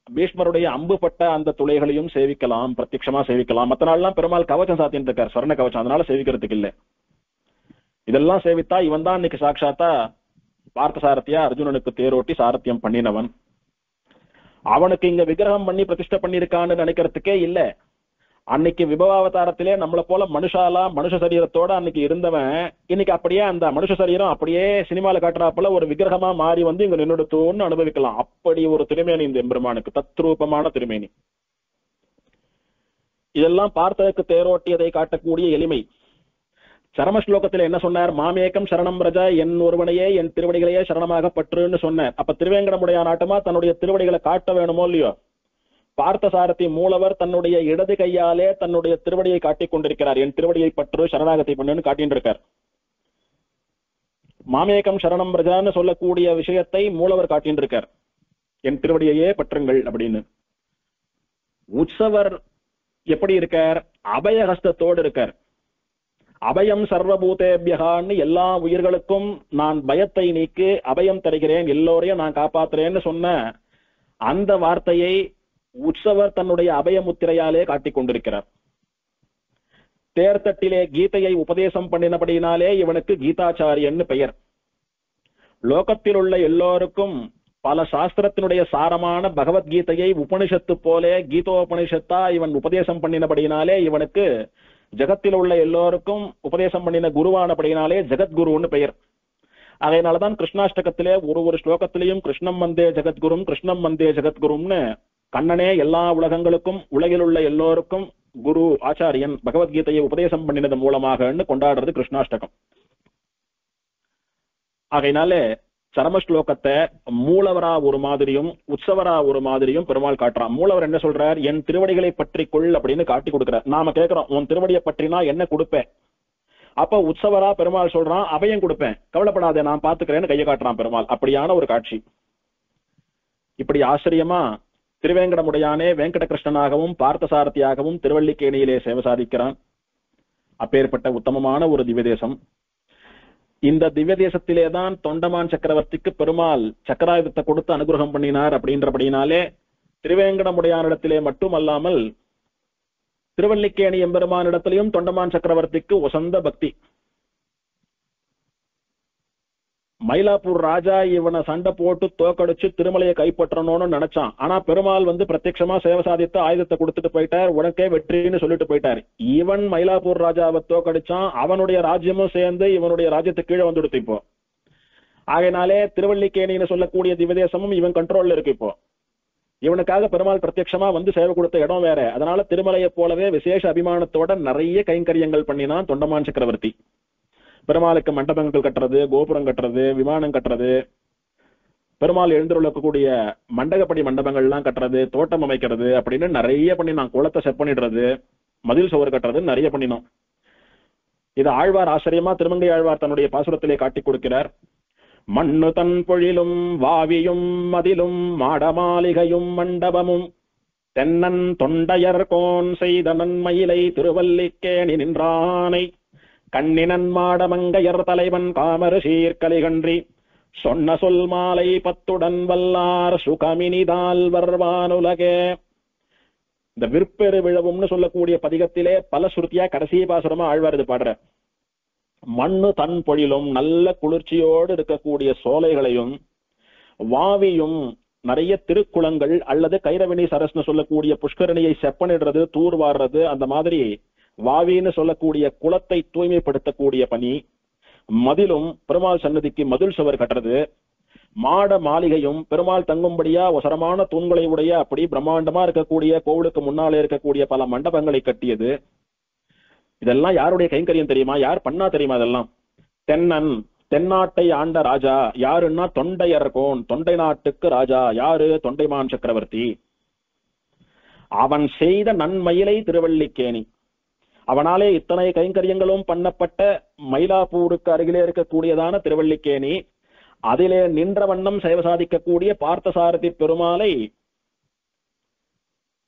பீஷ்மருடைய அம்பு பட்ட அந்த துளைகளையும் சேவிக்கலாம், பிரத்யட்சமா சேவிக்கலாம். மத்த நாள்லாம் பெருமாள் கவச்சம் சாத்தின்னு இருக்கார், சொர்ண கவச்சம், அதனால சேவிக்கிறதுக்கு இல்லை. இதெல்லாம் சேவித்தா இவன் தான் இன்னைக்கு சாட்சாத்தா பார்த்தசாரதியா அர்ஜுனனுக்கு தேரோட்டி சாரத்தியம் பண்ணினவன். அவனுக்கு இங்க விக்கிரகம் பண்ணி பிரதிஷ்டை பண்ணிருக்கான்னு நினைக்கிறதுக்கே இல்ல. அன்னைக்கு விபவாவதாரத்திலே நம்மளை போல மனுஷ சரீரத்தோட அன்னைக்கு இருந்தவன் இன்னைக்கு அப்படியே அந்த மனுஷ சரீரம் அப்படியே சினிமால காட்டுறாப்புல ஒரு விக்கிரகமா மாறி வந்து இங்க நின்றுடுத்தோன்னு அனுபவிக்கலாம். அப்படி ஒரு திருமேனி இந்த எம்பெருமானுக்கு, தத்ரூபமான திருமேனி. இதெல்லாம் பார்த்ததற்கு தேரோட்டியதை காட்டக்கூடிய எளிமை. சரம ஸ்லோகத்தில் என்ன சொன்னார்? மாமேக்கம் சரணம் ரஜா, என் ஒருவனையே என் திருவடிகளையே சரணமாக பற்றுன்னு சொன்னார். அப்ப திருவேங்கடமுடைய நாட்டமா தன்னுடைய திருவடிகளை காட்ட வேணுமோ இல்லையோ? பார்த்தசாரதி மூலவர் தன்னுடைய இடது கையாலே தன்னுடைய திருவடியை காட்டிக் கொண்டிருக்கிறார். என் திருவடியை பற்று, சரணாகதி பண்ணுன்னு காட்டிட்டு இருக்கார். மாமேகம் சரணம் ரஜான்னு சொல்லக்கூடிய விஷயத்தை மூலவர் காட்டிட்டு இருக்கார், என் திருவடியையே பற்றுங்கள் அப்படின்னு. உற்சவர் எப்படி இருக்கார்? அபயஹஸ்தத்தோடு இருக்கார். அபயம் சர்வபூதேபியகான்னு எல்லா உயிர்களுக்கும் நான் பயத்தை நீக்கி அபயம் தருகிறேன், எல்லோரையும் நான் காப்பாத்துறேன்னு சொன்ன அந்த வார்த்தையை உற்சவர் தன்னுடைய அபய முத்திரையாலே காட்டிக் கொண்டிருக்கிறார். தேர்தட்டிலே கீதையை உபதேசம் பண்ணினபடினாலே இவனுக்கு கீதாச்சாரியன்னு பெயர். லோகத்தில் உள்ள எல்லோருக்கும் பல சாஸ்திரத்தினுடைய சாரமான பகவத்கீதையை உபனிஷத்து போலே கீதோபனிஷத்தா இவன் உபதேசம் பண்ணினபடினாலே இவனுக்கு ஜகத்தில் உள்ள எல்லோருக்கும் உபதேசம் பண்ணின குருவானபடினாலே ஜெகத்குருன்னு பெயர். அதனாலதான் கிருஷ்ணாஷ்டகத்திலே ஒரு ஸ்லோகத்திலையும் கிருஷ்ணம் வந்தே ஜெகத்குரும், கிருஷ்ணம் வந்தே ஜெகத்குரும்னு கண்ணனே எல்லா உலகங்களுக்கும் உலகில் உள்ள எல்லோருக்கும் குரு ஆச்சாரியன் பகவத்கீதையை உபதேசம் பண்ணினது மூலமாக கொண்டாடுறது கிருஷ்ணாஷ்டகம். ஆகையினாலே சரம ஸ்லோகத்தை மூலவரா ஒரு மாதிரியும் உற்சவரா ஒரு மாதிரியும் பெருமாள் காட்டுறான். மூலவர் என்ன சொல்றார்? என் திருவடிகளை பற்றி கொள் அப்படின்னு காட்டி கொடுக்கிறார். நாம கேட்கிறோம், உன் திருவடியை பற்றினா என்ன கொடுப்பேன்? அப்ப உற்சவரா பெருமாள் சொல்றான், அபயம் கொடுப்பேன், கவலைப்படாதே நான் பாத்துக்கிறேன்னு கையை காட்டுறான் பெருமாள். அப்படியான ஒரு காட்சி. இப்படி ஆச்சரியமா திருவேங்கடமுடையானே வெங்கடகிருஷ்ணனாகவும் பார்த்தசாரதியாகவும் திருவல்லிக்கேணியிலே சேவை சாதிக்கிறான். அப்பேற்பட்ட உத்தமமான ஒரு திவ்யதேசம். இந்த திவ்ய தேசத்திலேதான் தொண்டமான் சக்கரவர்த்திக்கு பெருமாள் சக்கராயுதத்தை கொடுத்து அனுகிரகம் பண்ணினார். அப்படின்றபடினாலே திருவேங்கடமுடையானிடத்திலே மட்டுமல்லாமல் திருவல்லிக்கேணி எம்பெருமானிடத்திலையும் தொண்டமான் சக்கரவர்த்திக்கு உசந்த பக்தி. மயிலாப்பூர் ராஜா இவனை சண்டை போட்டு தோக்கடிச்சு திருமலையை கைப்பற்றணும்னு நினைச்சான். ஆனா பெருமாள் பிரத்யட்சமா சேவை சாதித்து ஆயுதத்தை கொடுத்துட்டு போயிட்டார், உனக்கே வெற்றின்னு சொல்லிட்டு போயிட்டார். இவன் மயிலாப்பூர் ராஜாவை தோக்கடிச்சான், அவனுடைய ராஜ்யமும் சேர்ந்து இவனுடைய ராஜ்யத்துக்கு கீழே வந்துடுத்து. இப்போ ஆகையினாலே திருவல்லிக்கேணின்னு சொல்லக்கூடிய திவ்யதேசமும் இவன் கண்ட்ரோல்ல இருக்கு. இப்போ இவனுக்காக பெருமாள் பிரத்யட்சமா சேவை கொடுத்த இடம் வேற. அதனால திருமலையை போலவே விசேஷ அபிமானத்தோட நிறைய கைங்கரியங்கள் பண்ணினான் தொண்டமான் சக்கரவர்த்தி. பெருமாளுக்கு மண்டபங்கள் கட்டுறது, கோபுரம் கட்டுறது, விமானம் கட்டுறது, பெருமாள் எழுந்துள்ளக்கூடிய மண்டகப்படி மண்டபங்கள் எல்லாம் கட்டுறது, தோட்டம் அமைக்கிறது அப்படின்னு நிறைய பண்ணினான். குளத்தை செட் பண்ணிடுறது, மதில் சுவர் கட்டுறது நிறைய பண்ணினோம். இது ஆழ்வார் ஆச்சரியமா திருமங்கை ஆழ்வார் தன்னுடைய பாசுரத்திலே காட்டிக் கொடுக்கிறார். மண்ணு தன் பொழிலும் வாவியும் மதிலும் மாடமாளிகையும் மண்டபமும் தென்னன் தொண்டையர் கோன் செய்த நன்மயிலை திருவல்லிக்கேணி நின்றானை கண்ணினன் மாடமங்கையர் தலைவன் காமரு சீர்கலிகன்றி சொன்ன சொல் மாலை பத்துடன் வல்லார் சுகமினிதால் வர்வானுலகே. இந்த விற்பெரு விழவும்னு சொல்லக்கூடிய பதிகத்திலே பல சுருத்தியா கடைசி பாசுரமா ஆழ்வார் இது பாடுற. மண்ணு தன் பொழிலும் நல்ல குளிர்ச்சியோடு இருக்கக்கூடிய சோலைகளையும் வாவியும் நிறைய திருக்குளங்கள் அல்லது கைரவினி சரஸ்னு சொல்லக்கூடிய புஷ்கரணியை செப்பனிடுறது, தூர்வாடுறது, அந்த மாதிரி வாவின்னு சொல்லக்கூடிய குளத்தை தூய்மைப்படுத்தக்கூடிய பணி, மதிலும் பெருமாள் சன்னதிக்கு மதில் சுவர் கட்டுறது, மாட மாளிகையும் பெருமாள் தங்கும்படியா ஒசரமான தூண்களை உடைய அப்படி பிரம்மாண்டமா இருக்கக்கூடிய கோவிலுக்கு முன்னாலே இருக்கக்கூடிய பல மண்டபங்களை கட்டியது. இதெல்லாம் யாருடைய கைங்கரியம் தெரியுமா? யார் பண்ணா தெரியுமா? இதெல்லாம் தென்னன், தென்னாட்டை ஆண்ட ராஜா யாருன்னா தொண்டையர்கோன், தொண்டை நாட்டுக்கு ராஜா யாரு? தொண்டைமான் சக்கரவர்த்தி. அவன் செய்த நன்மயிலை திருவல்லிக்கேணி, அவனாலே இத்தனை கைங்கரியங்களும் பண்ணப்பட்ட மயிலாப்பூருக்கு அருகிலே இருக்கக்கூடியதான திருவல்லிக்கேணி, அதிலே நின்ற வண்ணம் சேவை சாதிக்கக்கூடிய பார்த்தசாரதி பெருமாளை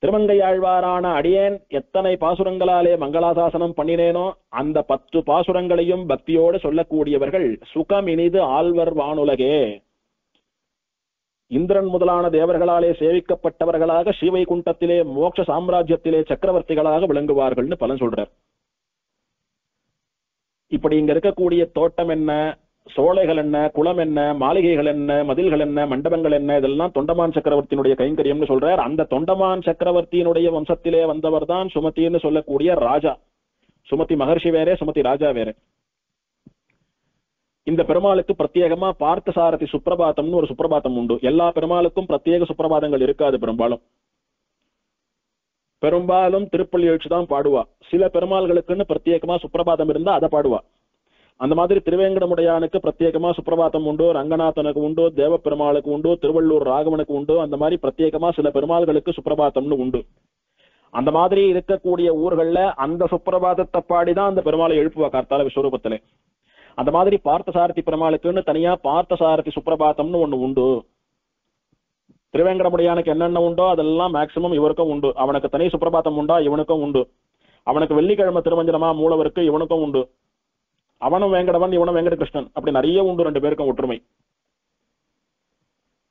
திருமங்கையாழ்வாரான அடியேன் எத்தனை பாசுரங்களாலே மங்களாசாசனம் பண்ணினேனோ அந்த 10 பாசுரங்களையும் பக்தியோடு சொல்லக்கூடியவர்கள் சுகம் இனிது ஆழ்வர் வானுலகே. இந்திரன் முதலான தேவர்களாலே சேவிக்கப்பட்டவர்களாக ஸ்ரீவைகுண்டத்திலே மோட்ச சாம்ராஜ்யத்திலே சக்கரவர்த்திகளாக விளங்குவார்கள்னு பலன் சொல்றார். இப்படி இங்க இருக்கக்கூடிய தோட்டம் என்ன, சோலைகள் என்ன, குளம் என்ன, மாளிகைகள் என்ன, மதில்கள் என்ன, மண்டபங்கள் என்ன, இதெல்லாம் தொண்டமான் சக்கரவர்த்தியினுடைய கைங்கரியம்னு சொல்றார். அந்த தொண்டமான் சக்கரவர்த்தியினுடைய வம்சத்திலே வந்தவர் தான் சுமதின்னு சொல்லக்கூடிய ராஜா. சுமதி மகர்ஷி வேற, சுமதி ராஜா வேற. இந்த பெருமாளுக்கு பிரத்யேகமா பார்த்தசாரதி சுப்பிரபாதம்னு ஒரு சுப்பிரபாதம் உண்டு. எல்லா பெருமாளுக்கும் பிரத்யேக சுப்பிரபாதங்கள் இருக்காது. பெரும்பாலும் திருப்பள்ளி எழுச்சி தான் பாடுவா. சில பெருமாள்களுக்குன்னு பிரத்யேகமா சுப்பிரபாதம் இருந்தா அதை பாடுவா. அந்த மாதிரி திருவேங்கடமுடையானுக்கு பிரத்யேகமா சுப்பிரபாதம் உண்டு, ரங்கநாதனுக்கு உண்டு, தேவ பெருமாளுக்கு உண்டு, திருவள்ளூர் ராகவனுக்கு உண்டு. அந்த மாதிரி பிரத்யேகமா சில பெருமாள்களுக்கு சுப்பிரபாதம்னு உண்டு. அந்த மாதிரி இருக்கக்கூடிய ஊர்கள்ல அந்த சுப்பிரபாதத்தை பாடிதான் அந்த பெருமாளை எழுப்புவா கார்த்தால விஸ்வரூபத்திலே. அந்த மாதிரி பார்த்தசாரதி பெருமாளுக்குன்னு தனியா பார்த்தசாரதி சுப்பிரபாதம்னு ஒண்ணு உண்டு. திருவேங்கடமுடையானுக்கு என்னென்ன உண்டோ அதெல்லாம் மேக்சிமம் இவருக்கும் உண்டு. அவனுக்கு தனி சுப்பிரபாதம் உண்டா, இவனுக்கும் உண்டு. அவனுக்கு வெள்ளிக்கிழமை திருமஞ்சனமா மூலவருக்கு, இவனுக்கும் உண்டு. அவனும் வேங்கடவன், இவனும் வெங்கடகிருஷ்ணன், அப்படி நிறைய உண்டு. ரெண்டு பேருக்கும் ஒற்றுமை.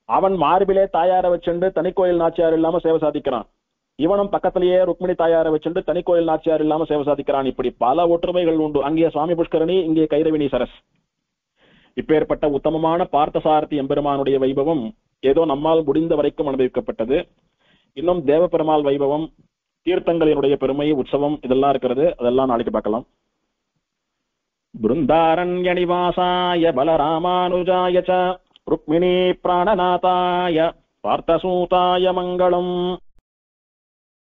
அவன் மார்பிலே தாயார வச்சுண்டு தனி கோயில் நாச்சியார் இல்லாம சேவை சாதிக்கிறான். இவனும் பக்கத்திலேயே ருக்மிணி தாயார வச்சுண்டு தனி கோயில் நாச்சியார் இல்லாம சேவை சாதிக்கிறான். இப்படி பல ஒற்றுமைகள் உண்டு. அங்கே சுவாமி புஷ்கரணி, இங்கே கைரவினி சரஸ். இப்பேற்பட்ட உத்தமமான பார்த்தசாரதி எம்பெருமானுடைய வைபவம் ஏதோ நம்மால் முடிந்த வரைக்கும் அனுபவிக்கப்பட்டது. இன்னும் தேவ பெருமாள் வைபவம், தீர்த்தங்களினுடைய பெருமை, உற்சவம் இதெல்லாம் இருக்கிறது. அதெல்லாம் நாளைக்கு பார்க்கலாம். பிருந்தாரண்ய நிவாசாய பலராமானுஜாய ச ருக்மிணி பிராணநாதாய பார்த்தசூதாய மங்களம்.